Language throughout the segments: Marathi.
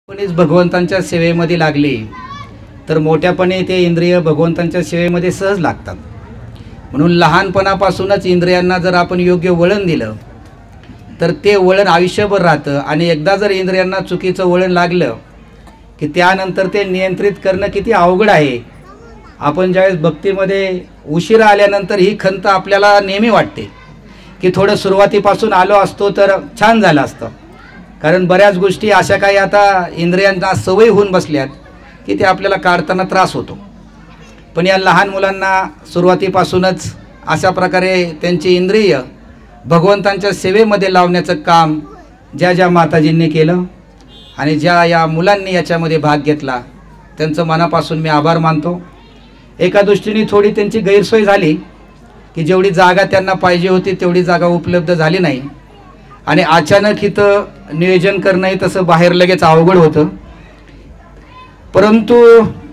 कोणीच भगवंतांच्या सेवेमध्ये लागली तर मोठ्यापणे ते इंद्रिय भगवंतांच्या सेवेमध्ये सहज लागतात। म्हणून लहानपणापासूनच इंद्रियांना जर आपण योग्य वळण दिलं तर ते वळण आयुष्यभर राहतं आणि एकदा जर इंद्रियांना चुकीचं वळण लागलं की त्यानंतर ते नियंत्रित करणं किती अवघड आहे। आपण ज्यावेळेस भक्तीमध्ये उशिरा आल्यानंतर ही खंत आपल्याला नेहमी वाटते की थोडं सुरुवातीपासून आलो असतो तर छान झालं असतं, कारण बऱ्याच गोष्टी अशा काही आता इंद्रियांना सवय होऊन बसल्यात की ते आपल्याला काढताना त्रास होतो। पण या लहान मुलांना सुरुवातीपासूनच अशा प्रकारे त्यांची इंद्रिय भगवंतांच्या सेवेमध्ये लावण्याचं काम ज्या ज्या माताजींनी केलं आणि ज्या या मुलांनी याच्यामध्ये भाग घेतला त्यांचं मनापासून मी आभार मानतो। एका दृष्टीने थोडी त्यांची गैरसोय झाली की जेवढी जागा त्यांना पाहिजे होती तेवढी जागा उपलब्ध झाली नाही आणि अचानक इथं नियोजन करणंही तसं बाहेर लगेच अवघड होतं। परंतु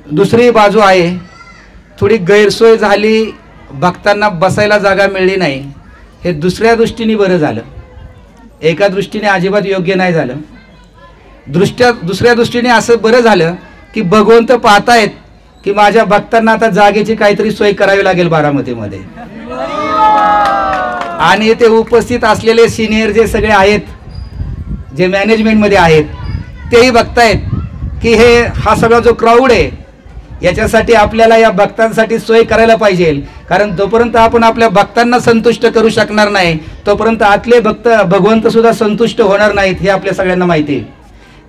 दुसरी बाजू आहे, थोडी गैरसोय झाली, भक्तांना बसायला जागा मिळली नाही, हे दुसऱ्या दृष्टीने बरं झालं। एका दृष्टीने अजिबात योग्य नाही झालं, दुसऱ्या दृष्टीने असं बरं झालं की भगवंत पाहतायत की माझ्या भक्तांना आता जागेची काहीतरी सोय करावी लागेल बारामतीमध्ये। आणि ते उपस्थित असलेले सिनियर जे सगळे आहेत, जे मॅनेजमेंटमध्ये आहेत, तेही बघतायत की हा सगळा जो क्राऊड आहे याच्यासाठी आपल्याला या भक्तांसाठी सोय करायला पाहिजे, कारण जोपर्यंत आपण आपल्या भक्तांना संतुष्ट करू शकणार नाही तोपर्यंत आतले भक्त भगवंत सुद्धा संतुष्ट होणार नाहीत, हे आपल्या सगळ्यांना माहिती आहे।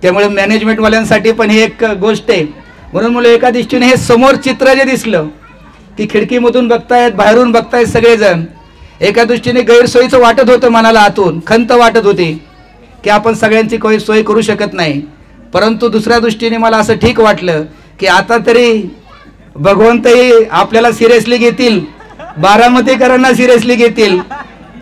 त्यामुळे मॅनेजमेंटवाल्यांसाठी पण ही एक गोष्ट आहे। म्हणून मला एका दृष्टीने हे समोर चित्र जे दिसलं की खिडकीमधून बघतायत, बाहेरून बघतायत सगळेजण, एका दृष्टीने गैरसोयीचं वाटत होतं, मनाला आतून खंत वाटत होती की आपण सगळ्यांची काही सोय करू शकत नाही। परंतु दुसऱ्या दृष्टीने मला असं ठीक वाटलं की आता तरी भगवंतही आपल्याला सिरियसली घेतील, बारामतीकरांना सिरियसली घेतील,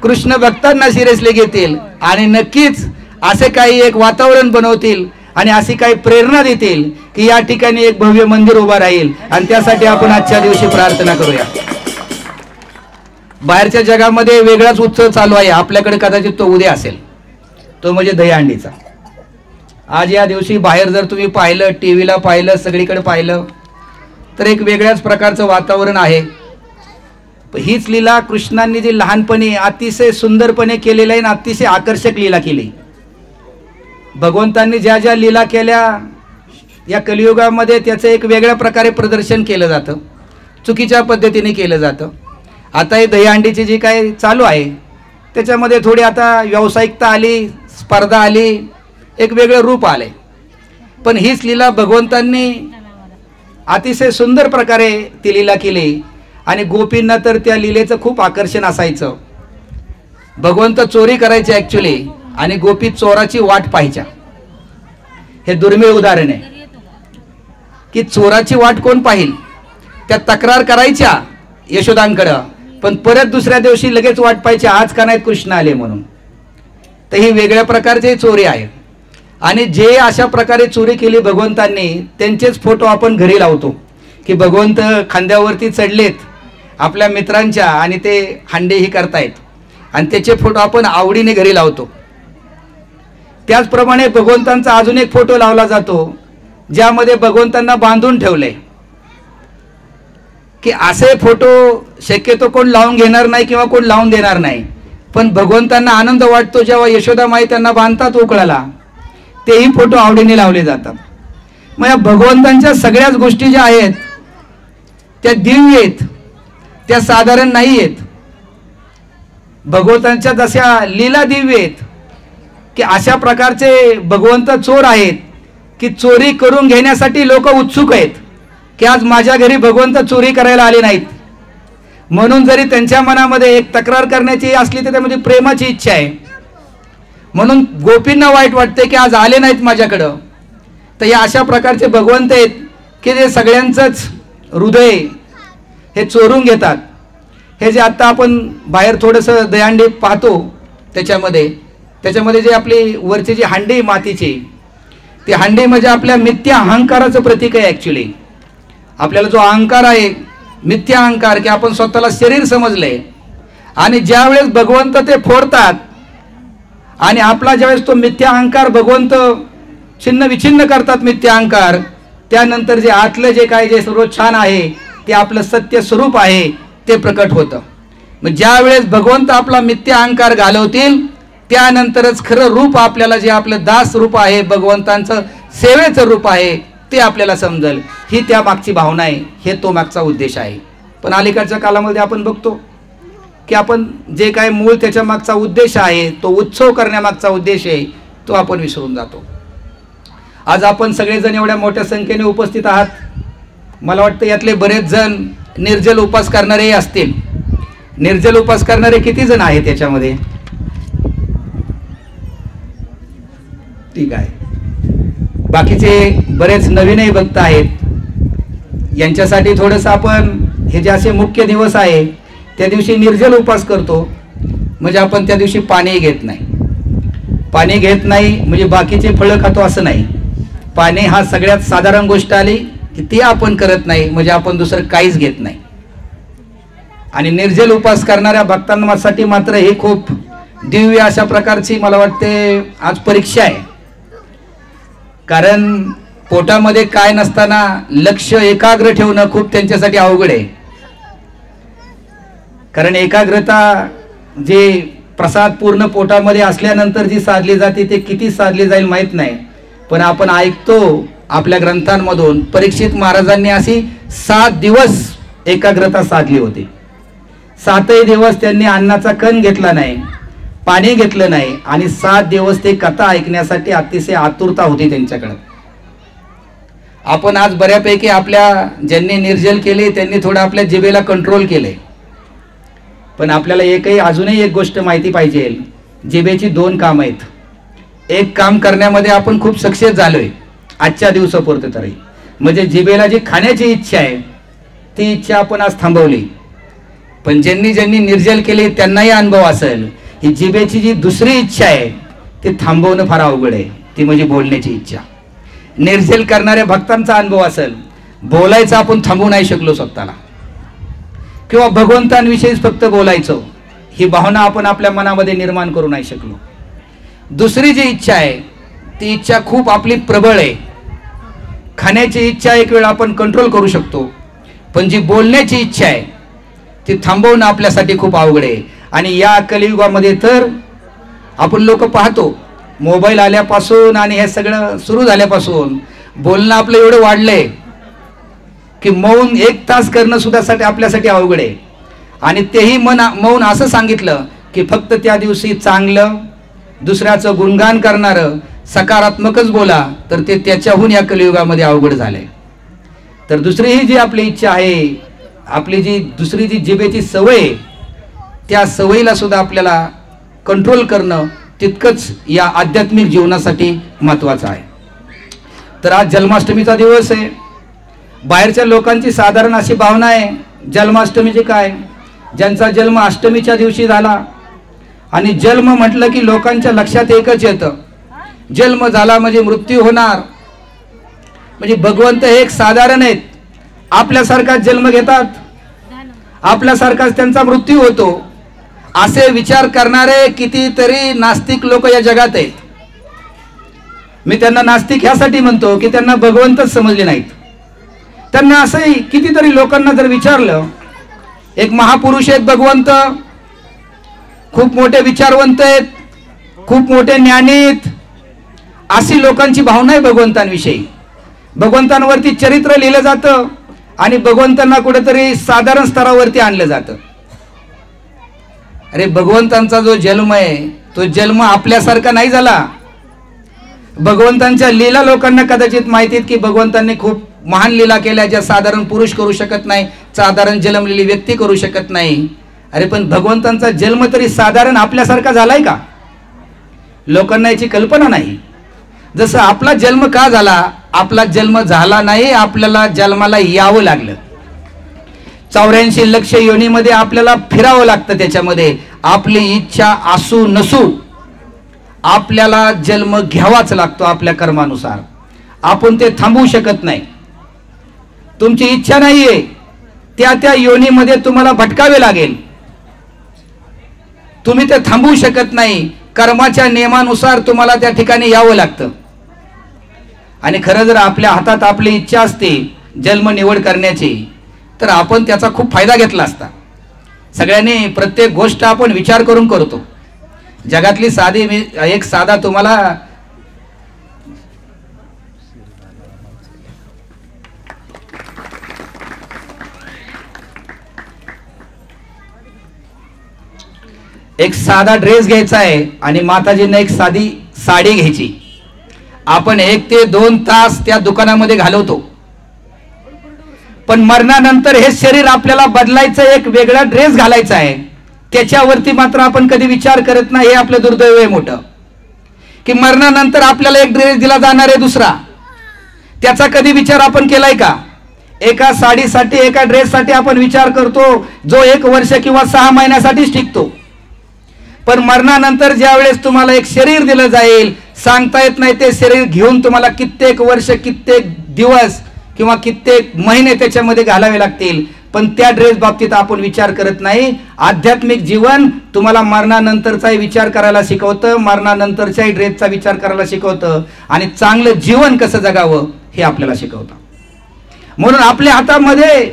कृष्ण भक्तांना सिरियसली घेतील आणि नक्कीच असे काही एक वातावरण बनवतील आणि अशी काही प्रेरणा देतील की या ठिकाणी एक भव्य मंदिर उभा राहील। आणि त्यासाठी आपण आजच्या दिवशी प्रार्थना करूया। बाहेरच्या जगामध्ये वेगळाच उत्सव चालू आहे, आपल्याकडे कदाचित तो उद्या असेल, तो म्हणजे दहीहंडीचा। आज या दिवशी बाहेर जर तुम्ही पाहिलं, टीव्हीला पाहिलं, सगळीकडे पाहिलं तर एक वेगळ्याच प्रकारचं वातावरण आहे। हीच लीला कृष्णांनी जी लहानपणी अतिशय सुंदरपणे केलेली आहे आणि अतिशय आकर्षक लीला केली। भगवंतांनी ज्या ज्या लीला केल्या या कलियुगामध्ये त्याचं एक वेगळ्या प्रकारे प्रदर्शन केलं जातं, चुकीच्या पद्धतीने केलं जातं। आता ही दहीहंडीची जी काही चालू आहे त्याच्यामध्ये थोडी आता व्यावसायिकता आली, स्पर्धा आली, एक वेगळं रूप आले। पण हीच लीला भगवंतांनी अतिशय सुंदर प्रकारे ती लीला केली आणि गोपींना तर त्या लीलेचं खूप आकर्षण असायचं। भगवंत चोरी करायचे ॲक्च्युली आणि गोपी चोराची वाट पाहायच्या। हे दुर्मिळ उदाहरण आहे की चोराची वाट कोण पाहिल, त्या तक्रार करायच्या यशोदांकडं, पण परत दुसऱ्या दिवशी लगेच वाट पाहायची आज का नाहीत कृष्ण आले म्हणून। तर ही वेगळ्या प्रकारची चोरी आहे आणि जे अशा प्रकारे चोरी केली भगवंतांनी त्यांचेच फोटो आपण घरी लावतो की भगवंत खांद्यावरती चढलेत आपल्या मित्रांच्या आणि ते हंडे ही करतायत आणि त्याचे फोटो आपण आवडीने घरी लावतो। त्याचप्रमाणे भगवंतांचा अजून एक फोटो लावला जातो ज्यामध्ये भगवंतांना बांधून ठेवले की असे फोटो शक्यतो कोण लावून घेणार नाही किंवा कोण लावून देणार नाही, पण भगवंतांना आनंद वाटतो जेव्हा यशोदामाई त्यांना बांधतात उकळाला, तेही फोटो आवडीने लावले जातात। मग या भगवंतांच्या सगळ्याच गोष्टी ज्या आहेत त्या दिव्य आहेत, त्या साधारण नाही आहेत। भगवंतांच्या जशा लीला दिव्य आहेत की अशा प्रकारचे भगवंत चोर आहेत की चोरी करून घेण्यासाठी लोक उत्सुक आहेत की आज माझ्या घरी भगवंत चोरी करायला आले नाहीत। म्हणून जरी त्यांच्या मनामध्ये एक तक्रार करण्याची असली तर त्यामध्ये प्रेमाची इच्छा आहे, म्हणून गोपींना वाईट वाटते की आज आले नाहीत माझ्याकडं। तर या अशा प्रकारचे भगवंत आहेत की जे सगळ्यांचंच हृदय हे चोरून घेतात। हे जे आत्ता आपण बाहेर थोडंसं दहीहंडी पाहतो त्याच्यामध्ये जे आपली वरची जी हांडी मातीची, ती हांडी म्हणजे आपल्या मिथ्या अहंकाराचं प्रतीक आहे। ॲक्च्युली आपल्याला जो अहंकार आहे, मिथ्या अहंकार, की आपण स्वतःला शरीर समजले आणि ज्यावेळेस भगवंत ते फोडतात आणि आपला ज्यावेळेस तो मिथ्या अहंकार भगवंत छिन्न विछिन्न करतात मिथ्या अहंकार, त्यानंतर जे आतलं जे काय जे सर्व छान आहे ते आपलं सत्य स्वरूप आहे ते प्रकट होतं. मग ज्या वेळेस भगवंत आपला मिथ्या अहंकार घालवतील त्यानंतरच खरं रूप आपल्याला जे आपलं दास रूप आहे, भगवंतांचं सेवेचं रूप आहे ते आपल्याला समजेल. ही त्या मागची भावना आहे, हे तो मागचा उद्देश आहे. पण अलीकडच्या काळामध्ये आपण बघतो की आपण जे काय मूळ त्याच्या मागचा उद्देश आहे, तो उत्सव करण्यामागचा उद्देश आहे, तो आपण विसरून जातो. आज आपण सगळेजण एवढ्या मोठ्या संख्येने उपस्थित आहात. मला वाटतं यातले बरेच जण निर्जल उपास करणारेही असतील. निर्जल उपास करणारे किती जण आहेत याच्यामध्ये? ठीक आहे. बाकीचे बरेच नवीनही भक्त आहेत. यांच्यासाठी थोडंसं आपण हे जे असे मुख्य दिवस आहे त्या दिवशी निर्जल उपास करतो. म्हणजे आपण त्या दिवशी पाणी घेत नाही. पाणी घेत नाही म्हणजे बाकीचे फळं खातो असं नाही. पाणी हा सगळ्यात साधारण गोष्ट आली की ती आपण करत नाही, म्हणजे आपण दुसरं काहीच घेत नाही. आणि निर्जल उपास करणाऱ्या भक्तांसाठी मात्र ही खूप दिव्य अशा प्रकारची मला वाटते आज परीक्षा आहे. कारण पोटामध्ये काय नसताना लक्ष एकाग्र ठेवणं खूप त्यांच्यासाठी अवघड आहे. कारण एकाग्रता जे प्रसाद पूर्ण पोटामध्ये असल्यानंतर जी साधली जाते ते किती साधली जाईल माहीत नाही. पण आपण ऐकतो आपल्या ग्रंथांमधून परीक्षित महाराजांनी अशी 7 दिवस एकाग्रता साधली होती. 7ही दिवस त्यांनी अन्नाचा कण घेतला नाही, पाणी घेतलं नाही आणि 7 दिवस ते कथा ऐकण्यासाठी अतिशय आतुरता होती त्यांच्याकडे. आपण आज बऱ्यापैकी आपल्या ज्यांनी निर्जल केले त्यांनी थोडं आपल्या जिभेला कंट्रोल केले. पण आपल्याला एकही अजूनही एक गोष्ट माहिती पाहिजे, जिभेची 2 कामं आहेत. एक काम करण्यामध्ये आपण खूप सक्सेस झालोय आजच्या दिवसापुरते तरी, म्हणजे जिभेला जी खाण्याची इच्छा आहे ती इच्छा आपण आज थांबवली. पण ज्यांनी ज्यांनी निर्जल केले त्यांनाही अनुभव असेल ही जिभेची जी दुसरी इच्छा आहे ती थांबवणं फार अवघड आहे, ती म्हणजे बोलण्याची इच्छा. निर्जल करणाऱ्या भक्तांचा अनुभव असेल, बोलायचं आपण थांबवू नाही शकलो स्वतःला, किंवा भगवंतांविषयीच फक्त बोलायचं ही भावना आपण आपल्या मनामध्ये निर्माण करू नाही शकलो. दुसरी जी इच्छा आहे ती इच्छा खूप आपली प्रबळ आहे. खाण्याची इच्छा एक वेळ आपण कंट्रोल करू शकतो, पण जी बोलण्याची इच्छा आहे ती थांबवणं आपल्यासाठी खूप अवघड आहे. आणि या कलियुगामध्ये तर आपण लोक पाहतो मोबाईल आल्यापासून आणि हे सगळं सुरू झाल्यापासून बोलणं आपलं एवढं वाढलंय की मौन 1 तास करणं सुद्धा आपल्यासाठी अवघड आहे. आणि तेही मौन असं सांगितलं की फक्त त्या दिवशी चांगलं दुसऱ्याचं गुणगान करणारं सकारात्मकच बोला, तर ते त्याच्याहून या कलियुगामध्ये अवघड झालंय. तर दुसरी ही जी आपली इच्छा आहे, आपली जी दुसरी जी जिभेची सवय, त्या सवयीला सुद्धा आपल्याला कंट्रोल करणं तितकंच या आध्यात्मिक जीवनासाठी महत्त्वाचं आहे. तर आज जन्माष्टमीचा दिवस आहे. बाहेरच्या लोकांची साधारण अशी भावना आहे जन्माष्टमीचे काय, ज्यांचा जन्म अष्टमीच्या दिवशी झाला आणि जन्म म्हटलं की लोकांच्या लक्षात एकच येतं, जन्म झाला म्हणजे मृत्यू होणार. म्हणजे भगवंत हे एक साधारण आहेत, आपल्यासारखाच जन्म घेतात, आपल्यासारखाच त्यांचा मृत्यू होतो, असे विचार करणारे कितीतरी नास्तिक लोक या जगात आहेत. मी त्यांना नास्तिक ह्यासाठी म्हणतो की त्यांना भगवंतच समजले नाहीत. त्यांना असंही कितीतरी लोकांना जर विचारलं, एक महापुरुष आहेत भगवंत, खूप मोठे विचारवंत आहेत, खूप मोठे ज्ञानी आहेत, अशी लोकांची भावना आहे भगवंतांविषयी. भगवंतांवरती चरित्र लिहिलं जातं आणि भगवंतांना कुठेतरी साधारण स्तरावरती आणलं जातं. अरे भगवंतांचा जो जन्म आहे तो जन्म आपल्यासारखा नाही झाला. भगवंतांच्या लीला लोकांना कदाचित माहिती आहेत की भगवंतांनी खूप महान लीला केल्या ज्या साधारण पुरुष करू शकत नाही, साधारण जन्मलेली व्यक्ती करू शकत नाही. अरे पण भगवंतांचा जन्म तरी साधारण आपल्यासारखा झालाय का? लोकांना याची कल्पना नाही. जसं आपला जन्म का झाला, आपला जन्म झाला नाही, आपल्याला जन्माला यावं लागलं. 84 लक्ष योनीमध्ये आपल्याला फिरावं लागतं. त्याच्यामध्ये आपली इच्छा असू नसू आपल्याला जन्म घ्यावाच लागतो आपल्या कर्मानुसार. आपण ते थांबवू शकत नाही. तुमची इच्छा नाहीये, त्या योनीमध्ये तुम्हाला भटकावे लागेल. तुम्ही ते थांबवू शकत नाही. कर्माच्या नियमानुसार तुम्हाला त्या ठिकाणी यावं लागतं. आणि खरं जर आपल्या हातात आपली इच्छा असते जन्म निवड करण्याची, तर आपण त्याचा खूप फायदा घेतला असता. सगळ्यांनी प्रत्येक गोष्ट आपण विचार करून करतो. जगातली एक साधा तुम्हाला एक साधा ड्रेस घ्यायचा आहे आणि माताजींना एक साधी साडी घ्यायची. आपण 1 ते 2 तास त्या दुकानामध्ये घालवतो, पण मरणानंतर हे शरीर आपल्याला बदलायचं, एक वेगळा ड्रेस घालायचा आहे. त्याच्यावरती मात्र आपण कधी विचार करत नाही. हे आपलं दुर्दैव आहे मोठं, की मरणानंतर आपल्याला एक ड्रेस दिला जाणार आहे दुसरा. त्याचा कधी विचार आपण केलाय का? एका साडीसाठी, एका ड्रेससाठी आपण विचार करतो जो 1 वर्ष किंवा 6 महिन्यासाठीच टिकतो. पण मरणानंतर ज्या वेळेस तुम्हाला एक शरीर दिलं जाईल, सांगता येत नाही ते शरीर घेऊन तुम्हाला कित्येक वर्ष, कित्येक दिवस किंवा कित्येक महिने त्याच्यामध्ये घालावे लागतील. पण त्या ड्रेस बाबतीत आपण विचार करत नाही. आध्यात्मिक जीवन तुम्हाला मरणानंतरचाही विचार करायला शिकवतं, मरणानंतरच्याही ड्रेसचा विचार करायला शिकवतं, आणि चांगलं जीवन कसं जगावं हे आपल्याला शिकवतं. म्हणून आपल्या हातामध्ये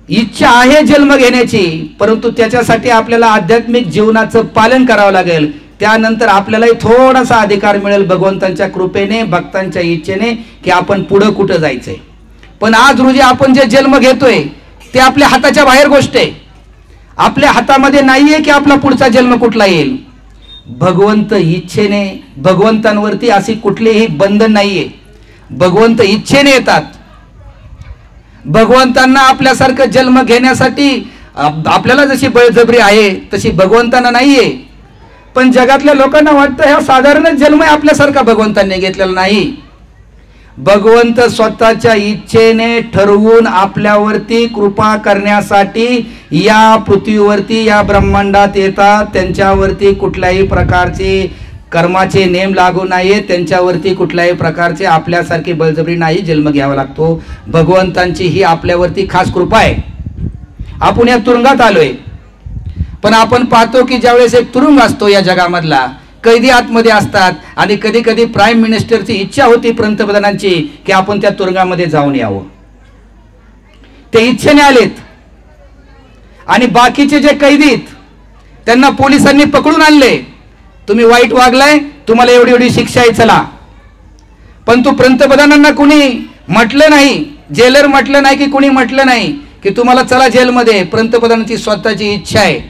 इच्छा आहे जन्म घेण्याची, परंतु त्याच्यासाठी आपल्याला आध्यात्मिक जीवनाचं पालन करावं लागेल. त्यानंतर आपल्यालाही थोडासा अधिकार मिळेल भगवंतांच्या कृपेने, भक्तांच्या इच्छेने, की आपण पुढं कुठं जायचंय. पण आज रोजी आपण जे जन्म घेतोय ते आपल्या हाताच्या बाहेर गोष्ट आहे. आपल्या हातामध्ये नाहीये की आपला पुढचा जन्म कुठला येईल. भगवंत इच्छेने, भगवंतांवरती अशी कुठलीही बंधन नाहीये. भगवंत इच्छेने येतात. भगवंतांना आपल्यासारखं जन्म घेण्यासाठी आपल्याला जशी बळजबरी आहे तशी भगवंतांना नाहीये. पण जगातल्या लोकांना वाटतं हा साधारणच जन्म आहे आपल्यासारखा, भगवंतांनी घेतलेला नाही. भगवंत स्वतःच्या इच्छेने ठरवून आपल्यावरती कृपा करण्यासाठी या पृथ्वीवरती, या ब्रह्मांडात येतात. त्यांच्यावरती कुठल्याही प्रकारचे कर्माचे नेम लागू नाहीये. त्यांच्यावरती कुठल्याही प्रकारचे आपल्यासारखी बळजबरी नाही जन्म घ्यावा लागतो. भगवंतांची ही आपल्यावरती खास कृपा आहे. आपण या तुरुंगात आलोय, पण आपण पाहतो की ज्यावेळेस एक तुरुंग असतो या जगामधला, कैदी आतमध्ये असतात, आणि कधी कधी प्राईम मिनिस्टरची इच्छा होती पंतप्रधानांची की आपण त्या तुरुंगामध्ये जाऊन यावं. ते इच्छेने आलेत, आणि बाकीचे जे कैदीत त्यांना पोलिसांनी पकडून आणले. तुम्ही वाईट वागलाय, तुम्हाला एवढी एवढी शिक्षा आहे, चला. पण तू पंतप्रधानांना कुणी म्हटलं नाही, जेलर म्हटलं नाही, की कुणी म्हटलं नाही की तुम्हाला चला जेलमध्ये. पंतप्रधानांची स्वतःची इच्छा आहे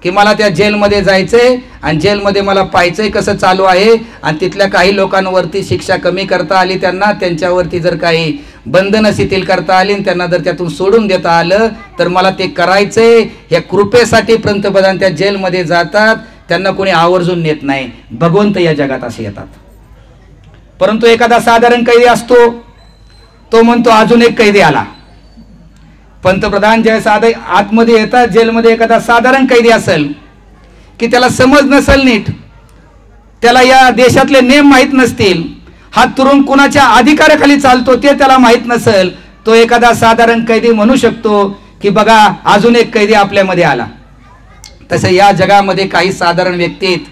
की मला त्या जेलमध्ये जायचंय, आणि जेलमध्ये मला पाहायचंय कसं चालू आहे. आणि तिथल्या काही लोकांवरती शिक्षा कमी करता आली, त्यांच्यावरती जर काही बंधनं शिथिल करता आली, त्यांना जर त्यातून सोडून देता आलं, तर मला ते करायचंय. या कृपेसाठी पंतप्रधान त्या जेलमध्ये जातात. त्यांना कोणी आवर्जून नेत नाही. भगवंत या जगात असे येतात. परंतु एखादा साधारण कैदी असतो, तो म्हणतो अजून एक कैदी आला. पंतप्रधान ज्या साधे आतमध्ये येतात जेलमध्ये, एखादा साधारण कैदी असेल की त्याला समज नसेल नीट, त्याला या देशातले नेम माहीत नसतील, हा तुरुंग कुणाच्या अधिकाराखाली चालतो ते त्याला माहीत नसेल, तो एखादा साधारण कैदी म्हणू शकतो की बघा अजून एक कैदी आपल्यामध्ये आला. तसं या जगामध्ये काही साधारण व्यक्ती आहेत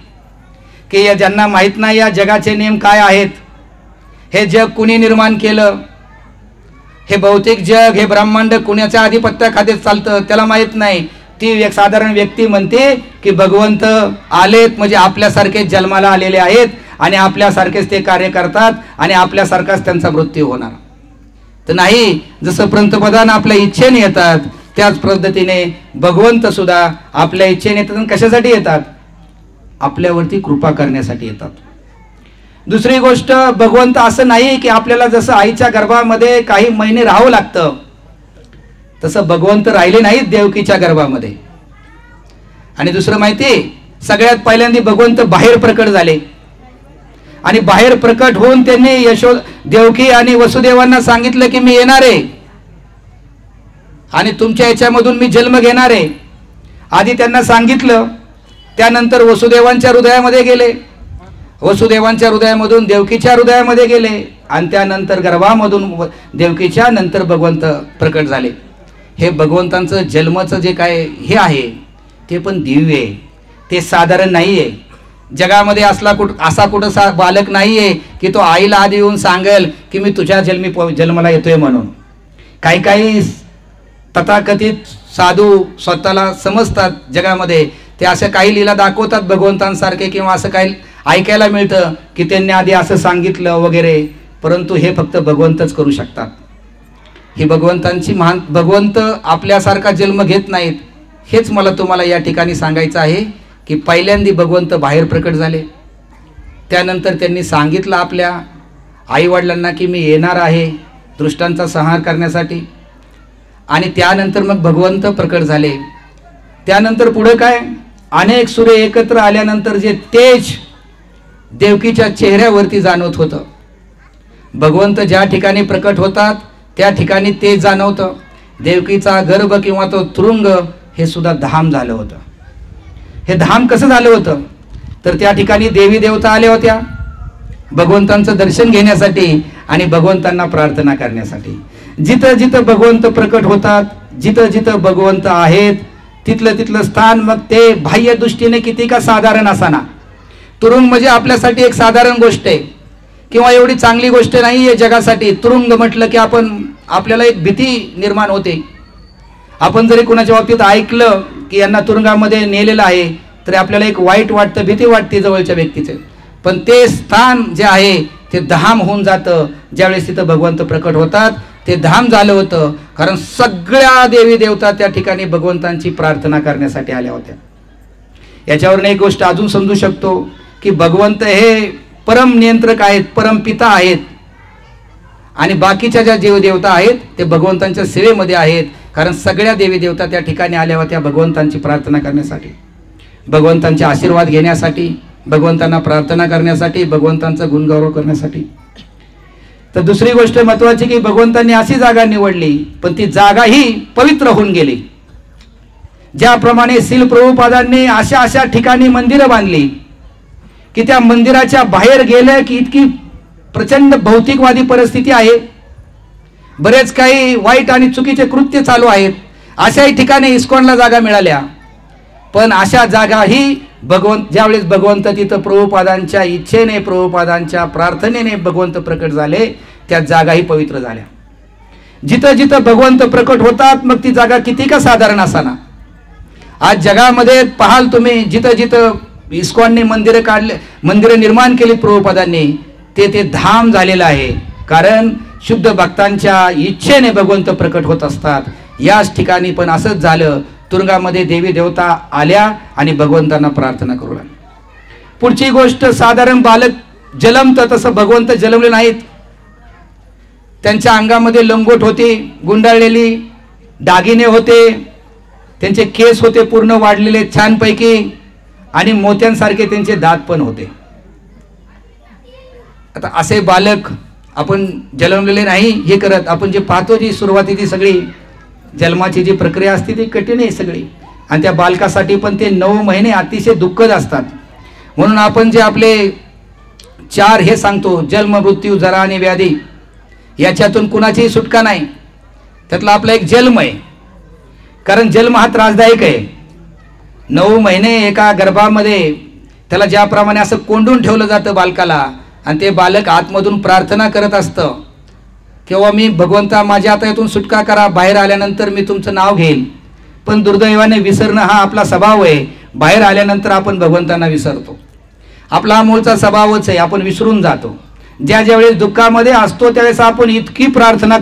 की ज्यांना माहीत नाही या जगाचे नियम काय आहेत, हे जग कुणी निर्माण केलं, हे भौतिक जग, हे ब्रह्मांड कुणाच्या आधिपत्याखाली चालतं त्याला माहीत नाही. ती एक साधारण व्यक्ती म्हणते की भगवंत आलेत म्हणजे आपल्यासारखेच जन्माला आलेले आहेत, आणि आपल्यासारखेच ते कार्य करतात, आणि आपल्यासारखाच त्यांचा मृत्यू होणार. तर नाही, जसं पंतप्रधान आपल्या इच्छेने येतात त्याच पद्धतीने भगवंत सुद्धा आपल्या इच्छेने येतात. कशासाठी येतात? आपल्यावरती कृपा करण्यासाठी येतात. दुसरी गोष्ट, भगवंत असं नाही की आपल्याला जसं आईच्या गर्भामध्ये काही महिने राहावं लागतं, तसं भगवंत राहिले नाहीत देवकीच्या गर्भामध्ये. आणि दुसरं माहिती, सगळ्यात पहिल्यांदा भगवंत बाहेर प्रकट झाले, आणि बाहेर प्रकट होऊन त्यांनी देवकी आणि वसुदेवांना सांगितलं की मी येणार आहे, आणि तुमच्या याच्यामधून मी जन्म घेणार आहे. आधी त्यांना सांगितलं, त्यानंतर वसुदेवांच्या हृदयामध्ये गेले, वसुदेवांच्या हृदयामधून देवकीच्या हृदयामध्ये गेले, आणि त्यानंतर गर्भामधून देवकीच्या नंतर भगवंत प्रकट झाले. हे भगवंतांचं जन्माचं जे काय हे आहे ते पण दिव्य आहे, ते साधारण नाही आहे. जगामध्ये असा कुठं बालक नाही आहे की तो आईला आधी येऊन सांगेल की मी तुझ्या जन्माला येतोय म्हणून. काही काही तथाकथित साधू स्वतःला समजतात जगामध्ये, ते असं काही लीला दाखवतात भगवंतांसारखे, किंवा असं काही ऐकायला मिळतं की त्यांनी आधी असं सांगितलं वगैरे, परंतु हे फक्त भगवंतच करू शकतात. ही भगवंतांची भगवंत आपल्यासारखा जन्म घेत नाहीत. हेच मला तुम्हाला या ठिकाणी सांगायचं आहे की पहिल्यांदा भगवंत बाहेर प्रकट झाले, त्यानंतर त्यांनी सांगितलं आपल्या आईवडिलांना की मी येणार आहे दुष्टांचा संहार करण्यासाठी, आणि त्यानंतर मग भगवंत प्रकट झाले. त्यानंतर पुढे काय, अनेक सूर्य एकत्र आल्यानंतर जे तेज देवकीच्या चेहऱ्यावरती जाणवत होतं, भगवंत ज्या ठिकाणी प्रकट होतात त्या ठिकाणी तेज जाणवतं. देवकीचा गर्भ किंवा तो तुरुंग हे सुद्धा धाम झालं होतं. हे धाम कसं झालं होतं, तर त्या ठिकाणी देवी देवता आल्या होत्या भगवंतांचं दर्शन घेण्यासाठी आणि भगवंतांना प्रार्थना करण्यासाठी. जिथं जिथं भगवंत प्रकट होतात, जिथं जिथं भगवंत आहेत, तिथलं तिथलं स्थान मग ते बाह्य दृष्टीने किती का साधारण असाना, तुरुंग म्हणजे आपल्यासाठी एक साधारण गोष्ट आहे किंवा एवढी चांगली गोष्ट नाही आहे जगासाठी. तुरुंग म्हटलं की आपल्याला एक भीती निर्माण होते. आपण जरी कुणाच्या बाबतीत ऐकलं की यांना तुरुंगामध्ये नेलेलं आहे तरी आपल्याला एक वाईट वाटतं, भीती वाटते जवळच्या व्यक्तीचे. पण ते स्थान जे आहे ते धाम होऊन जातं ज्यावेळेस तिथं भगवंत प्रकट होतात. ते धाम झालं होतं कारण सगळ्या देवी देवता त्या ठिकाणी भगवंतांची प्रार्थना करण्यासाठी आल्या होत्या. याच्यावरून एक गोष्ट अजून समजू शकतो की भगवंत हे परम नियंत्रक आहेत, परम पिता आहेत, आणि बाकीच्या ज्या देवदेवता आहेत ते भगवंतांच्या सेवेमध्ये आहेत. कारण सगळ्या देवी देवता त्या ठिकाणी आल्या होत्या भगवंतांची प्रार्थना करण्यासाठी, भगवंतांचे आशीर्वाद घेण्यासाठी, भगवंतांना प्रार्थना करण्यासाठी, भगवंतांचा गुणगौरव करण्यासाठी. तर दुसरी गोष्ट महत्वाची की भगवंतांनी अशी जागा निवडली, पण ती जागा ही पवित्र होऊन गेली. ज्याप्रमाणे श्रील प्रभुपादांनी अशा ठिकाणी मंदिरं बांधली की त्या मंदिराच्या बाहेर गेलं की इतकी प्रचंड भौतिकवादी परिस्थिती आहे, बरेच काही वाईट आणि चुकीचे कृत्य चालू आहेत. अशाही ठिकाणी इस्कॉनला जागा मिळाल्या, पण अशा जागा ही ज्यावेळेस भगवंत तिथं प्रभुपादांच्या इच्छेने, प्रभुपादांच्या प्रार्थनेने भगवंत प्रकट झाले, त्या जागाही पवित्र झाल्या. जिथं जिथं भगवंत प्रकट होतात मग ती जागा किती का साधारण असाना. आज जगामध्ये पाहाल तुम्ही, जिथं जिथं इस्कॉनने मंदिरं निर्माण केली प्रभुपादांनी, ते धाम झालेलं आहे. कारण शुद्ध भक्तांच्या इच्छेने भगवंत प्रकट होत असतात. याच ठिकाणी पण असंच झालं. तुरुंगामध्ये देवी देवता आल्या आणि भगवंतांना प्रार्थना करू लागल्या. पुढची गोष्ट, साधारण बालक जन्मतं तसं भगवंत जन्मले नाहीत. त्यांच्या अंगामध्ये लंगोट होती गुंडाळलेली, दागिने होते, त्यांचे केस होते पूर्ण वाढलेले छानपैकी, आणि मोत्यांसारखे त्यांचे दात पण होते. आता असे बालक आपण जन्मलेले नाही हे करत. आपण जे पाहतो जी सुरुवातीची सगळी जन्माची जी प्रक्रिया असते ती कठीण आहे सगळी, आणि त्या बालकासाठी पण ते 9 महिने अतिशय दुःखद असतात. म्हणून आपण जे आपले 4 हे सांगतो, जन्म, मृत्यू, जरा आणि व्याधी, याच्यातून कुणाचीही सुटका नाही. त्यातला आपला एक जन्म आहे, कारण जन्म हा त्रासदायक आहे. 9 महिने एका गर्भामध्ये त्याला ज्याप्रमाणे असं कोंडून ठेवलं जातं बालकाला, आणि ते बालक आतमधून प्रार्थना करत असतं किंवा मी भगवंता माझ्या आता यातून सुटका करा, बाहेर आल्यानंतर मी तुमचं नाव घेईल. पण दुर्दैवाने विसरणं हा आपला स्वभाव आहे. बाहेर आल्यानंतर आपण भगवंतांना विसरतो. आपला हा मूळचा स्वभावच आहे, आपण विसरून जातो. ज्यावेळेस दुःखामध्ये असतो त्यावेळेस आपण इतकी प्रार्थना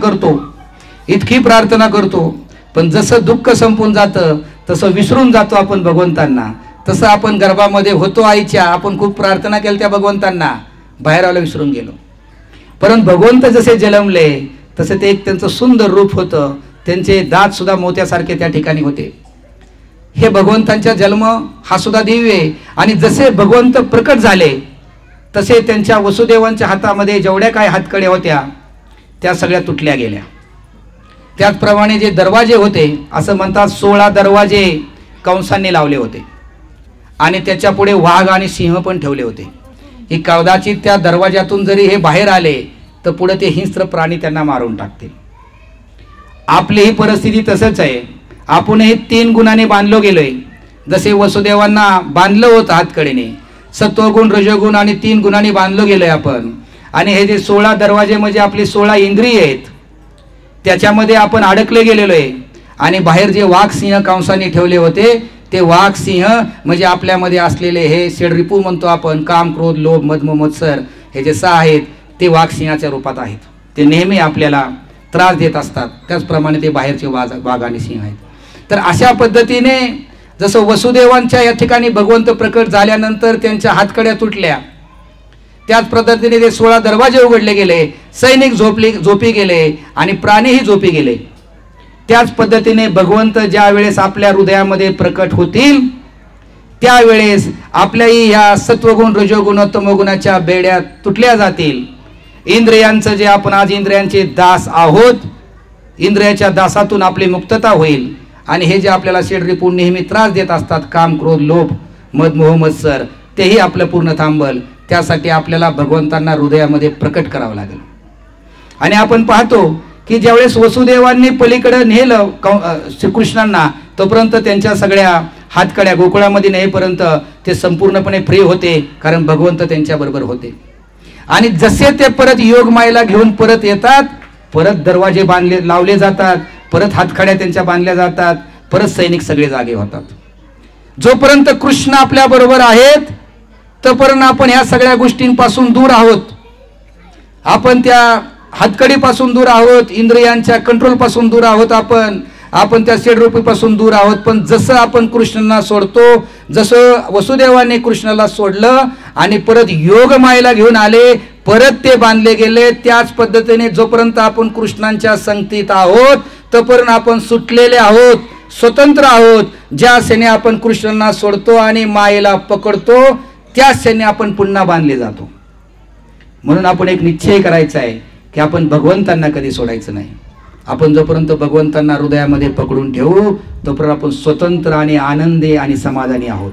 करतो, पण जसं दुःख संपून जातं तसं विसरून जातो आपण भगवंतांना. तसं आपण गर्भामध्ये होतो आईच्या, आपण खूप प्रार्थना केल्या त्या भगवंतांना, बाहेर आलं विसरून गेलो. परंतु भगवंत जसे जन्मले तसे ते एक त्यांचं सुंदर रूप होतं. त्यांचे दात सुद्धा मोत्यासारखे त्या ठिकाणी होते. हे भगवंतांचा जन्म हा सुद्धा दिव्य आहे. आणि जसे भगवंत प्रकट झाले तसे त्यांच्या वसुदेवांच्या हातामध्ये जेवढ्या काय हातकड्या होत्या त्या सगळ्या तुटल्या गेल्या. त्याचप्रमाणे जे दरवाजे होते, असं म्हणतात 16 दरवाजे कंसांनी लावले होते, आणि त्याच्या पुढे वाघ आणि सिंह पण ठेवले होते. की कदाचित त्या दरवाजातून जरी हे बाहेर आले तर पुढे ते हिंस्र प्राणी त्यांना मारून टाकतील. आपली ही परिस्थिती तसंच आहे. आपणही 3 गुणाने बांधलो गेलोय. जसे वसुदेवांना बांधलं होतं हातकडेने, सत्वगुण, रजोगुण आणि 3 गुणांनी बांधलो गेलोय आपण. आणि हे जे 16 दरवाजे म्हणजे आपली 16 इंद्रिय आहेत, त्याच्यामध्ये आपण अडकले गेलेलो आहे. आणि बाहेर जे वाघ सिंह कंसाने ठेवले होते, ते वाघ सिंह म्हणजे आपल्यामध्ये असलेले हे षड्रिपू म्हणतो आपण, काम, क्रोध, लोभ, मद, मत्सर, हे जे 6 आहेत ते वाघ सिंहाच्या रूपात आहेत. ते नेहमी आपल्याला त्रास देत असतात. त्याचप्रमाणे ते बाहेरचे वाघ आणि सिंह आहेत. तर अशा पद्धतीने जसं वसुदेवांच्या या ठिकाणी भगवंत प्रकट झाल्यानंतर त्यांच्या हातकड्या तुटल्या, त्याच पद्धतीने ते 16 दरवाजे उघडले गेले, सैनिक झोपी गेले आणि प्राणीही झोपी गेले. त्याच पद्धतीने भगवंत ज्या वेळेस आपल्या हृदयामध्ये प्रकट होतील त्यावेळेस आपल्याही ह्या सत्वगुण, रजोगुण, तमोगुणाच्या बेड्या तुटल्या जातील. इंद्रियांचं जे आपण आज इंद्रियांचे दास आहोत, इंद्रियाच्या दासातून आपली मुक्तता होईल. आणि हे जे आपल्याला षड्रिपू नेहमी त्रास देत असतात, काम, क्रोध, लोभ, मद, मोह, मत्सर, तेही आपलं पूर्ण थांबल. त्यासाठी आपल्याला भगवंतांना हृदयामध्ये प्रकट करावं लागेल. आणि आपण पाहतो की ज्यावेळेस वसुदेवांनी पलीकडे नेलं श्रीकृष्णांना, तोपर्यंत त्यांच्या सगळ्या हातकड्या गोकुळामध्ये नेईपर्यंत ते संपूर्णपणे फ्री होते, कारण भगवंत त्यांच्याबरोबर होते. आणि जसे ते परत योग मायेला घेऊन परत येतात, परत दरवाजे लावले जातात, परत हातकड्या त्यांच्या बांधल्या जातात, परत सैनिक सगळे जागे होतात. जोपर्यंत कृष्ण आपल्या बरोबर आहेत तोपर्यंत आपण ह्या सगळ्या गोष्टींपासून दूर आहोत. आपण त्या हातकडीपासून दूर आहोत, इंद्रियांच्या कंट्रोल पासून दूर आहोत, आपण त्या षड्रिपूपासून दूर आहोत. पण जसं आपण कृष्णाला सोडतो, जसं वसुदेवाने कृष्णाला सोडलं आणि परत योग मायेला घेऊन आले, परत ते बांधले गेले, त्याच पद्धतीने जोपर्यंत आपण कृष्णांच्या संगतीत आहोत तोपर्यंत आपण सुटलेले आहोत, स्वतंत्र आहोत. ज्या क्षणी आपण कृष्णांना सोडतो आणि मायेला पकडतो त्या क्षणी आपण पुन्हा बांधले जातो. म्हणून आपण एक निश्चय करायचा आहे की आपण भगवंतांना कधी सोडायचं नाही. आपण जोपर्यंत भगवंतांना हृदयामध्ये पकडून ठेवू तोपर्यंत आपण स्वतंत्र आणि आनंदी आणि समाधानी आहोत.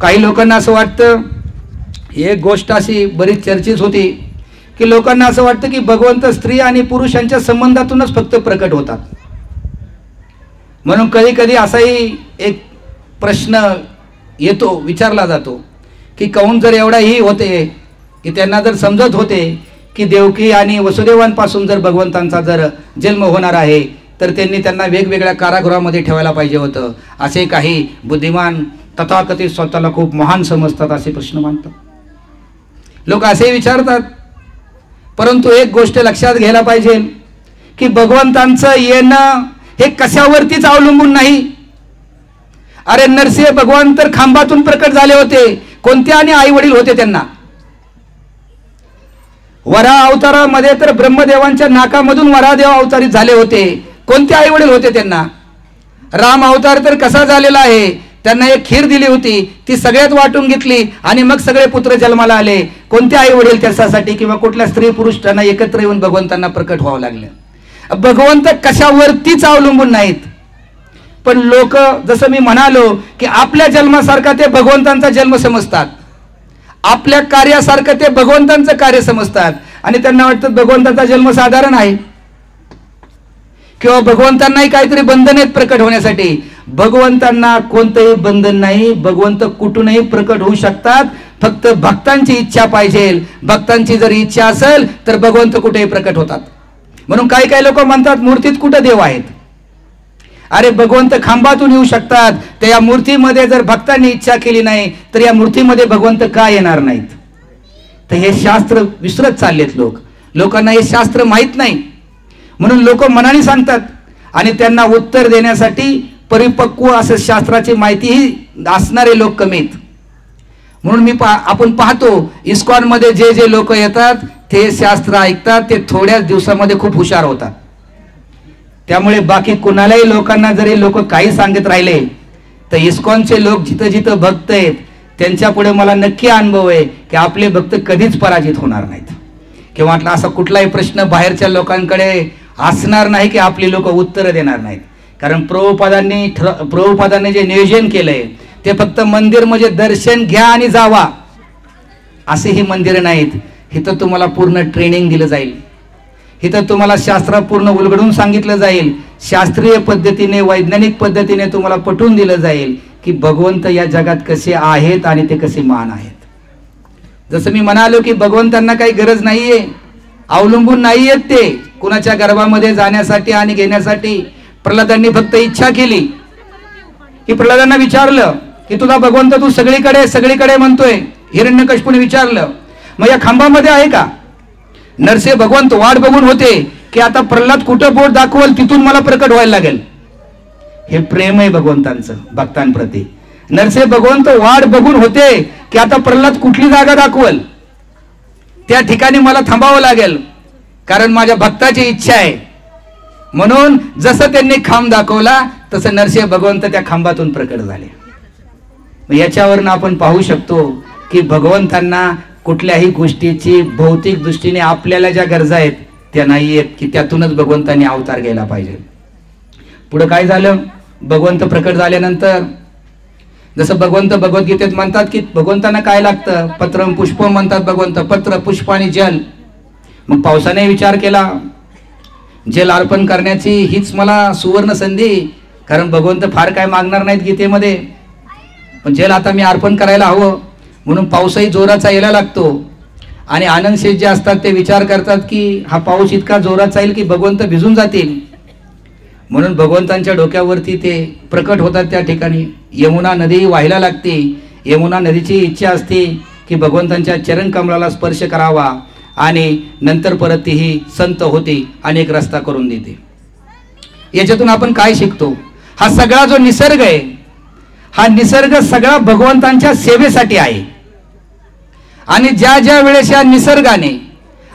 काही लोकांना असं वाटतं, एक गोष्ट अशी बरीच चर्चेत होती की लोकांना असं वाटतं की भगवंत स्त्री आणि पुरुषांच्या संबंधातूनच फक्त प्रकट होतात. म्हणून कधी कधी असाही एक प्रश्न येतो, विचारला जातो की काहून जर एवढाही होते की त्यांना जर समजत होते की देवकी आणि वसुदेवांपासून जर भगवंतांचा जर जन्म होणार आहे तर त्यांना वेगवेगळ्या कारागृहामध्ये ठेवायला पाहिजे होतं. असे काही बुद्धिमान तथाकथित स्वतःला खूप महान समजतात असे प्रश्न मांडतात. लोक असे विचारतात. परंतु एक गोष्ट लक्षात घ्यायला पाहिजे की भगवंतांचं येणं हे कशावरतीच अवलंबून नाही. अरे नरसिंह भगवान तर खांबातून प्रकट झाले होते. कोणत्या आणि आई वडील होते त्यांना? वरा अवतारामध्ये तर ब्रह्मदेवांच्या नाकामधून वरादेव अवतारित झाले होते. कोणते आई वडील होते त्यांना? राम अवतार तर कसा झालेला आहे, त्यांना एक खीर दिली होती, ती सगळ्यात वाटून घेतली आणि मग सगळे पुत्र जन्माला आले. कोणते आई वडील त्याच्यासाठी किंवा कुठल्या स्त्री पुरुष त्यांना एकत्र येऊन भगवंतांना प्रकट व्हावं लागलं? भगवंत कशावरतीच अवलंबून नाहीत. पण लोक जसं मी म्हणालो की आपल्या जन्मासारखा ते भगवंतांचा जन्म समजतात, आपल्या कार्यासारखं ते भगवंतांचं कार्य समजतात आणि त्यांना वाटतं भगवंताचा जन्म साधारण आहे किंवा भगवंतांनाही काहीतरी बंधन आहेत प्रकट होण्यासाठी. भगवंतांना कोणतंही बंधन नाही. भगवंत कुठूनही प्रकट होऊ शकतात. फक्त भक्तांची इच्छा पाहिजे. भक्तांची जर इच्छा असेल तर भगवंत कुठेही प्रकट होतात. म्हणून काही काही लोक म्हणतात मूर्तीत कुठं देव आहेत. अरे भगवंत खांबातून येऊ शकतात, तर या मूर्तीमध्ये जर भक्तांनी इच्छा केली नाही तर या मूर्तीमध्ये भगवंत का येणार नाहीत? तर हे शास्त्र विसरत चाललेत लोकांना हे शास्त्र माहीत नाही. म्हणून लोक मनाने सांगतात आणि त्यांना उत्तर देण्यासाठी परिपक्व असं शास्त्राची माहितीही असणारे लोक कमीत. म्हणून आपण पाहतो इस्कॉन मध्ये जे जे लोक येतात ते शास्त्र ऐकतात, ते थोड्याच दिवसामध्ये खूप हुशार होतात. त्यामुळे बाकी कुणालाही लोकांना जरी लोक काही सांगत राहिले तर इस्कॉनचे लोक जिथं जिथं भक्त आहेत त्यांच्या पुढे मला नक्की अनुभव आहे की आपले भक्त कधीच पराजित होणार नाहीत. किंवा असा कुठलाही प्रश्न बाहेरच्या लोकांकडे असणार नाही की आपली लोक उत्तर देणार नाहीत. कारण प्रभुपादांनी जे नियोजन केलंय ते फक्त मंदिर म्हणजे दर्शन घ्या आणि जावा असे ही मंदिर नाहीत. इथं तुम्हाला पूर्ण ट्रेनिंग दिलं जाईल. इथं तुम्हाला शास्त्र पूर्ण उलगडून सांगितलं जाईल. शास्त्रीय पद्धतीने, वैज्ञानिक पद्धतीने तुम्हाला पटवून दिलं जाईल की भगवंत या जगात कसे आहेत आणि ते कसे महान आहेत. जसं मी म्हणालो की भगवंतांना काही गरज नाहीये, अवलंबून नाहीयेत ते कुणाच्या गर्भामध्ये जाण्यासाठी आणि घेण्यासाठी. प्रल्हादांनी फक्त इच्छा केली की प्रल्हादांना विचारलं की तुझा भगवंत तू सगळीकडे सगळीकडे म्हणतोय. हिरण्यकश्यपूने विचारलं मग या खांबामध्ये आहे का? नरसिंह भगवंत वाट बघून होते की आता प्रल्हाद कुठं बोट दाखवल तिथून मला प्रकट व्हायला लागेल. हे प्रेम आहे भगवंतांचं भक्तांप्रती. नरसिंह भगवंत वाट बघून होते की आता प्रल्हाद कुठली जागा दाखवल, त्या ठिकाणी मला थांबावं लागेल, कारण माझ्या भक्ताची इच्छा आहे. म्हणून जसं त्यांनी खांब दाखवला तसं नरसिंह भगवंत त्या खांबातून प्रकट झाले. याच्यावरून आपण पाहू शकतो की भगवंतांना कुठल्याही गोष्टीची भौतिक दृष्टीने आपल्याला ज्या गरजा आहेत त्या नाही आहेत की त्यातूनच भगवंतांनी अवतार घ्यायला पाहिजे. पुढे काय झालं? भगवंत प्रकट झाल्यानंतर जसं भगवंत भगवद्गीतेत म्हणतात की भगवंतांना काय लागतं? पत्रम पुष्प म्हणतात भगवंत, पत्र पुष्प आणि जल. मग पावसाने विचार केला जल अर्पण करण्याची हीच मला सुवर्ण संधी, कारण भगवंत फार काय मागणार नाहीत गीतेमध्ये, पण जल आता मी अर्पण करायला हवं. म्हणून पाऊसही जोराचा यायला लागतो आणि आनंद शेठ जे असतात ते विचार करतात की हा पाऊस इतका जोराचा येईल की भगवंत भिजून जातील. म्हणून भगवंतांच्या डोक्यावरती ते प्रकट होतात. त्या ठिकाणी यमुना नदी वाहायला लागते. यमुना नदीची इच्छा असते की भगवंतांच्या चरण कमलाला स्पर्श करावा आणि नंतर परत तीही संत होते आणि एक रस्ता करून देते. याच्यातून आपण काय शिकतो? हा सगळा जो निसर्ग आहे हा निसर्ग सगळा भगवंतांच्या सेवेसाठी आहे. आणि ज्या ज्या वेळेस या निसर्गाने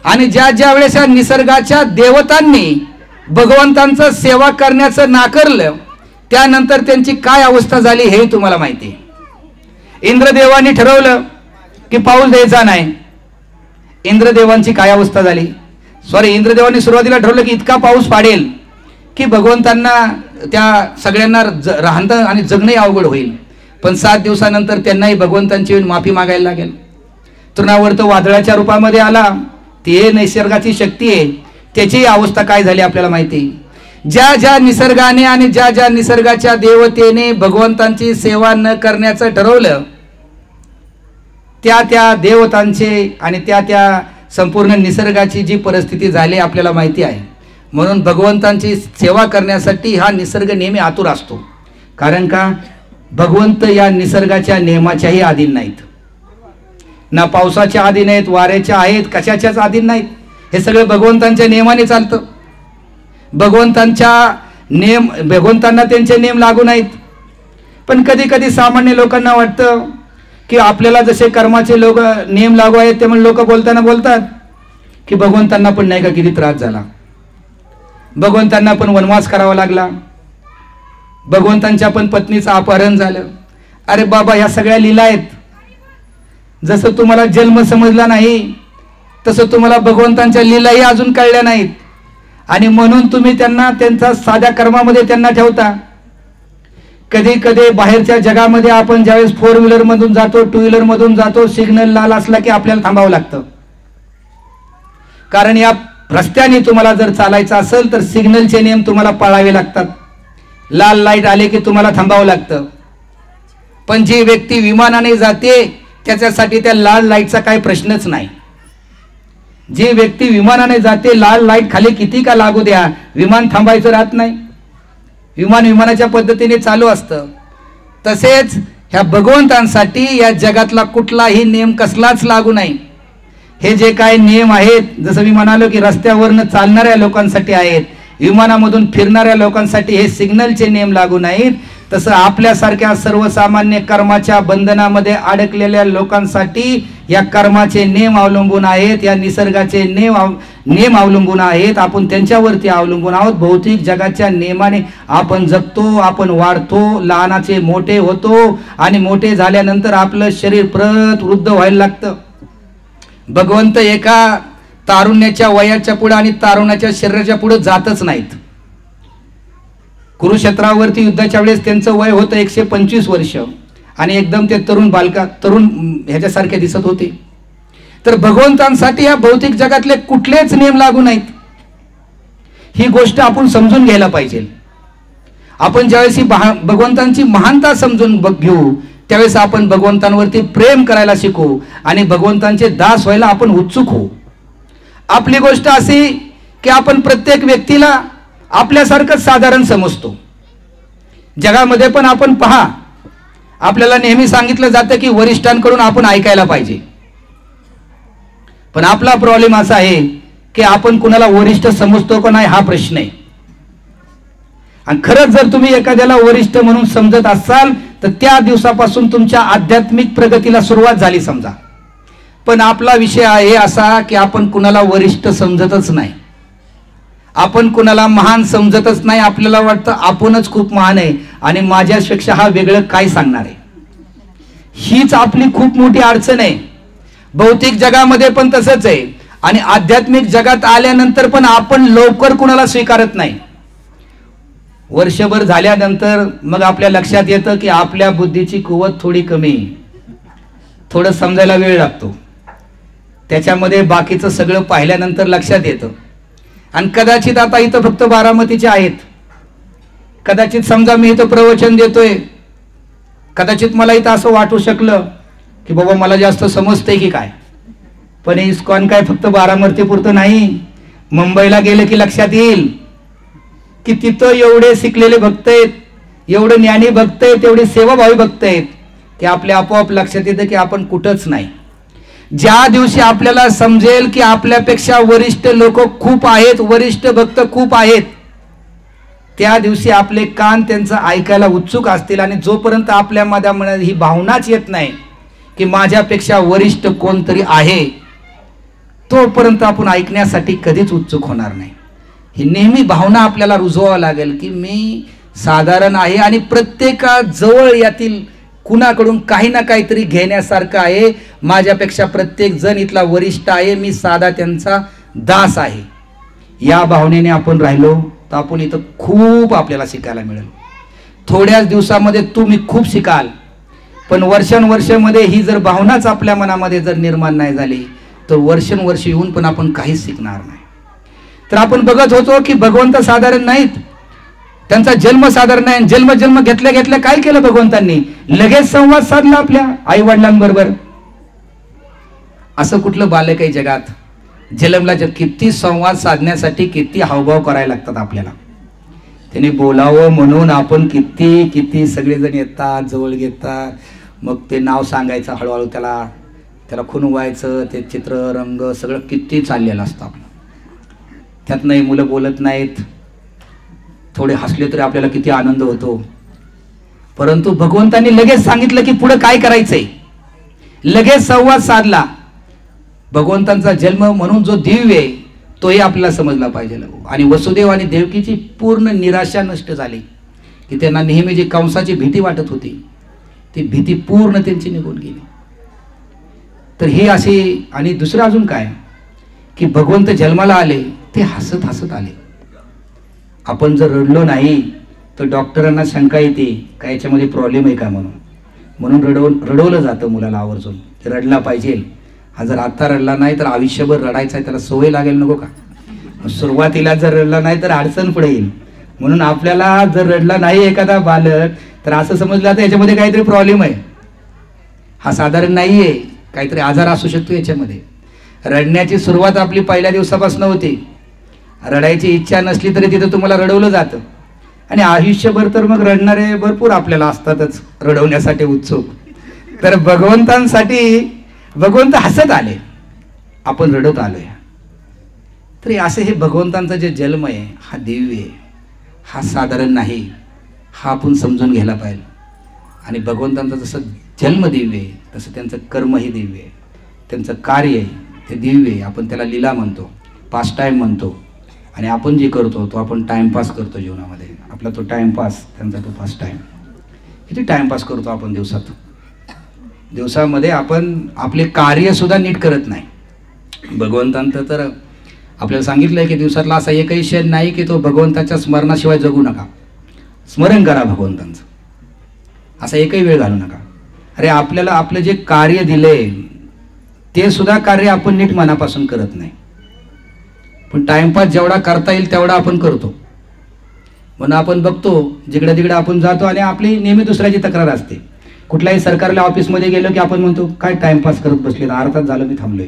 आणि ज्या ज्या वेळेस या निसर्गाच्या देवतांनी भगवंतांचं सेवा करण्याचं नाकारलं त्यानंतर त्यांची काय अवस्था झाली हे तुम्हाला माहिती आहे. इंद्रदेवांनी ठरवलं की पाऊस द्यायचा नाही. इंद्रदेवांची काय अवस्था झाली? इंद्रदेवांनी सुरुवातीला ठरवलं की इतका पाऊस पाडेल की भगवंतांना त्या सगळ्यांना राहणं आणि जगणंही अवघड होईल. पण 7 दिवसानंतर त्यांनाही भगवंतांची माफी मागायला लागेल. तृणावर तो वादळाच्या रूपामध्ये आला. ती निसर्गाची शक्ती आहे. त्याची अवस्था काय झाली आपल्याला माहिती. ज्या ज्या निसर्गाने आणि ज्या ज्या निसर्गाच्या देवतेने भगवंतांची सेवा न करण्याचं ठरवलं त्या त्या देवतांचे आणि त्या त्या संपूर्ण निसर्गाची जी परिस्थिती झाली आपल्याला माहिती आहे. म्हणून भगवंतांची सेवा करण्यासाठी हा निसर्ग नेहमी आतुर असतो. कारण का? भगवंत या निसर्गाच्या नियमाच्याही अधीन नाहीत. ना पावसाच्या अधीन आहेत, वाऱ्याच्या आहेत, कशाच्याच अधीन नाहीत. हे सगळं भगवंतांच्या नियमाने चालतं. भगवंतांना त्यांचे नियम लागू नाहीत. पण कधी कधी सामान्य लोकांना वाटतं की आपल्याला जसे कर्माचे नियम लागू आहेत त्यामुळे लोक बोलताना बोलतात की भगवंतांना पण नाही का किती त्रास झाला, भगवंतांना पण वनवास करावा लागला, भगवंतांच्या पण पत्नीचं अपहरण झालं. अरे बाबा, ह्या सगळ्या लीला आहेत. जसं तुम्हाला जन्म समजला नाही तसं तुम्हाला भगवंतांच्या लीलाही अजून कळल्या नाहीत. आणि म्हणून तुम्ही त्यांना त्यांचा साध्या कर्मामध्ये त्यांना ठेवता. कधी कधी बाहेरच्या जगामध्ये आपण ज्यावेळेस 4 व्हीलर मधून जातो, 2 व्हीलर मधून जातो, सिग्नल लाल असला की आपल्याला थांबावं लागतं. कारण या रस्त्याने तुम्हाला जर चालायचं असेल तर सिग्नलचे नियम तुम्हाला पाळावे लागतात. लाल लाईट आले की तुम्हाला थांबावं लागतं. पण जी व्यक्ती विमानाने जाते त्याच्यासाठी त्या लाल लाईटचा काही प्रश्नच नाही. जी व्यक्ती विमानाने जाते लाल लाईट खाली किती का लागू द्या, विमान थांबायचं राहत नाही. विमानाच्या पद्धतीने चालू असतं. तसेच ह्या भगवंतांसाठी या जगातला कुठलाही नियम कसलाच लागू नाही. हे जे काही नियम आहेत, जसं मी म्हणालो की रस्त्यावरनं चालणाऱ्या लोकांसाठी आहेत, विमानामधून फिरणाऱ्या लोकांसाठी हे सिग्नलचे नियम लागू नाहीत. तसं आपल्यासारख्या सर्वसामान्य कर्माच्या बंधनामध्ये अडकलेल्या लोकांसाठी या कर्माचे नियम अवलंबून आहेत, या निसर्गाचे नियम अवलंबून आहेत. आपण त्यांच्यावरती अवलंबून आहोत. भौतिक जगाच्या नियमाने आपण जगतो, आपण वाढतो, लहानाचे मोठे होतो आणि मोठे झाल्यानंतर आपलं शरीर परत वृद्ध व्हायला लागतं. भगवंत एका तारुण्याच्या वयाच्या पुढे आणि तारुण्याच्या शरीराच्या पुढे जातच नाहीत. कुरुक्षेत्रावरती युद्धाच्या वेळेस त्यांचं वय होतं 125 वर्ष आणि एकदम ते तरुण ह्याच्यासारखे दिसत होते. तर भगवंतांसाठी या भौतिक जगातले कुठलेच नियम लागू नाहीत. ही गोष्ट आपण समजून घ्यायला पाहिजे. आपण ज्यावेळेस ही भगवंतांची महानता समजून घेऊ त्यावेळेस आपण भगवंतांवरती प्रेम करायला शिकू आणि भगवंतांचे दास व्हायला आपण उत्सुक होऊ. आपली गोष्ट अशी की आपण प्रत्येक व्यक्तीला आपल्यासारखंच साधारण समजतो. जगामध्ये पण आपण पहा, आपल्याला नेहमी सांगितलं जातं की वरिष्ठांकडून आपण ऐकायला पाहिजे. पण आपला प्रॉब्लेम असा आहे की आपण कुणाला वरिष्ठ समजतो का नाही हा प्रश्न आहे. आणि खरंच जर तुम्ही एखाद्याला वरिष्ठ म्हणून समजत असाल तर त्या दिवसापासून तुमच्या आध्यात्मिक प्रगतीला सुरुवात झाली समजा. पण आपला विषय आहे असा की आपण कुणाला वरिष्ठ समजतच नाही, आपण कुणाला महान समजतच नाही. आपल्याला वाटतं आपणच खूप महान आहे आणि माझ्यापेक्षा हा वेगळं काय सांगणार आहे. हीच आपली खूप मोठी अडचण आहे. भौतिक जगामध्ये पण तसंच आहे आणि आध्यात्मिक जगात आल्यानंतर पण आपण लवकर कुणाला स्वीकारत नाही. वर्षभर झाल्यानंतर मग आपल्या लक्षात येतं की आपल्या बुद्धीची कुवत थोडी कमी, थोडं समजायला वेळ लागतो. त्याच्यामध्ये बाकीचं सगळं पाहिल्यानंतर लक्षात येतं. आणि कदाचित आता इथं फक्त बारामतीचे आहेत, कदाचित समजा मी इथं प्रवचन देतोय, कदाचित मला इथं असं वाटू शकलं की बाबा मला जास्त समजतंय की काय. पण इस्कॉन काय फक्त बारामतीपुरतं नाही, मुंबईला गेलं की लक्षात येईल की तिथं एवढे शिकलेले भक्त आहेत, एवढे ज्ञानी भक्त आहेत, एवढे सेवाभावी भक्त आहेत की आपल्या आपोआप लक्षात येतं की आपण कुठंच नाही. ज्या दिवशी आपल्याला समजेल की आपल्यापेक्षा वरिष्ठ लोक खूप आहेत, वरिष्ठ भक्त खूप आहेत, त्या दिवशी आपले कान त्यांचं ऐकायला उत्सुक असतील. आणि जोपर्यंत आपल्या मनात ही भावनाच येत नाही की माझ्यापेक्षा वरिष्ठ कोणतरी आहे, तोपर्यंत आपण ऐकण्यासाठी कधीच उत्सुक होणार नाही. ही नेहमी भावना आपल्याला रुजवावं लागेल की मी साधारण आहे आणि प्रत्येकाजवळ यातील कुणाकडून काही ना काहीतरी घेण्यासारखं आहे. माझ्यापेक्षा प्रत्येक जण इथला वरिष्ठ आहे, मी साधा त्यांचा दास आहे. या भावनेने आपण राहिलो तर आपण इथं खूप आपल्याला शिकायला मिळेल. थोड्याच दिवसामध्ये तुम्ही खूप शिकाल. पण वर्षानुवर्षामध्ये ही जर भावनाच आपल्या मनामध्ये जर निर्माण नाही झाली तर वर्षानुवर्ष येऊन पण आपण काहीच शिकणार नाही. तर आपण बघत होतो की भगवंत साधारण नाहीत, त्यांचा जन्म साधारण नाही. जन्म घेतल्या घेतल्या काय केलं भगवंतांनी, लगेच संवाद साधला आपल्या आई वडिलांबरोबर. असं कुठलं बालक आहे जगात, जन्मला किती संवाद साधण्यासाठी किती हावभाव करायला लागतात आपल्याला. त्यांनी बोलावं म्हणून आपण किती किती सगळेजण येतात, जवळ घेतात, मग ते नाव सांगायचं, हळूहळू त्याला खुणवायचं, ते चित्र रंग सगळं किती चाललेलं असतं आपलं. त्यातनंही मुलं बोलत नाहीत, थोडे हसले तरी आपल्याला किती आनंद होतो. परंतु भगवंतांनी लगेच सांगितलं की पुढे काय करायचंय, लगेच संवाद साधला. भगवंतांचा जन्म म्हणून जो दिव्य आहे तोही आपल्याला समजला पाहिजे. आणि वसुदेव आणि देवकीची पूर्ण निराशा नष्ट झाली की त्यांना नेहमी जी कंसाची भीती वाटत होती ती भीती पूर्ण त्यांची निघून गेली. तर हे असे. आणि दुसरं अजून काय की भगवंत जन्माला आले ते हसत हसत आले. आपण जर रडलो नाही तर डॉक्टरांना शंका येते का याच्यामध्ये प्रॉब्लेम आहे का म्हणून रडवलं जातं मुलाला आवर्जून, रडला पाहिजे. हा जर आत्ता रडला नाही तर आयुष्यभर रडायचा आहे, त्याला सवय लागेल नको का. सुरुवातीला जर रडला नाही तर अडचण पुढे येईल. म्हणून आपल्याला जर रडला नाही एखादा बालक तर असं समजलं जातं याच्यामध्ये काहीतरी प्रॉब्लेम आहे, हा साधारण नाही आहे, काहीतरी आजार असू शकतो याच्यामध्ये. रडण्याची सुरुवात आपली पहिल्या दिवसापासून होती. रडायची इच्छा नसली तरी तिथं तुम्हाला रडवलं जातं. आणि आयुष्यभर तर मग रडणारे भरपूर आपल्याला असतातच रडवण्यासाठी उत्सुक. तर भगवंतांसाठी भगवंत हसत आले, आपण रडत आलोय. तरी असे हे भगवंतांचा जे जन्म आहे हा दिव्य आहे, हा साधारण नाही, हा आपण समजून घ्यायला पाहिजे. आणि भगवंतांचा जसं जन्म दिव्य आहे तसं त्यांचं कर्मही दिव्य आहे, त्यांचं कार्य आहे ते दिव्य आहे. आपण त्याला लीला म्हणतो, पास टाईम म्हणतो. आणि आपण जे करतो तो आपण टाइमपास करतो जीवनामध्ये. आपला तो टाइमपास, त्यांचा तो पास टाईम. किती टाइमपास करतो आपण दिवसामध्ये आपण आपले कार्य सुद्धा नीट करत नाही. भगवंतांचं तर आपल्याला सांगितलं आहे की दिवसातला असा एकही क्षण नाही की तो भगवंताच्या स्मरणाशिवाय जगू नका. स्मरण करा भगवंतांचं, असा एकही वेळ घालू नका. अरे आपल्याला आपलं जे कार्य दिलंय ते सुद्धा कार्य आपण नीट मनापासून करत नाही. पण टाइमपास जेवढा करता येईल तेवढा आपण करतो. म्हणून आपण बघतो जिकडे तिकडे आपण जातो आणि आपली नेहमी दुसऱ्याची तक्रार असते, कुठल्याही सरकारला ऑफिसमध्ये गेलो की आपण म्हणतो काय टाइमपास करत बसले, अर्धा तास झालं मी थांबलोय.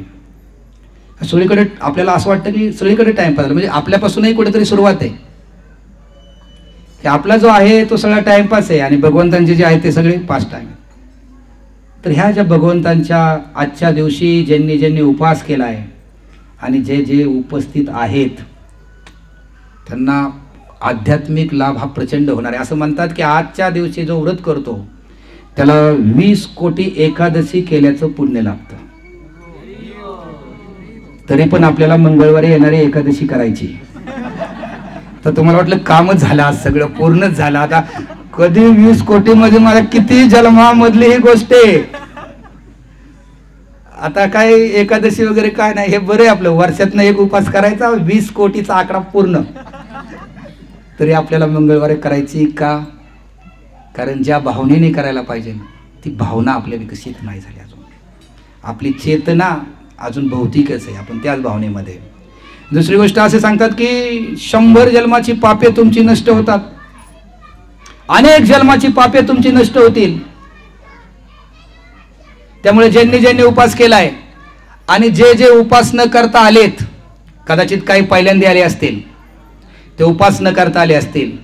सगळीकडे आपल्याला असं वाटतं की सगळीकडे टाइमपास झाला, म्हणजे आपल्यापासूनही कुठेतरी सुरुवात आहे की आपला जो आहे तो सगळा टाइमपास आहे आणि भगवंतांचे जे आहे ते सगळे पास टाइम. तर ह्या ज्या भगवंतांच्या आजच्या दिवशी ज्यांनी ज्यांनी उपवास केला आहे आणि जे जे उपस्थित आहेत त्यांना आध्यात्मिक लाभ हा प्रचंड होणार आहे. असं म्हणतात की आजच्या दिवशी जो व्रत करतो त्याला 20 कोटी एकादशी केल्याचं पुण्य लाभतं. तरी पण आपल्याला मंगळवारी येणारी एकादशी करायची. तर तुम्हाला वाटलं कामच झालं, आज सगळं पूर्णच झालं. आता कधी 20 कोटी मध्ये मला किती जन्मामधली ही गोष्ट आहे. आता काय एकादशी वगैरे काय नाही, हे बरं आहे आपलं. वर्षातनं एक उपास करायचा, 20 कोटीचा आकडा पूर्ण. तरी आपल्याला मंगळवारी करायची का? कारण ज्या भावनेने करायला पाहिजे ती भावना आपल्या विकसित नाही झाली अजून. आपली चेतना अजून भौतिकच आहे, आपण त्याच भावनेमध्ये. दुसरी गोष्ट असे सांगतात की 100 जन्माची पापे तुमची नष्ट होतात, अनेक जन्माची पापे तुमची नष्ट होतील. त्यामुळे ज्यांनी ज्यांनी उपास केलाय आणि जे जे उपास न करता आलेत, कदाचित काही पहिल्यांदा आले असतील, ते उपास न करता आले असतील,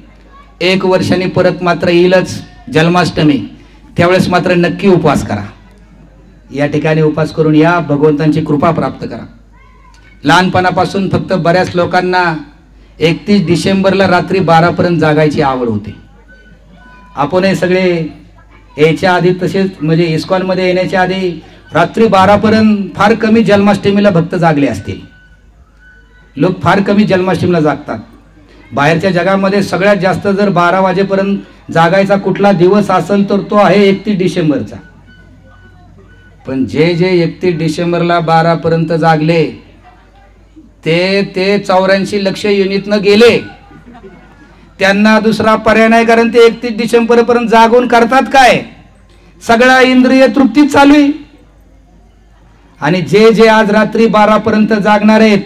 1 वर्षांनी परत मात्र येईलच जन्माष्टमी, त्यावेळेस मात्र नक्की उपवास करा. या ठिकाणी उपवास करून या, भगवंतांची कृपा प्राप्त करा. लहानपणापासून फक्त बऱ्याच लोकांना 31 डिसेंबरला रात्री 12 पर्यंत जागायची आवड होते. आपण हे सगळे यायच्या आधी तसेच म्हणजे इस्कॉनमध्ये येण्याच्या आधी रात्री 12 पर्यंत फार कमी जन्माष्टमीला भक्त जागले असतील. लोक फार कमी जन्माष्टमीला जागतात. बाहेरच्या जगामध्ये सगळ्यात जास्त जर 12 वाजेपर्यंत जागायचा कुठला दिवस असेल तर तो आहे 31 डिसेंबरचा. पण जे जे 31 डिसेंबरला 12 पर्यंत जागले ते 84 लक्ष युनिटनं गेले. त्यांना दुसरा पर्याय नाही, कारण ते 31 डिसेंबर पर्यंत जागून करतात काय? सगळा इंद्रिय तृप्तीत चालू आहे. आणि जे जे आज रात्री 12 पर्यंत जागणार आहेत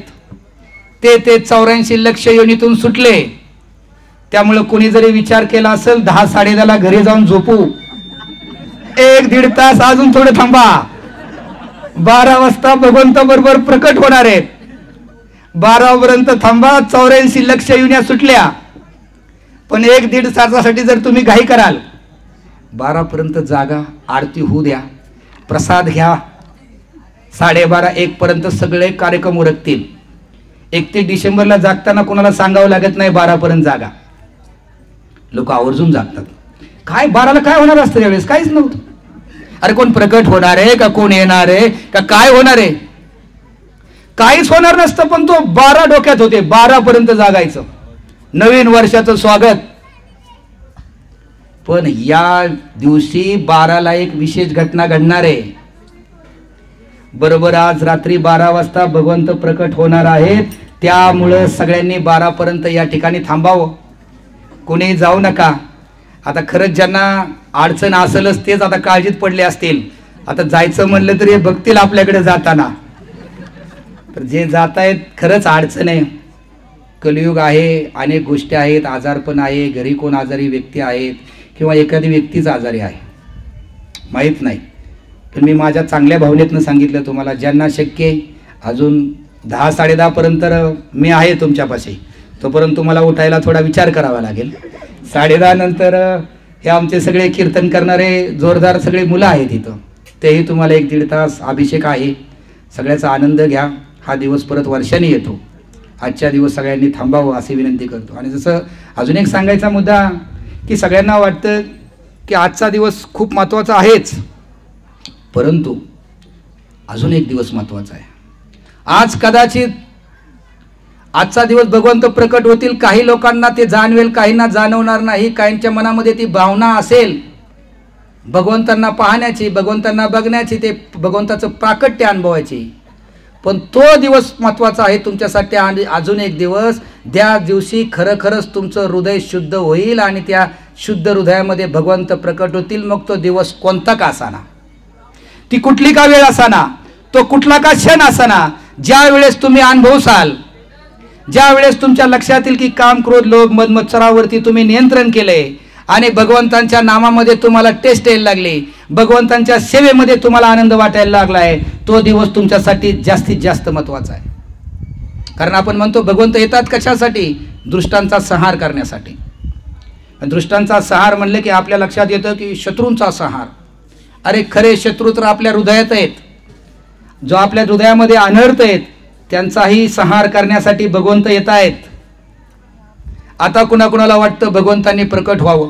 ते 84 लक्ष युनिटून सुटले. त्यामुळे कोणी जरी विचार केला असेल 10-10:30 घरी जाऊन झोपू, 1-1.5 तास अजून थोडं थांबा, 12 वाजता भगवंत बरोबर प्रकट होणार आहेत. 12 पर्यंत थांबा, 84 लक्ष युनिया सुटल्या. पण 1-1.5 तासासाठी जर तुम्ही घाई कराल, 12 पर्यंत जागा, आरती होऊ द्या, प्रसाद घ्या, 12:30-1 पर्यंत सगळे कार्यक्रम उरकतील. 31 डिसेंबरला जागताना कोणाला सांगावं लागत नाही 12 पर्यंत जागा. लोक आवर्जून जागतात. काय 12ला काय होणार असतं यावेळेस? काहीच नव्हतं. अरे कोण प्रकट होणार आहे का, कोण येणार आहे का, काय होणार आहे? काहीच होणार नसतं. पण तो 12 डोक्यात होते, 12 पर्यंत जागायचं, नवीन वर्षाचं स्वागत. पण या दिवशी 12ला एक विशेष घटना घडणार आहे. बरोबर आज रात्री 12 वाजता भगवंत प्रकट होणार आहेत. त्यामुळं सगळ्यांनी 12 पर्यंत या ठिकाणी थांबावं, कोणी जाऊ नका. आता खरंच ज्यांना अडचण असेलच तेच आता काळजीत पडले असतील. आता जायचं म्हणलं तरी बघतील आपल्याकडे जाताना. तर जे जात आहेत खरंच अडचण आहे, कलियुग आहे, अनेक गोष्टी आहेत, आजारपण आहे, घरी कोण आजारी व्यक्ती आहेत किंवा एखादी व्यक्तीच आजारी आहे, माहीत नाही. पण मी माझ्या चांगल्या भावनेतनं सांगितलं तुम्हाला, ज्यांना शक्य आहे अजून 10-10:30 पर्यंत मी आहे तुमच्यापाशी, तोपर्यंत तुम्हाला उठायला थोडा विचार करावा लागेल. 10:30 नंतर हे आमचे सगळे कीर्तन करणारे जोरदार सगळे मुलं आहेत इथं, तेही तुम्हाला 1-1.5 तास अभिषेक आहे. सगळ्याचा आनंद घ्या. हा दिवस परत वर्षाने येतो. आजच्या दिवस सगळ्यांनी थांबावं अशी विनंती करतो. आणि जसं अजून एक सांगायचा मुद्दा की सगळ्यांना वाटतं की आजचा दिवस खूप महत्त्वाचा आहेच, परंतु अजून एक दिवस महत्त्वाचा आहे. आज कदाचित आजचा दिवस भगवंत प्रकट होतील. काही लोकांना ते जाणवेल, काहींना जाणवणार नाही. काहींच्या मनामध्ये ती भावना असेल भगवंतांना पाहण्याची, भगवंतांना बघण्याची, ते भगवंताचं प्राकट्य अनुभवायची. पण तो दिवस महत्त्वाचा आहे तुमच्यासाठी. आणि अजून एक दिवस, त्या दिवशी खरंच तुमचं हृदय शुद्ध होईल आणि त्या शुद्ध हृदयामध्ये भगवंत प्रकट होतील. मग तो दिवस कोणता का असाना, ती कुठली का वेळ असाना, तो कुठला का क्षण असाना, ज्या वेळेस तुम्ही अनुभवसाल, ज्या वेळेस तुमच्या लक्षात येईल की काम, क्रोध, लोभ, मद, मत्सरावरती तुम्ही नियंत्रण केलंय आणि भगवंतांच्या नामामध्ये तुम्हाला टेस्ट यायला लागली, भगवंतांच्या सेवेमध्ये तुम्हाला आनंद वाटायला लागला आहे, तो दिवस तुमच्यासाठी जास्तीत जास्त महत्त्वाचा आहे. कारण आपण म्हणतो भगवंत येतात कशासाठी? दृष्टांचा संहार करण्यासाठी. दृष्टांचा संहार म्हणले की आपल्या लक्षात येतं की शत्रूंचा संहार. अरे खरे शत्रू तर आपल्या हृदयात आहेत, जो आपल्या हृदयामध्ये अनर्थ आहेत त्यांचाही संहार करण्यासाठी भगवंत येत आहेत. आता कुणाकुणाला वाटतं भगवंतांनी प्रकट व्हावं,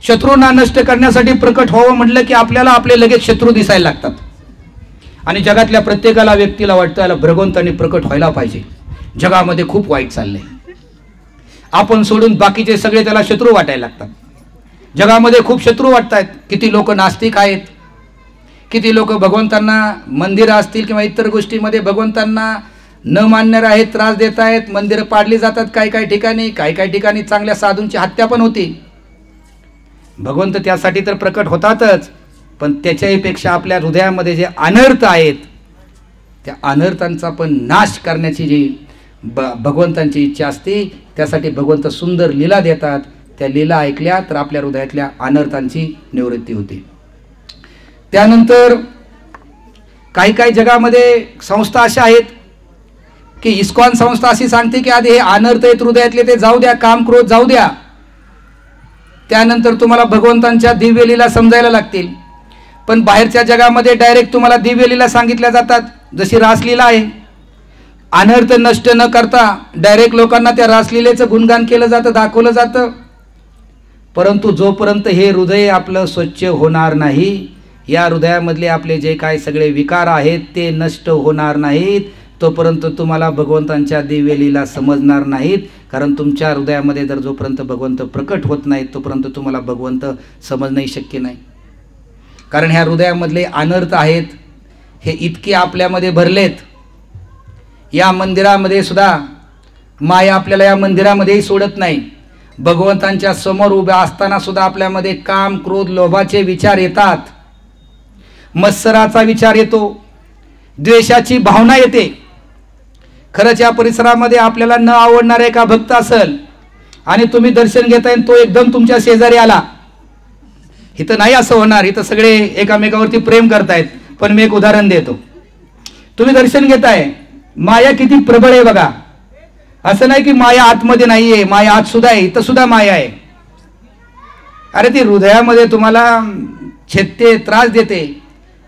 शत्रूंना नष्ट करण्यासाठी प्रकट व्हावं म्हटलं की आपल्याला आपले लगेच शत्रू दिसायला लागतात. आणि जगातल्या प्रत्येकाला व्यक्तीला वाटतं याला भगवंतांनी प्रकट व्हायला पाहिजे, जगामध्ये खूप वाईट चाललंय. आपण सोडून बाकीचे सगळे त्याला शत्रू वाटायला लागतात. जगामध्ये खूप शत्रू वाटतात. किती लोक नास्तिक आहेत, किती लोक भगवंतांना मंदिरं असतील किंवा इतर गोष्टीमध्ये भगवंतांना न मानणारे आहेत, त्रास देत आहेत. मंदिरं पाडली जातात काही काही ठिकाणी चांगल्या साधूंची हत्या पण होती. भगवंत त्यासाठी तर प्रकट होतातच, पण त्याच्याही पेक्षा आपल्या हृदयामध्ये जे अनर्थ आहेत त्या अनर्थांचा पण नाश करण्याची जी भगवंतांची इच्छा असते, त्यासाठी भगवंत सुंदर लीला देतात. त्या लीला ऐकल्या तर आपल्या हृदयातल्या अनर्थांची निवृत्ती होते. त्यानंतर काही जगामध्ये संस्था अशा आहेत की इस्कॉन संस्था अशी सांगते की आधी हे अनर्थ आहेत हृदयातले ते जाऊ द्या, काम क्रोध जाऊ द्या, त्यानंतर तुम्हाला भगवंतांच्या दिव्य लीला समजायला लागतील. पण बाहेरच्या जगामध्ये डायरेक्ट तुम्हाला दिव्य लीला सांगितल्या जातात, जशी रासलीला आहे. अनर्थ नष्ट न करता डायरेक्ट लोकांना त्या रासलीलेचं गुणगान केलं जातं, दाखवलं जातं. परंतु जोपर्यंत हे हृदय आपलं स्वच्छ होणार नाही, या हृदयामधले आपले जे काय सगळे विकार आहेत ते नष्ट होणार नाहीत, तोपर्यंत तुम्हाला भगवंतांच्या दिव्य लीला समजणार नाहीत. कारण तुमच्या हृदयामध्ये जर जोपर्यंत भगवंत प्रकट होत नाहीत तोपर्यंत तुम्हाला भगवंत समजणंही शक्य नाही. कारण ह्या हृदयामधले अनर्थ आहेत हे इतके आपल्यामध्ये भरलेत. या मंदिरामध्ये सुद्धा माया आपल्याला या मंदिरामध्येही सोडत नाही. भगवंतांच्या समोर उभ्या असताना सुद्धा आपल्यामध्ये काम क्रोध लोभाचे विचार येतात, मत्सराचा विचार येतो, द्वेषाची भावना येते. खरंच या परिसरामध्ये आपल्याला न आवडणारा एका भक्त असेल आणि तुम्ही दर्शन घेताय तो एकदम तुमच्या शेजारी आला, इथं नाही असं होणार, इथं सगळे एकामेकावरती प्रेम करतायत. पण मी एक उदाहरण देतो. तुम्ही दर्शन घेताय, माया किती प्रबळ आहे बघा. असं नाही की माया आतमध्ये नाहीये, माया आत सुद्धा आहे, इथं सुद्धा माया आहे. अरे ती हृदयामध्ये तुम्हाला छेदते, त्रास देते.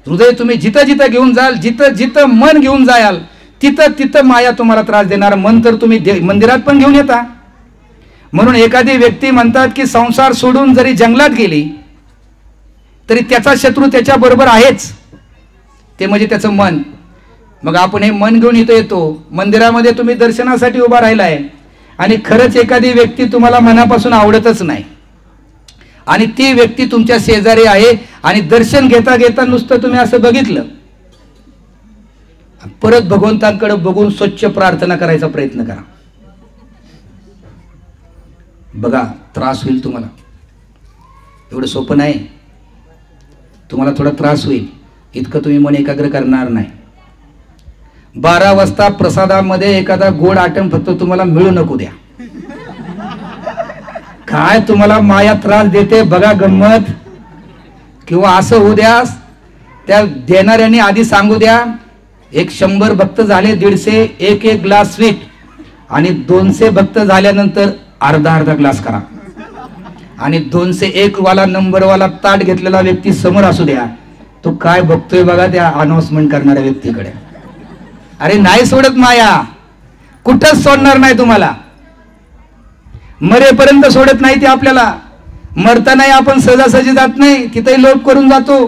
हृदय तुम्ही जिथं जिथं घेऊन जाल, जिथं जिथं मन घेऊन जाल तिथं तिथं माया तुम्हाला त्रास देणार. मन तर तुम्ही मंदिरात पण घेऊन येता. म्हणून एखादी व्यक्ती म्हणतात की संसार सोडून जरी जंगलात गेली तरी त्याचा शत्रू त्याच्या बरोबर आहेच, ते म्हणजे त्याचं मन. मग आपण हे मन घेऊन इथं येतो, मंदिरामध्ये तुम्ही दर्शनासाठी उभा राहिलाय आणि खरंच एखादी व्यक्ती तुम्हाला मनापासून आवडतच नाही आणि ती व्यक्ती तुमच्या शेजारी आहे आणि दर्शन घेता घेता नुसतं तुम्ही असं बघितलं, परत भगवंतांकडे बघून स्वच्छ प्रार्थना करायचा प्रयत्न करा. बघा त्रास होईल तुम्हाला, एवढं सोपं नाही. तुम्हाला थोडा त्रास होईल, इतकं तुम्ही मन एकाग्र करणार नाही. 12 वाजता प्रसादामध्ये एखादा गोड आटम फक्त तुम्हाला मिळू नको द्या. काय तुम्हाला माया त्रास देते बघा गंमत. किंवा असं होऊ द्या, त्या देणाऱ्यांनी आधी सांगू द्या, एक 100 भक्त झाले 150 एक ग्लास स्वीट आणि 200 भक्त झाल्यानंतर अर्धा ग्लास करा आणि 201 वाला नंबरवाला ताट घेतलेला व्यक्ती समोर असू द्या. तो काय बघतोय बघा त्या अनाउन्समेंट करणाऱ्या व्यक्तीकडे. अरे नाही सोडत माया, कुठंच सोडणार नाही तुम्हाला. मरेपर्यंत सोडत नाही ते आपल्याला. मरतानाही आपण सहजासहजी जात नाही, तिथेही लोभ करून जातो.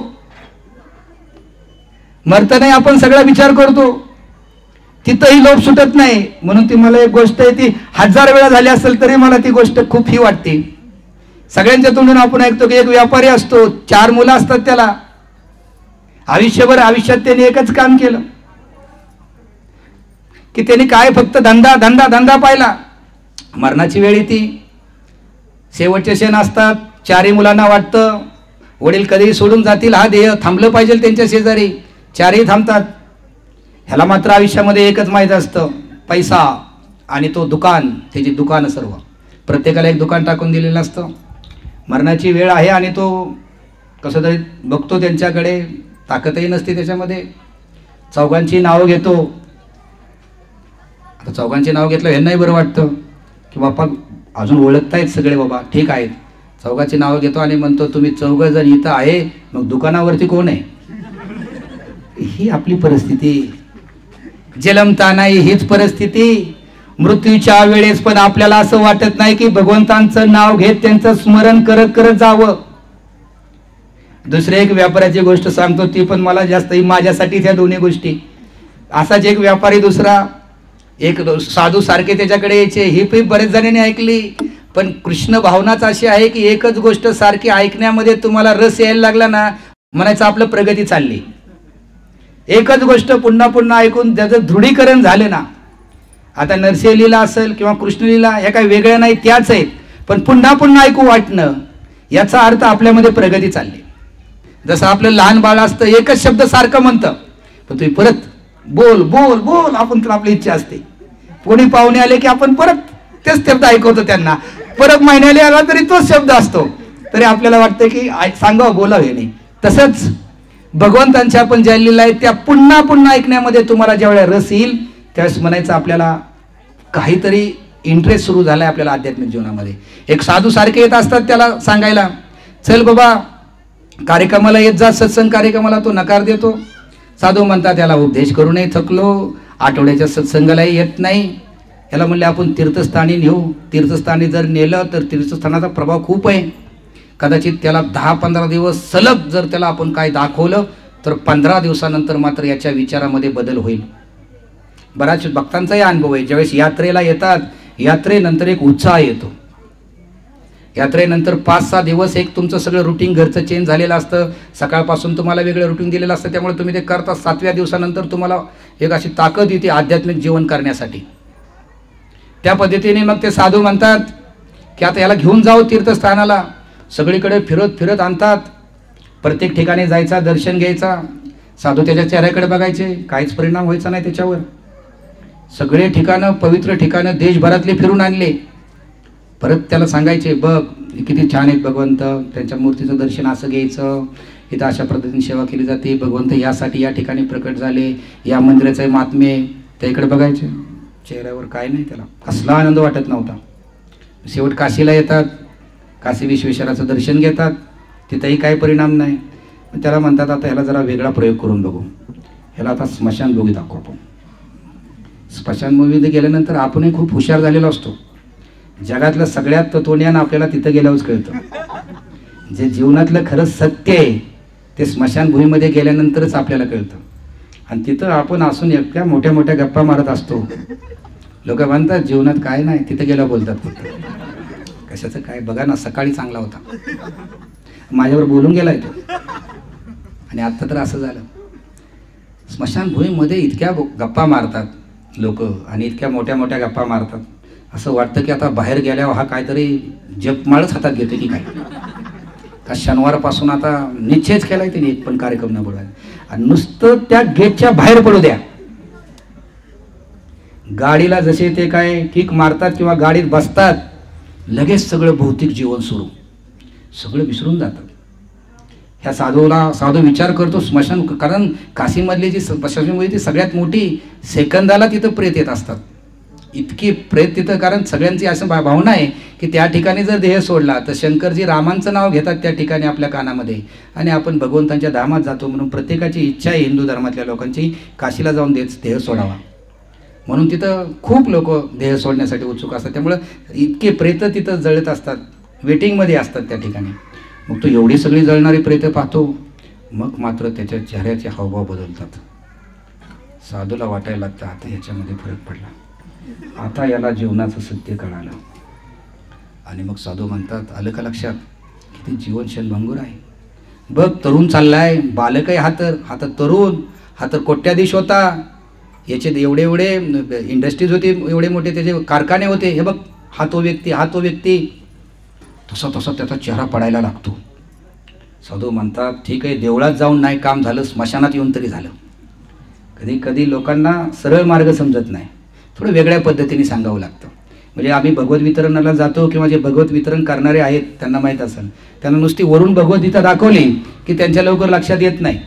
मरतानाही आपण सगळा विचार करतो, तिथंही लोभ सुटत नाही. म्हणून ती मला एक गोष्ट आहे, ती 1000 वेळा झाली असेल तरी मला ती गोष्ट खूप ही वाटते. सगळ्यांच्या तोंडून आपण ऐकतो की एक व्यापारी असतो, 4 मुलं असतात त्याला. आयुष्यात त्यांनी एकच काम केलं की त्यांनी काय फक्त धंदा धंदा धंदा पाहिला. मरणाची वेळ येते, शेवटचे क्षण असतात. 4ही मुलांना वाटतं वडील कधीही सोडून जातील, हा देह थांबलं पाहिजे त्यांच्या शेजारी. 4ही थांबतात. ह्याला मात्र आयुष्यामध्ये एकच माहीत असतं, पैसा आणि तो दुकान, त्याची दुकान सर्व. प्रत्येकाला एक दुकान टाकून दिलेलं असतं. मरणाची वेळ आहे आणि तो कसं तरी बघतो त्यांच्याकडे, ताकदही नसते त्याच्यामध्ये. चौघांची नावं घेतो. आता चौघांची नाव घेतलं ह्यांनाही बरं वाटतं की बापा अजून ओळखतायत सगळे, बाबा ठीक आहेत. चौघांची नावं घेतो आणि म्हणतो तुम्ही चौघ जण इथं आहे, मग दुकानावरती कोण आहे? ही आपली परिस्थिती. जन्मतानाही हीच परिस्थिती. मृत्यूच्या वेळेस पण आपल्याला असं वाटत नाही की भगवंतांचं नाव घेत त्यांचं स्मरण करत करत जावं. दुसरी एक व्यापाराची गोष्ट सांगतो, ती पण मला जास्त माझ्यासाठी ह्या दोन्ही गोष्टी. असाच एक व्यापारी दुसरा, एक साधू सारखे त्याच्याकडे यायचे. ही पण बरेच जणांनी ऐकली. पण कृष्ण भावनाच अशी आहे की एकच गोष्ट सारखी ऐकण्यामध्ये तुम्हाला रस यायला लागला ना, म्हणायचं आपलं प्रगती चालली. एकच गोष्ट पुन्हा पुन्हा ऐकून त्याचं दृढीकरण झालं ना. आता नरसिंहलीला असेल किंवा कृष्णलीला, ह्या काही वेगळ्या नाही, त्याच आहेत. पण पुन्हा पुन्हा ऐकू वाटणं, याचा अर्थ आपल्यामध्ये प्रगती चालली. जसं आपलं लहान बाळ असतं, एकच शब्द सारखं म्हणतं, पण तुम्ही परत बोल बोल बोल, आपण तर आपली इच्छा असते. कोणी पाहुणे आले की आपण परत तेच शब्द ऐकवतो त्यांना. परत महिन्याला आला तरी तोच शब्द असतो, तरी आपल्याला वाटतं की सांगावं, बोलावे नाही. तसंच भगवंतांच्या आपण ज्या लीला आहेत त्या पुन्हा पुन्हा ऐकण्यामध्ये तुम्हाला ज्यावेळेला रस येईल त्यावेळेस म्हणायचं आपल्याला काहीतरी इंटरेस्ट सुरू झालाय आपल्याला आध्यात्मिक जीवनामध्ये. एक साधू सारखे येत असतात त्याला सांगायला, चल बाबा कार्यक्रमाला येत जा, सत्संग कार्यक्रमाला. तो नकार देतो. साधू म्हणतात त्याला उपदेश करूनही थकलो, आठवड्याच्या सत्संगालाही येत नाही. याला म्हणले आपण तीर्थस्थानी नेऊ. तीर्थस्थानी जर नेलं तर तीर्थस्थानाचा प्रभाव खूप आहे. कदाचित त्याला 10-15 दिवस सलग जर त्याला आपण काय दाखवलं तर 15 दिवसानंतर मात्र याच्या विचारामध्ये बदल होईल. बऱ्याच भक्तांचाही अनुभव आहे. ज्यावेळेस यात्रेला येतात, यात्रेनंतर एक उत्साह येतो. यात्रेनंतर 5-6 दिवस एक तुमचं सगळं रुटीन घरचं चेंज झालेलं असतं. सकाळपासून तुम्हाला वेगळं रुटीन दिलेलं असतं, त्यामुळे तुम्ही ते करता. 7व्या दिवसानंतर तुम्हाला एक अशी ताकद येते आध्यात्मिक जीवन करण्यासाठी. त्या पद्धतीने मग ते साधू म्हणतात की आता याला घेऊन जाऊ तीर्थस्थानाला. सगळीकडे फिरत फिरत आणतात. प्रत्येक ठिकाणी जायचा, दर्शन घ्यायचा. साधू त्याच्या चेहऱ्याकडे बघायचे, काहीच परिणाम व्हायचा नाही त्याच्यावर. सगळे ठिकाणं, पवित्र ठिकाणं देशभरातले फिरून आणले. परत त्याला सांगायचे, बघ किती छान आहेत भगवंत, त्यांच्या मूर्तीचं दर्शन असं घ्यायचं, इथं अशा पद्धतीने सेवा केली जाते, भगवंत यासाठी या ठिकाणी प्रकट झाले, या मंदिराचं महात्म्य. त्याकडे बघायचे, चेहऱ्यावर काय नाही, त्याला कसला आनंद वाटत नव्हता. शेवट काशीला येतात, काशी विश्वेश्वराचं दर्शन घेतात, तिथंही काही परिणाम नाही. त्याला म्हणतात आता ह्याला जरा वेगळा प्रयोग करून बघू, ह्याला आता स्मशानभूमी दाखवतो. स्मशानभूमीत गेल्यानंतर आपणही खूप हुशार झालेलो असतो. जगातलं सगळ्यात तत्वज्ञान आपल्याला तिथं गेल्यावरच कळतं. जे जीवनातलं खरंच सत्य आहे ते स्मशानभूमीमध्ये गेल्यानंतरच आपल्याला कळतं. आणि तिथं आपण असून इतक्या मोठ्या मोठ्या गप्पा मारत असतो. लोक म्हणतात जीवनात काय नाही, तिथं गेल्या बोलतात. कशाचं काय, बघा ना सकाळी चांगला होता, माझ्यावर बोलून गेलाय तो, आणि आता तर असं झालं. स्मशानभूमीमध्ये इतक्या गप्पा मारतात लोक, आणि इतक्या मोठ्या मोठ्या गप्पा मारतात, असं वाटतं की आता बाहेर गेल्यावर हा काहीतरी जपमाळच हातात घेतो की काय. का शनिवारपासून आता निश्चयच केलाय त्यांनी एक पण कार्यक्रम न बोलवायला. आणि नुसतं त्या गेटच्या बाहेर पडू द्या, गाडीला जसे ते काय किक मारतात किंवा गाडीत बसतात, लगेच सगळं भौतिक जीवन सुरू, सगळं विसरून जातात. ह्या साधू विचार करतो स्मशान, कारण काशीमधली जी स्मशानभूमी ती सगळ्यात मोठी, सेकंदाला तिथं प्रेत येत असतात, इतकी प्रेत तिथं. कारण सगळ्यांची असं भावना आहे की त्या ठिकाणी जर देह सोडला तर शंकरजी रामांचं नाव घेतात त्या ठिकाणी आपल्या कानामध्ये, आणि आपण भगवंतांच्या धामात जातो. म्हणून प्रत्येकाची इच्छा आहे हिंदू धर्मातल्या लोकांची काशीला जाऊन देह सोडावा. म्हणून तिथं खूप लोक देह सोडण्यासाठी उत्सुक असतात. त्यामुळं इतके प्रेत तिथं जळत असतात, वेटिंगमध्ये असतात त्या ठिकाणी. मग तो एवढी सगळी जळणारी प्रेत पाहतो, मग मात्र त्याच्या चेहऱ्याचे हावभाव बदलतात. साधूला वाटायला लागतं आता ह्याच्यामध्ये फरक पडला, आता याला जीवनाचं सत्य कळालं. आणि मग साधू म्हणतात, आलं का लक्षात किती जीवन क्षणभंगूर आहे. बघ तरुण चाललाय, बालक आहे, हा तर तरुण, हा तर कोट्याधीश होता, याचे एवढे एवढे इंडस्ट्रीज होते, एवढे मोठे त्याचे कारखाने होते. हे बघ हा तो व्यक्ती, तसा तसा त्याचा चेहरा पडायला लागतो. साधू म्हणतात, ठीक आहे, देवळात जाऊन नाही काम झालं, स्मशानात येऊन तरी झालं. कधी कधी लोकांना सरळ मार्ग समजत नाही, थोडं वेगळ्या पद्धतीने सांगावं लागतं. म्हणजे आम्ही भगवत वितरणाला जातो किंवा जे भगवत वितरण करणारे आहेत त्यांना माहीत असेल, त्यांना नुसती वरून भगवद्गीता दाखवली की त्यांच्या लवकर लक्षात येत नाही.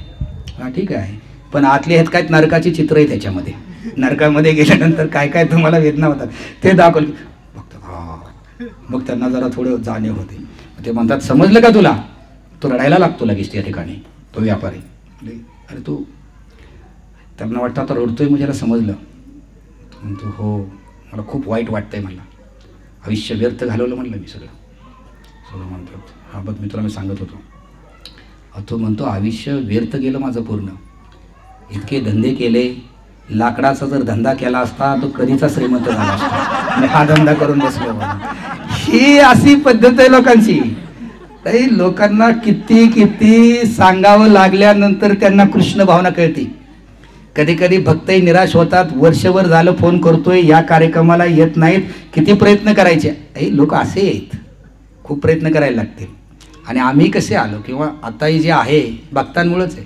हां ठीक आहे, पण आतले आहेत काय नरकाची चित्र आहे त्याच्यामध्ये. नरकामध्ये गेल्यानंतर काय काय तुम्हाला वेदना होतात ते दाखवलं बघतात. हां, मग त्यांना जरा थोडं जाणीव होते. ते म्हणतात समजलं का तुला? तो रडायला लागतो लगेच त्या ठिकाणी तो व्यापारी. अरे तू, त्यांना वाटतं आता रडतोय म्हणजे याला समजलं. म्हणतो हो, मला खूप वाईट वाटतंय, मला आयुष्य व्यर्थ घालवलं म्हणलं मी सगळं. म्हणतात हा बघ मी तुला सांगत होतो. तो म्हणतो आयुष्य व्यर्थ गेलं माझं पूर्ण. इतके धंदे केले, लाकडाचा जर धंदा केला असता तो कधीचा श्रीमंत झाला असता, आणि हा धंदा करून बसलो. ही अशी पद्धत आहे लोकांची. काही लोकांना किती किती सांगावं लागल्यानंतर त्यांना कृष्ण भावना कळते. कधी कधी भक्तही निराश होतात. वर्षभर झालं फोन करतोय, या कार्यक्रमाला येत नाहीत, किती प्रयत्न करायचे. हे लोक असे आहेत, खूप प्रयत्न करायला लागतील. आणि आम्ही कसे आलो किंवा आताही जे आहे भक्तांमुळेच आहे.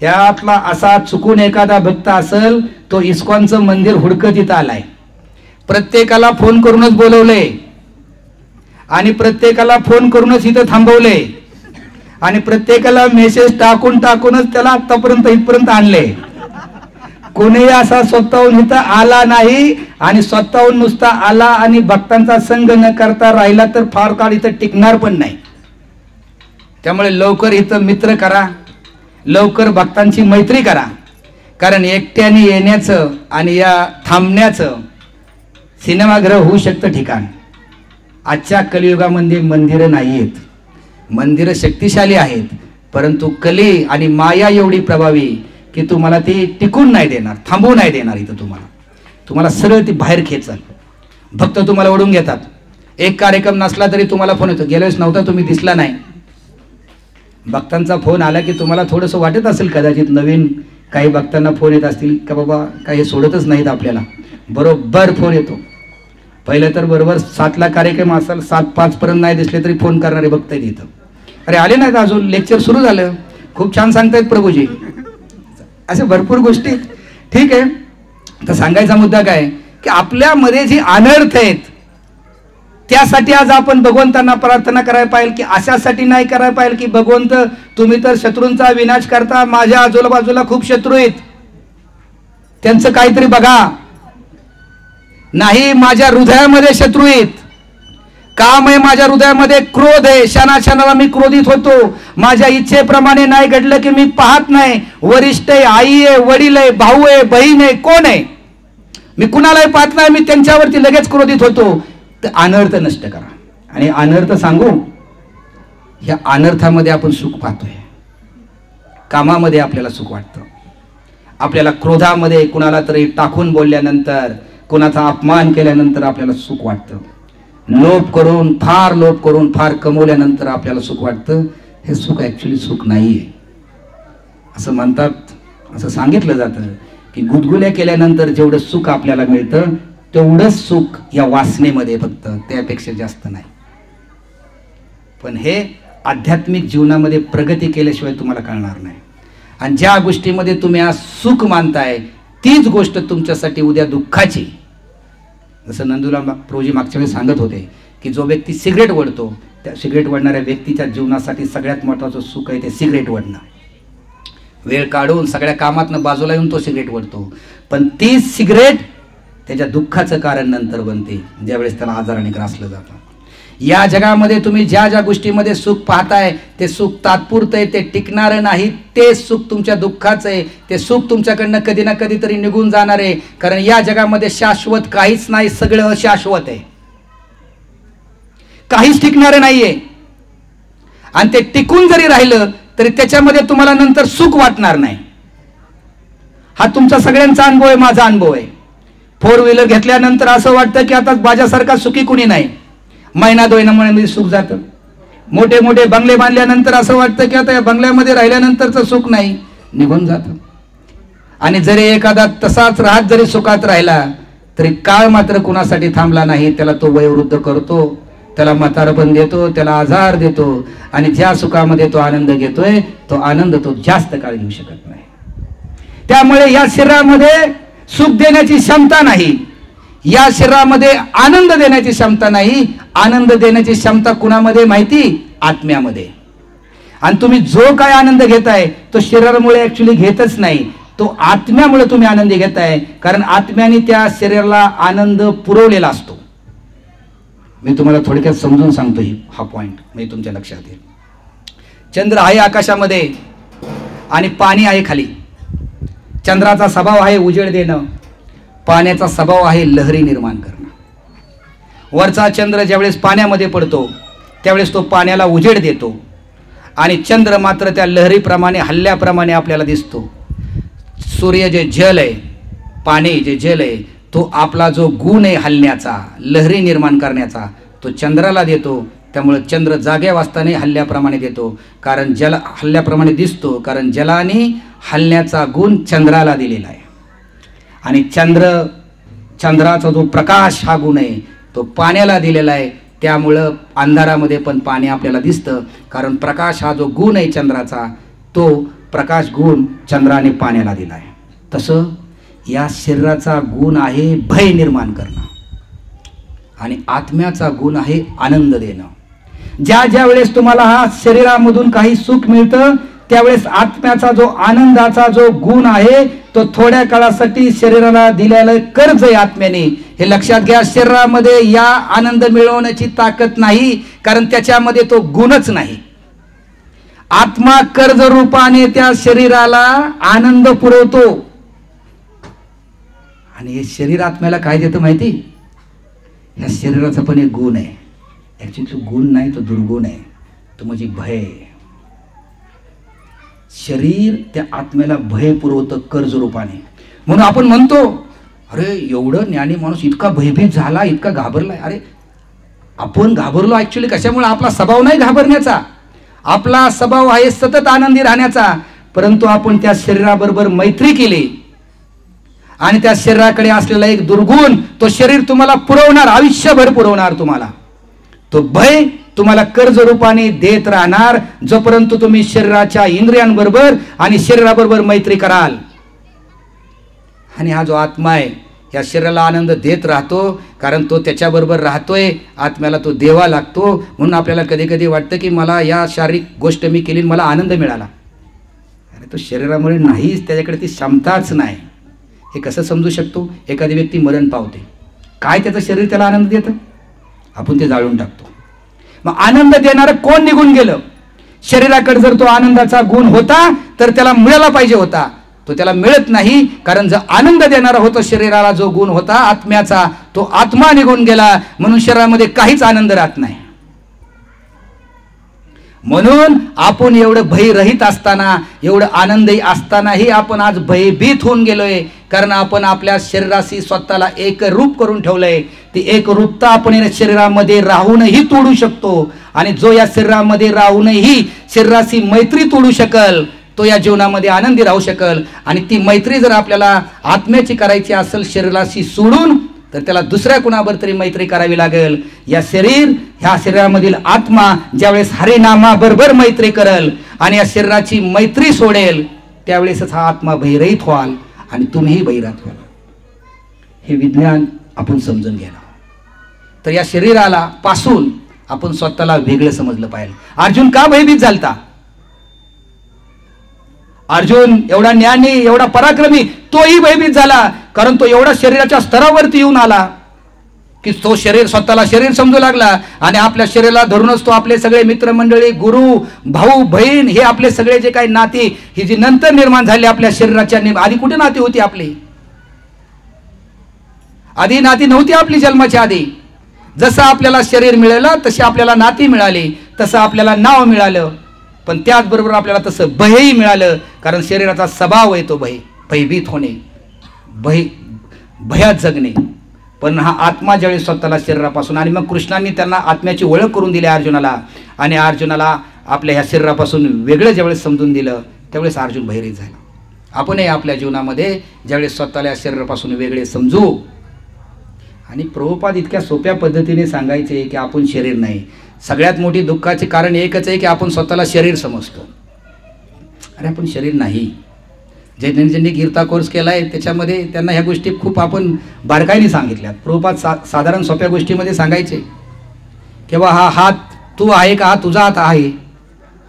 यातला असा चुकून एखादा भक्त असेल तो इस्कॉनचं मंदिर हुडकत इथं आलाय, प्रत्येकाला फोन करूनच बोलवलंय आणि प्रत्येकाला फोन करूनच इथं थांबवले आणि प्रत्येकाला मेसेज टाकूनच त्याला आतापर्यंत इथपर्यंत आणले. कोणीही असा स्वतःहून इथं आला नाही. आणि स्वतःहून नुसता आला आणि भक्तांचा संग न करता राहिला तर फार काळ इथं टिकणार पण नाही. त्यामुळे लवकर इथं मित्र करा, लवकर भक्तांची मैत्री करा. कारण एकट्याने येण्याचं आणि या थांबण्याचं सिनेमागृह होऊ शकतं ठिकाण. आजच्या कलियुगामध्ये मंदिरं नाही आहेत. मंदिरं शक्तिशाली आहेत, परंतु कली आणि माया एवढी प्रभावी की तुम्हाला ती टिकून नाही देणार, थांबवू नाही देणार. इथं तुम्हाला सरळ ती बाहेर खेचल. भक्त तुम्हाला ओढून घेतात. एक कार्यक्रम नसला तरी तुम्हाला फोन येतो, गेल्या वेळेस नव्हता तुम्ही दिसला नाही. भक्तांचा फोन आला की तुम्हाला थोडंसं वाटत असेल कदाचित, नवीन काही भक्तांना फोन येत असतील का बाबा काही सोडतच नाहीत आपल्याला. बरोबर फोन येतो. पहिलं तर बरोबर 7ला कार्यक्रम असेल, 7:05 पर्यंत नाही दिसले तरी फोन करणारे भक्त आहेत इथं. अरे आले नाहीत अजून, लेक्चर सुरू झालं, खूप छान सांगतायत प्रभूजी. अशा भरपूर गोष्टी. ठीक आहे, तर सांगायचा मुद्दा काय की आपल्यामध्ये जी अनर्थ आहेत त्यासाठी आज आपण भगवंतांना प्रार्थना करायला पाहिजे. की अशासाठी नाही करायला पाहिजे की भगवंत तुम्ही तर शत्रूंचा विनाश करता, माझ्या आजूबाजूला खूप शत्रू आहेत, त्यांचं काहीतरी बघा. नाही, माझ्या हृदयामध्ये शत्रू आहेत. काम आहे माझ्या हृदयामध्ये, क्रोध आहे, क्षणाक्षणाला मी क्रोधित होतो. माझ्या इच्छेप्रमाणे नाही घडलं की मी पाहत नाही. वरिष्ठ आहे, आई आहे, वडील आहे, भाऊ आहे, बहीण आहे, कोण आहे, मी कुणालाही पाहत नाही, मी त्यांच्यावरती लगेच क्रोधित होतो. तर अनर्थ नष्ट करा. आणि अनर्थ सांगू, ह्या अनर्थामध्ये आपण सुख पाहतोय. कामामध्ये आपल्याला सुख वाटतं, आपल्याला क्रोधामध्ये कुणाला तरी टाकून बोलल्यानंतर, कुणाचा अपमान केल्यानंतर आपल्याला सुख वाटतं. लोभ करून, फार कमवल्यानंतर आपल्याला सुख वाटतं. हे सुख ॲक्च्युली सुख नाही आहे. असं म्हणतात, असं सांगितलं जातं की गुदगुल्या केल्यानंतर जेवढं सुख आपल्याला मिळतं तेवढंच सुख या वासनेमध्ये, फक्त त्यापेक्षा जास्त नाही. पण हे आध्यात्मिक जीवनामध्ये प्रगती केल्याशिवाय तुम्हाला कळणार नाही. आणि ज्या गोष्टीमध्ये तुम्ही आज सुख मानताय तीच गोष्ट तुमच्यासाठी उद्या दुःखाची. जसं नंदूला प्रभूजी मागच्या वेळी सांगत होते की जो व्यक्ती सिगरेट ओढतो, त्या सिगरेट ओढणाऱ्या व्यक्तीच्या जीवनासाठी सगळ्यात महत्त्वाचं सुख आहे ते सिगरेट ओढणं. वेळ काढून सगळ्या कामातनं बाजूला येऊन तो सिगरेट ओढतो, पण ती सिगरेट त्याच्या दुःखाचं कारण नंतर बनते, ज्यावेळेस त्याला आजाराने ग्रासलं जातं. या जगामध्ये तुम्ही ज्या ज्या गोष्टीमध्ये सुख पाहताय ते सुख तात्पुरतं आहे, ते टिकणारं नाही. ते सुख तुमच्या दुःखाचं आहे. ते सुख तुमच्याकडनं कधी ना कधीतरी निघून जाणार आहे. कारण या जगामध्ये शाश्वत काहीच नाही, सगळं अशाश्वत आहे, काहीच टिकणारं नाहीये. आणि ते टिकून जरी राहिलं तरी त्याच्यामध्ये तुम्हाला नंतर सुख वाटणार नाही. हा तुमचा सगळ्यांचा अनुभव आहे, माझा अनुभव आहे. 4 व्हीलर घेतल्यानंतर असं वाटतं की आता माझ्यासारखा सुखी कुणी नाही. महिना 2 महिन्यामध्ये सुख जातं. मोठे मोठे बंगले बांधल्यानंतर असं वाटतं की आता या बंगल्यामध्ये राहिल्यानंतरचं सुख नाही, निघून जातं. आणि जरी एखादा तसाच राहत जरी सुखात राहिला तरी काळ मात्र कुणासाठी थांबला नाही. त्याला तो वयोवृद्ध करतो, त्याला म्हातारपण देतो, त्याला आजार देतो. आणि ज्या सुखामध्ये तो आनंद घेतोय तो आनंद तो जास्त काळ घेऊ शकत नाही. त्यामुळे या शरीरामध्ये सुख देण्याची क्षमता नाही. या शरीरामध्ये आनंद देण्याची क्षमता नाही. आनंद देण्याची क्षमता कुणामध्ये माहिती? आत्म्यामध्ये. आणि तुम्ही जो काय आनंद घेताय तो शरीरामुळे ऍक्च्युली घेतच नाही, तो आत्म्यामुळे तुम्ही आनंद घेताय. कारण आत्म्याने त्या शरीराला आनंद पुरवलेला असतो. मी तुम्हाला थोडक्यात समजून सांगतो हा पॉइंट, म्हणजे तुमच्या लक्षात येईल. चंद्र आहे आकाशामध्ये आणि पाणी आहे खाली. चंद्राचा स्वभाव आहे उजेड देणं, पाण्याचा स्वभाव आहे लहरी निर्माण करणं. वरचा चंद्र ज्यावेळेस पाण्यामध्ये पडतो त्यावेळेस तो पाण्याला उजेड देतो आणि चंद्र मात्र त्या लहरीप्रमाणे हल्ल्याप्रमाणे आपल्याला दिसतो. सूर्य जे जल आहे, पाणी जे जल आहे, तो आपला जो गुण आहे हलण्याचा, लहरी निर्माण करण्याचा, तो चंद्राला देतो. त्यामुळे चंद्र जाग्या वाजताना हल्ल्याप्रमाणे देतो, कारण जल हल्ल्याप्रमाणे दिसतो, कारण जलाने हलण्याचा गुण चंद्राला दिलेला आहे. आणि चंद्राचा जो प्रकाश हा गुण आहे तो पाण्याला दिलेला आहे. त्यामुळं अंधारामध्ये पण पाणी आपल्याला दिसतं, कारण प्रकाश हा जो गुण आहे चंद्राचा, तो प्रकाश गुण चंद्राने पाण्याला दिला आहे. तसं या शरीराचा गुण आहे भय निर्माण करणं आणि आत्म्याचा गुण आहे आनंद देणं. ज्या वेळेस तुम्हाला हा शरीरामधून काही सुख मिळतं त्यावेळेस आत्म्याचा जो आनंदाचा जो गुण आहे तो थोड्या काळासाठी शरीराला दिलेलं कर्ज आहे आत्म्याने. हे लक्षात घ्या. शरीरामध्ये या आनंद मिळवण्याची ताकद नाही, कारण त्याच्यामध्ये तो गुणच नाही. आत्मा कर्ज रूपाने त्या शरीराला आनंद पुरवतो. आणि हे शरीर आत्म्याला काय देतं माहिती? या शरीराचा पण एक गुण आहे. ऍक्च्युली तो गुण नाही, तो दुर्गुण आहे. तो म्हणजे भय. शरीर त्या आत्म्याला भय पुरवतं कर्ज रूपाने. म्हणून आपण म्हणतो, अरे एवढं ज्ञानी माणूस इतका भयभीत झाला, इतका घाबरलाय. अरे आपण घाबरलो ऍक्च्युली कशामुळे? आपला स्वभाव नाही घाबरण्याचा, आपला स्वभाव आहे सतत आनंदी राहण्याचा. परंतु आपण त्या शरीराबरोबर मैत्री केली आणि त्या शरीराकडे असलेला एक दुर्गुण तो शरीर तुम्हाला पुरवणार, आयुष्यभर पुरवणार तुम्हाला. तो भय तुम्हाला कर्ज रूपाने देत राहणार जोपर्यंत तुम्ही शरीराच्या इंद्रियांबरोबर आणि शरीराबरोबर मैत्री कराल. आणि हा जो आत्मा आहे या शरीराला आनंद देत राहतो, कारण तो त्याच्याबरोबर राहतोय. आत्म्याला तो देवा लागतो. म्हणून आपल्याला कधी कधी वाटतं की मला या शारीरिक गोष्ट मी केली, मला आनंद मिळाला. अरे तो शरीरामुळे नाहीच, त्याच्याकडे ती क्षमताच नाही. हे कसं समजू शकतो? एखादी व्यक्ती मरण पावते, काय त्याचं शरीर त्याला आनंद देतं? आपण ते जाळून टाकतो. मग आनंद देणारं कोण निघून गेलं? शरीराकडे जर तो आनंदाचा गुण होता तर त्याला मिळाला पाहिजे होता, तो त्याला मिळत नाही. कारण जर आनंद देणारा होता शरीराला जो गुण होता आत्म्याचा, तो आत्मा निघून गेला. म्हणून शरीरामध्ये काहीच आनंद राहत नाही. म्हणून आपण एवढं भयरहित असताना, एवढं आनंदी असतानाही आपण आज भयभीत होऊन गेलोय. कारण आपण आपल्या शरीराशी स्वतःला एक रूप करून ठेवलंय. ती एक रूपता आपण या शरीरामध्ये राहूनही तोडू शकतो. आणि जो या शरीरामध्ये राहूनही शरीराशी मैत्री तोडू शकल तो या जीवनामध्ये आनंदी राहू शकल. आणि ती मैत्री जर आपल्याला आत्म्याची करायची असेल शरीराशी सोडून, तर त्याला दुसऱ्या कुणाबर तरी मैत्री करावी लागेल. ह्या शरीरामधील आत्मा ज्यावेळेस हरिनामाबरोबर मैत्री करल आणि या शरीराची मैत्री सोडेल त्यावेळेसच हा आत्मा भयरहित व्हाल आणि तुम्हीही भयरहित व्हाल. हे विज्ञान आपण समजून घ्यायला. तर या शरीराला पासून आपण स्वतःला वेगळं समजलं पाहिजे. अर्जुन का भयभीत झालता? अर्जुन एवढा ज्ञानी, एवढा पराक्रमी, तोही भयभीत झाला. कारण तो एवढा शरीराच्या स्तरावरती येऊन आला की तो शरीर स्वतःला शरीर समजू लागला. आणि आपल्या शरीराला धरूनच तो आपले सगळे मित्रमंडळी, गुरु, भाऊ, बहीण, हे आपले सगळे जे काही नाती ही जी नंतर निर्माण झाली आपल्या शरीराच्या, आधी कुठे नाती होती आपली? आधी नाती नव्हती आपली जन्माच्या आधी. जसं आपल्याला शरीर मिळालं तशी आपल्याला नाती मिळाली, तसं आपल्याला नाव मिळालं. पण त्याचबरोबर आपल्याला तसं भयही मिळालं. कारण शरीराचा स्वभाव आहे तो भयभीत होणे, भयात जगणे. पण हा आत्मा ज्यावेळेस स्वतःला शरीरापासून, आणि मग कृष्णांनी त्यांना आत्म्याची ओळख करून दिली अर्जुनाला, आणि अर्जुनाला आपल्या ह्या शरीरापासून वेगळं ज्यावेळेस समजून दिलं त्यावेळेस अर्जुन भयरहित झाला. आपणही आपल्या जीवनामध्ये ज्यावेळेस स्वतःला या शरीरापासून वेगळे समजू. आणि प्रभुपाद इतक्या सोप्या पद्धतीने सांगायचे की आपण शरीर नाही. सगळ्यात मोठी दुःखाचे कारण एकच आहे की आपण स्वतःला शरीर समजतो. अरे आपण शरीर नाही. ज्यांनी गीता कोर्स केला आहे त्याच्यामध्ये त्यांना ह्या गोष्टी खूप आपण बारकाईने सांगितल्यात. प्रभुपाद साधारण सोप्या गोष्टीमध्ये सांगायचे की बा हा हात तू आहे का, हा तुझा हात आहे.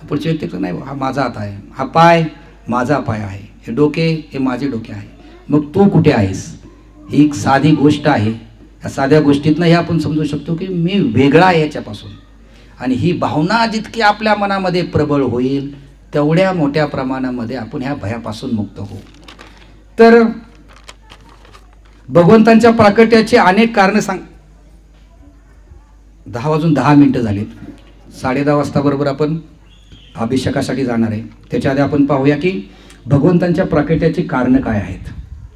पुढच्या व्यक्तीचं नाही, हा माझा हात आहे. हा पाय माझा पाय आहे. हे डोके हे माझे डोके आहे. मग तू कुठे आहेस? ही एक साधी गोष्ट आहे. या साध्या गोष्टीतनं हे आपण समजू शकतो की मी वेगळा आहे याच्यापासून. आणि ही भावना जितकी आपल्या मनामध्ये प्रबळ होईल तेवढ्या मोठ्या प्रमाणामध्ये आपण ह्या भयापासून मुक्त होऊ. तर भगवंतांच्या प्राकट्याची अनेक कारणं 10:10 झालेत. 10:30 वाजता बरोबर आपण अभिषेकासाठी जाणार आहे. त्याच्या आधी आपण पाहूया की भगवंतांच्या प्राकट्याची कारणं काय आहेत.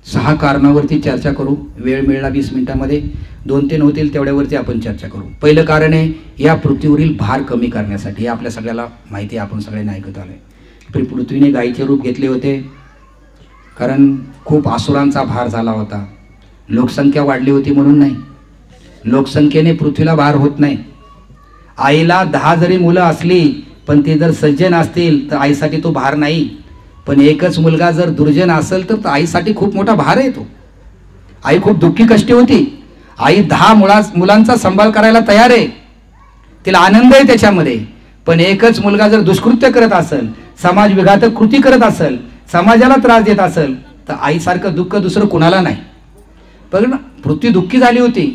6 कारणावरती चर्चा करू. वेळ मिळाला 20 मिनिटांमध्ये 2-3 होतील तेवढ्यावरती आपण चर्चा करू. पहिलं कारण आहे या पृथ्वीवरील भार कमी करण्यासाठी. हे आपल्या सगळ्याला माहिती आहे, आपण सगळ्यांनी ऐकत आलोय. पृथ्वीने गायीचे रूप घेतले होते कारण खूप आसुरांचा भार झाला होता. लोकसंख्या वाढली होती म्हणून नाही. लोकसंख्येने पृथ्वीला भार होत नाही. आईला 10 जरी मुलं असली पण ते जर सज्जन असतील तर आईसाठी तो भार नाही. पण एकच मुलगा जर दुर्जन असेल तर आईसाठी खूप मोठा भार आहे तो. आई खूप दुःखी कष्टी होती. आई 10 मुलांचा सांभाळ करायला तयार आहे. तिला आनंद आहे त्याच्यामध्ये. पण एकच मुलगा जर दुष्कृत्य करत असेल, समाज विघातक कृती करत असेल, समाजाला त्रास देत असेल तर आईसारखं दुःख दुसरं कुणाला नाही. बघ ना, पृथ्वी दुःखी झाली होती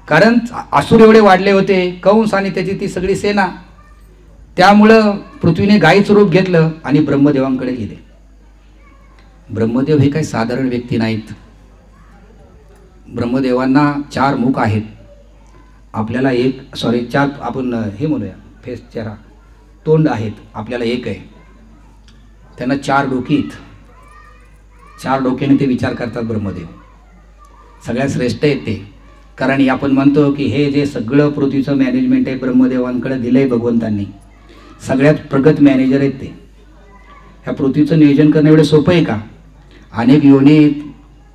कारण असुर एवढे वाढले होते. कंस आणि त्याची ती सगळी सेना. त्यामुळं पृथ्वीने गायीचं रूप घेतलं आणि ब्रह्मदेवांकडे गेले. ब्रह्मदेव हे काही साधारण व्यक्ती नाहीत. ब्रह्मदेवांना 4 मुख आहेत. आपल्याला 4 आपण हे म्हणूया फेस चेहरा तोंड आहेत. आपल्याला 1 आहे. त्यांना 4 डोकी आहेत. 4 डोक्याने ते विचार करतात ब्रह्मदेव. सगळ्यात श्रेष्ठ आहेत ते. कारण आपण म्हणतो की हे जे सगळं पृथ्वीचं मॅनेजमेंट आहे ब्रह्मदेवांकडे दिलंय भगवंतांनी. सगळ्यात प्रगत मॅनेजर आहेत ते. ह्या पृथ्वीचं नियोजन करणं एवढं सोपं आहे का? अनेक योनीत,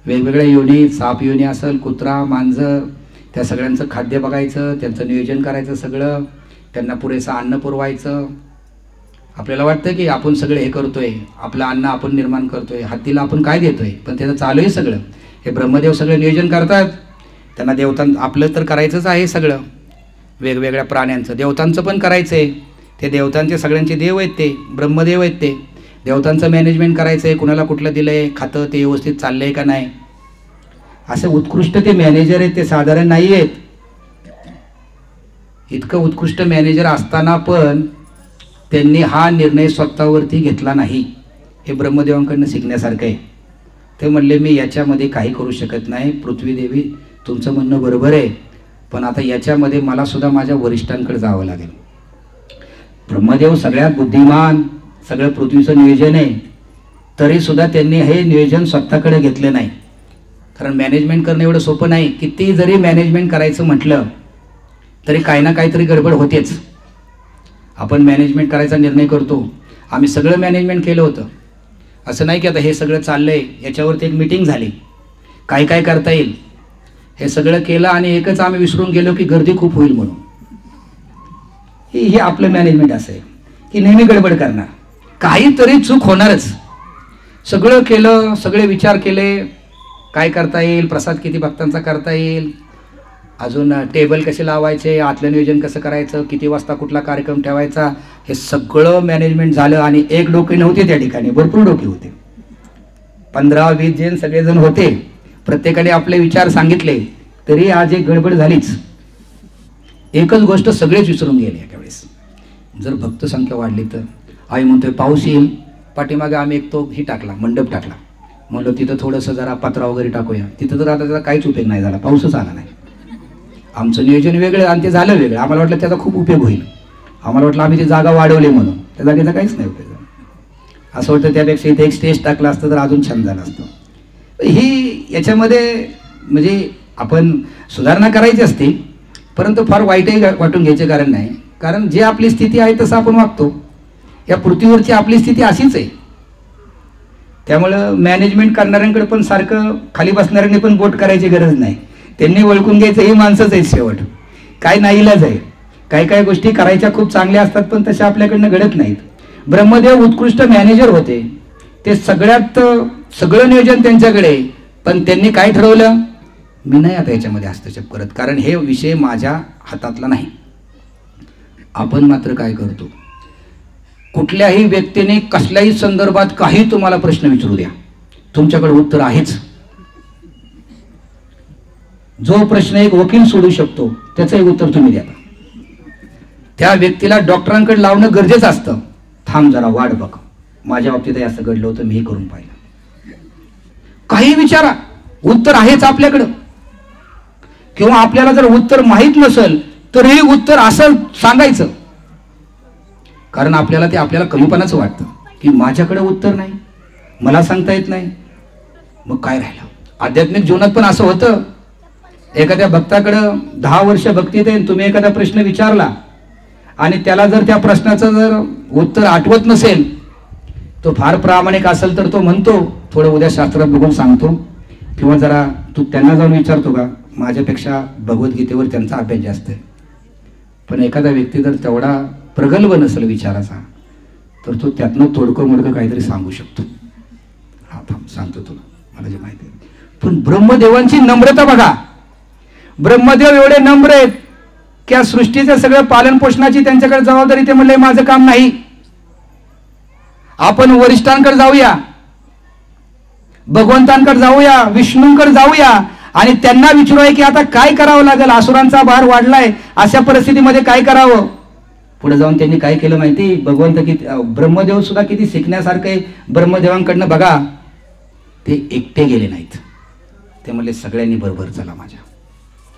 वेगवेगळ्या योनीत, साप योनी असेल, कुत्रा, मांजर, त्या सगळ्यांचं खाद्य बघायचं, त्यांचं नियोजन करायचं सगळं, त्यांना पुरेसं अन्न पुरवायचं. आपल्याला वाटतं की आपण सगळं हे करतोय, आपलं अन्न आपण निर्माण करतोय, हत्तीला आपण काय देतोय, पण त्याचं चालू आहे सगळं. हे ब्रह्मदेव सगळं नियोजन करतात. त्यांना आपलं तर करायचंच आहे सगळं. वेगवेगळ्या प्राण्यांचं, देवतांचं पण करायचं आहे. ते देवतांचे सगळ्यांचे देव आहेत, ते ब्रह्मदेव आहेत. ते देवतांचं मॅनेजमेंट करायचं आहे. कुणाला कुठलं दिलं आहे, खातं ते व्यवस्थित चाललं आहे का नाही. असे उत्कृष्ट ते मॅनेजर आहेत. ते साधारण नाही आहेत. इतकं उत्कृष्ट मॅनेजर असताना पण त्यांनी हा निर्णय स्वतःवरती घेतला नाही. हे ब्रह्मदेवांकडनं शिकण्यासारखं आहे. ते म्हणले मी याच्यामध्ये काही करू शकत नाही. पृथ्वीदेवी तुमचं म्हणणं बरोबर आहे, पण आता याच्यामध्ये मला सुद्धा माझ्या वरिष्ठांकडे जावं लागेल. ब्रह्मदेव सगळ्यात बुद्धिमान, सगळं पृथ्वीचं नियोजन आहे, तरी सुद्धा त्यांनी हे नियोजन स्वतःकडे घेतलं नाही. कारण मॅनेजमेंट करणं एवढं सोपं नाही. किती जरी मॅनेजमेंट करायचं म्हटलं तरी काही ना काहीतरी गडबड होतेच. आपण मॅनेजमेंट करायचा निर्णय करतो. आम्ही सगळं मॅनेजमेंट केलं होतं. असं नाही की आता हे सगळं चाललंय, याच्यावरती एक मीटिंग झाली, काय काय करता येईल हे सगळं केलं आणि एकच आम्ही विसरून गेलो की गर्दी खूप होईल म्हणून. हे आपलं मॅनेजमेंट असं आहे की नेहमी गडबड करणार, काहीतरी चूक होणारच. सगळं केलं, सगळे विचार केले, काय करता येईल, प्रसाद किती भक्तांचा करता येईल, अजून टेबल कसे लावायचे, आतलं नियोजन कसं करायचं, किती वाजता कुठला कार्यक्रम ठेवायचा, हे सगळं मॅनेजमेंट झालं. आणि एक डोके नव्हते त्या ठिकाणी, भरपूर डोके होते. 15-20 जण सगळेजण होते. प्रत्येकाने आपले विचार सांगितले, तरी आज एक गडबड झालीच. एकच गोष्ट सगळेच विसरून गेले एका वेळेस. जर भक्त संख्या वाढली तर आई म्हणतोय पाऊस येईल. पाठीमागे आम्ही एक तो टाकला, मंडप टाकला. म्हणलं तिथं थोडंसं जरा पत्रा वगैरे टाकूया. तिथं तर आता त्याचा काहीच उपयोग नाही झाला, पाऊसच आला नाही. आमचं नियोजन वेगळं आणि ते झालं वेगळं. आम्हाला वाटलं त्याचा खूप उपयोग होईल. आम्हाला वाटलं आम्ही ती जागा वाढवली म्हणून, त्या जागेचा काहीच नाही उपयोग. असं वाटतं त्यापेक्षा इथे एक स्टेज टाकलं असतं तर अजून छान झालं असतं. ही याच्यामध्ये म्हणजे आपण सुधारणा करायची असते, परंतु फार वाईटही वाटून घ्यायचे कारण नाही. कारण जे आपली स्थिती आहे तसं आपण वागतो. या पृथ्वीवरची आपली स्थिती अशीच आहे. त्यामुळं मॅनेजमेंट करणाऱ्यांकडे पण सारखं खाली बसणाऱ्यांनी पण बोट करायची गरज नाही. त्यांनी ओळखून घ्यायचं ही माणसंच आहेत शेवट. काय नाईलाज आहे. काही काही गोष्टी करायच्या खूप चांगल्या असतात पण तशा आपल्याकडनं घडत नाहीत. ब्रह्मदेव उत्कृष्ट मॅनेजर होते. ते सगळं नियोजन त्यांच्याकडे, पण त्यांनी काय ठरवलं, मी नाही आता याच्यामध्ये हस्तक्षेप करत, कारण हे विषय माझ्या हातातला नाही. आपण मात्र काय करतो, कुठल्याही व्यक्तीने कसल्याही संदर्भात काही तुम्हाला प्रश्न विचारू द्या, तुमच्याकडे उत्तर आहेच. जो प्रश्न एक वकील सोडू शकतो त्याचं एक उत्तर तुम्ही द्या. त्या व्यक्तीला डॉक्टरांकडे लावणं गरजेचं असतं. थांब जरा वाट बघ, माझ्या बाबतीतही असं घडलं होतं, मी करून पाहिलं. काही विचारा, उत्तर आहेच आपल्याकडं. किंवा आपल्याला जर उत्तर माहीत नसेल तर हे उत्तर असं सांगायचं, कारण आपल्याला ते आपल्याला कमीपणाचं वाटतं की माझ्याकडे उत्तर नाही, मला सांगता येत नाही. मग काय राहिलं. आध्यात्मिक जीवनात पण असं होतं, एखाद्या भक्ताकडं 10 वर्ष भक्तीत आहे, तुम्ही एखादा प्रश्न विचारला आणि त्याला जर त्या प्रश्नाचं जर उत्तर आठवत नसेल, तो फार प्रामाणिक असेल तर तो म्हणतो थोडं उद्या शास्त्रात बघून सांगतो, किंवा जरा तू त्यांना जाऊन विचारतो का, माझ्यापेक्षा भगवद्गीतेवर त्यांचा अभ्यास जास्त आहे. पण एखादा व्यक्ती जर तेवढा प्रगल्भ नसेल विचाराचा, तर तो त्यातनं तोडकं मोडकं काहीतरी सांगू शकतो. हा थांब सांगतो तुला, मला जे माहिती आहे. पण ब्रह्मदेवांची नम्रता बघा, ब्रह्मदेव एवढे नम्र आहेत की या सृष्टीचं सगळं पालन पोषणाची त्यांच्याकडे जबाबदारी, ते म्हणले माझं काम नाही, आपण वरिष्ठांकडे जाऊया, भगवंतांकडे जाऊया, विष्णूंकडे जाऊया आणि त्यांना विचारूया की आता काय करावं लागेल, असुरांचा भार वाढलाय, अशा परिस्थितीमध्ये काय करावं. पुढे जाऊन त्यांनी काय केलं माहिती, भगवंत किती, ब्रह्मदेव सुद्धा किती शिकण्यासारखं आहे ब्रह्मदेवांकडनं बघा. ते एकटे गेले नाहीत, ते म्हणले सगळ्यांनी बरोबर चला माझ्या,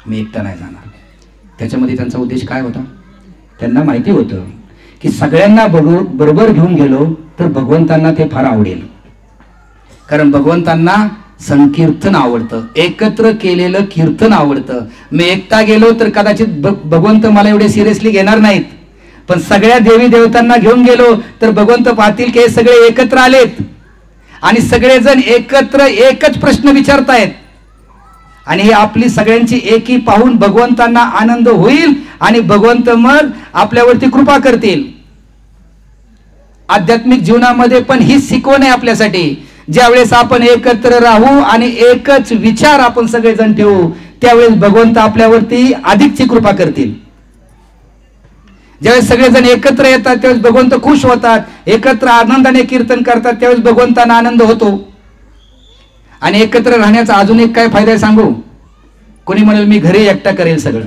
मी एकटा नाही जाणार. त्याच्यामध्ये त्यांचा उद्देश काय होता, त्यांना माहिती होतं की सगळ्यांना बरोबर घेऊन गेलो तर भगवंतांना ते फार आवडेल, कारण भगवंतांना संकीर्तन आवडतं, एकत्र केलेलं कीर्तन आवडतं. मी एकटा गेलो तर कदाचित भगवंत मला एवढे सिरियसली घेणार नाहीत, पण सगळ्या देवी देवतांना घेऊन गेलो तर भगवंत पाहतील की हे सगळे एकत्र आलेत आणि सगळेजण एकत्र एकच प्रश्न विचारतायत, आणि ही आपली सगळ्यांची एकी पाहून भगवंतांना आनंद होईल आणि भगवंत मग आपल्यावरती कृपा करतील. आध्यात्मिक जीवनामध्ये पण ही शिकवण आहे आपल्यासाठी. ज्यावेळेस आपण एकत्र राहू आणि एकच विचार आपण सगळेजण ठेवू, त्यावेळेस भगवंत आपल्यावरती अधिकची कृपा करतील. ज्यावेळेस सगळेजण एकत्र येतात त्यावेळेस भगवंत खुश होतात, एकत्र आनंदाने कीर्तन करतात त्यावेळेस भगवंतांना आनंद होतो. आणि एकत्र राहण्याचा अजून एक काय फायदा आहे सांगू. कोणी म्हणेल मी घरी एकटा करेल सगळं,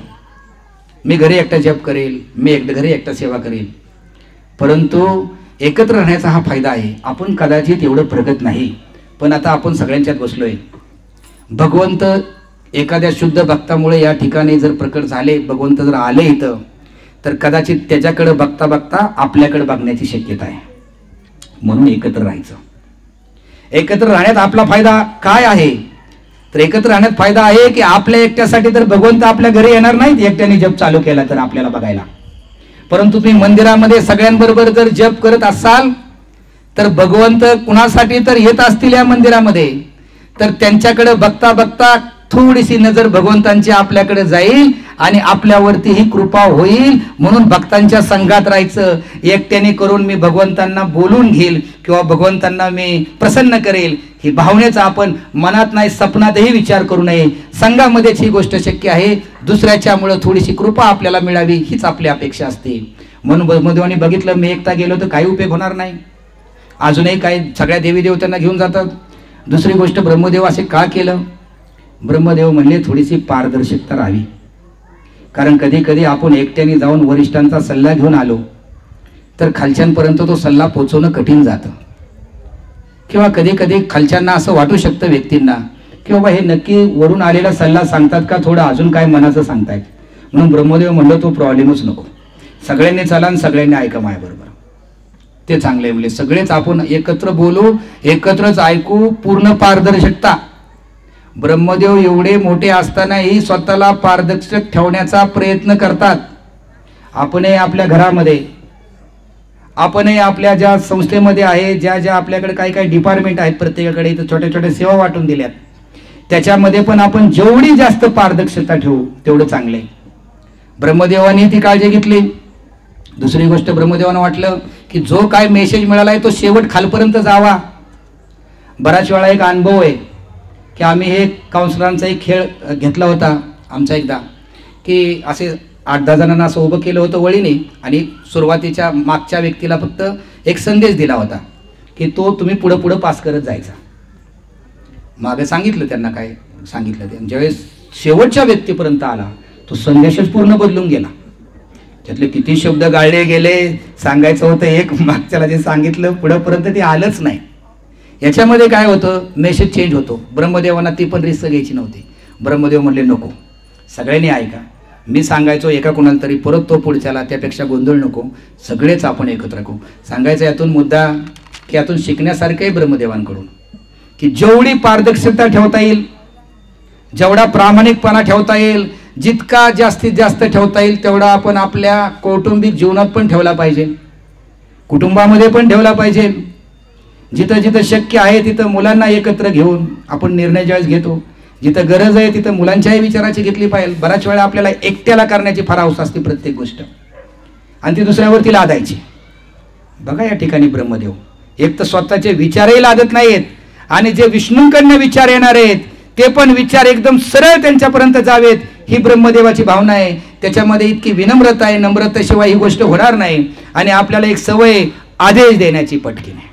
मी घरी एकटा जप करेल, मी घरी एकटा सेवा करेल, परंतु एकत्र राहण्याचा हा फायदा आहे. आपण कदाचित एवढं प्रगत नाही, पण आता आपण सगळ्यांच्यात बसलोय. भगवंत एखाद्या शुद्ध भक्तामुळे या ठिकाणी जर प्रकट झाले, भगवंत जर आले इथं, तर कदाचित त्याच्याकडे बघता बघता आपल्याकडे बघण्याची शक्यता आहे. म्हणून एकत्र राहायचं. एकत्र राहण्यात आपला फायदा काय आहे, तर एकत्र राहण्यात फायदा आहे की आपल्या एकट्यासाठी तर भगवंत आपल्या घरी येणार नाहीत एकट्याने जप चालू केला तर आपल्याला बघायला, परंतु तुम्ही मंदिरामध्ये सगळ्यांबरोबर जर जप करत असाल तर भगवंत कुणासाठी तर येत असतील या मंदिरामध्ये, तर त्यांच्याकडे बघता बघता थोडीशी नजर भगवंतांची आपल्याकडे जाईल आणि आपल्यावरती ही कृपा होईल. म्हणून भक्तांच्या संघात राहायचं. एकट्याने करून मी भगवंतांना बोलून घेईल किंवा भगवंतांना मी प्रसन्न करेल, ही भावनेचा आपण मनात नाही सपनातही विचार करू नये. संघामध्येच ही गोष्ट शक्य आहे. दुसऱ्याच्यामुळे थोडीशी कृपा आपल्याला मिळावी हीच आपली अपेक्षा असते. म्हणून ब्रह्मदेवांनी बघितलं मी एकटा गेलो तर काही उपयोग होणार नाही. अजूनही काही सगळ्या देवी देवतांना घेऊन जातात. दुसरी गोष्ट ब्रह्मदेव असे का केलं, ब्रह्मदेव म्हणले थोडीशी पारदर्शकता राहावी. कारण कधी कधी आपण एकट्याने जाऊन वरिष्ठांचा सल्ला घेऊन आलो तर खालच्यांपर्यंत तो सल्ला पोहोचवणं कठीण जातं, किंवा कधी कधी खालच्यांना असं वाटू शकतं व्यक्तींना की बाबा हे नक्की वरून आलेला सल्ला सांगतात का थोडं अजून काय मनाचं सांगतायत. म्हणून ब्रह्मदेव म्हणलं तो प्रॉब्लेमच नको, सगळ्यांनी चला आणि सगळ्यांनी ऐका माझ्याबरोबर, ते चांगले. म्हणजे सगळेच आपण एकत्र बोलू, एकत्रच ऐकू, पूर्ण पारदर्शकता. ब्रह्मदेव एवढे मोठे असतानाही स्वतःला पारदर्शक ठेवण्याचा प्रयत्न करतात. आपणही आपल्या घरामध्ये, आपणही आपल्या ज्या संस्थेमध्ये आहे, ज्या ज्या आपल्याकडे काही काही डिपार्टमेंट आहेत प्रत्येकाकडे, इथं छोट्या छोट्या सेवा वाटून दिल्यात, त्याच्यामध्ये पण आपण जेवढी जास्त पारदर्शकता ठेवू तेवढं चांगलं आहे. ब्रह्मदेवाने ती काळजी घेतली. दुसरी गोष्ट ब्रह्मदेवानं वाटलं की जो काय मेसेज मिळालाय तो शेवट खालपर्यंत जावा. बराच वेळा एक अनुभव आहे की आम्ही हे काउन्सिलरांचा एक खेळ घेतला होता आमचा एकदा, की असे 8-10 जणांना असं उभं केलं होतं वळीने आणि सुरुवातीच्या मागच्या व्यक्तीला फक्त एक संदेश दिला होता की तो तुम्ही पुढं पुढं पास करत जायचा. मागे सांगितलं त्यांना, काय सांगितलं ते, ज्यावेळेस शेवटच्या व्यक्तीपर्यंत आला तो संदेशच पूर्ण बदलून गेला. त्यातले किती शब्द गाळले गेले, सांगायचं होतं एक, मागच्याला जे सांगितलं पुढंपर्यंत ते आलंच नाही. याच्यामध्ये काय होतं, मेसेज चेंज होतो. ब्रह्मदेवांना ती पण रिस्क घ्यायची नव्हती. ब्रह्मदेव म्हणले नको, सगळ्यांनी ऐका, मी सांगायचो एका कोणाला तरी, परत तो पुढच्याला, त्यापेक्षा गोंधळ नको, सगळेच आपण एकत्र राहू. सांगायचं यातून मुद्दा की यातून शिकण्यासारखं आहे ब्रह्मदेवांकडून, की जेवढी पारदर्शकता ठेवता येईल, जेवढा प्रामाणिकपणा ठेवता येईल, जितका जास्तीत जास्त ठेवता येईल तेवढा आपण आपल्या कौटुंबिक जीवनात पण ठेवला पाहिजे, कुटुंबामध्ये पण ठेवला पाहिजे. जिथं जिथं शक्य आहे तिथं मुलांना एकत्र घेऊन आपण निर्णय ज्यावेळेस घेतो, जिथं गरज आहे तिथं मुलांच्याही विचाराची घेतली पाहिजे. बऱ्याच वेळा आपल्याला एकट्याला करण्याची फार हौस असते प्रत्येक गोष्ट, आणि ती दुसऱ्यावरती लादायची. बघा या ठिकाणी ब्रह्मदेव एक तर स्वतःचे विचारही लादत नाहीत, आणि जे विष्णूंकडनं विचार येणार आहेत ते पण विचार एकदम सरळ त्यांच्यापर्यंत जावेत, ही ब्रह्मदेवाची भावना आहे. त्याच्यामध्ये इतकी विनम्रता आहे, नम्रतेशिवाय ही गोष्ट होणार नाही. आणि आपल्याला एक सवय आदेश देण्याची पटकीने.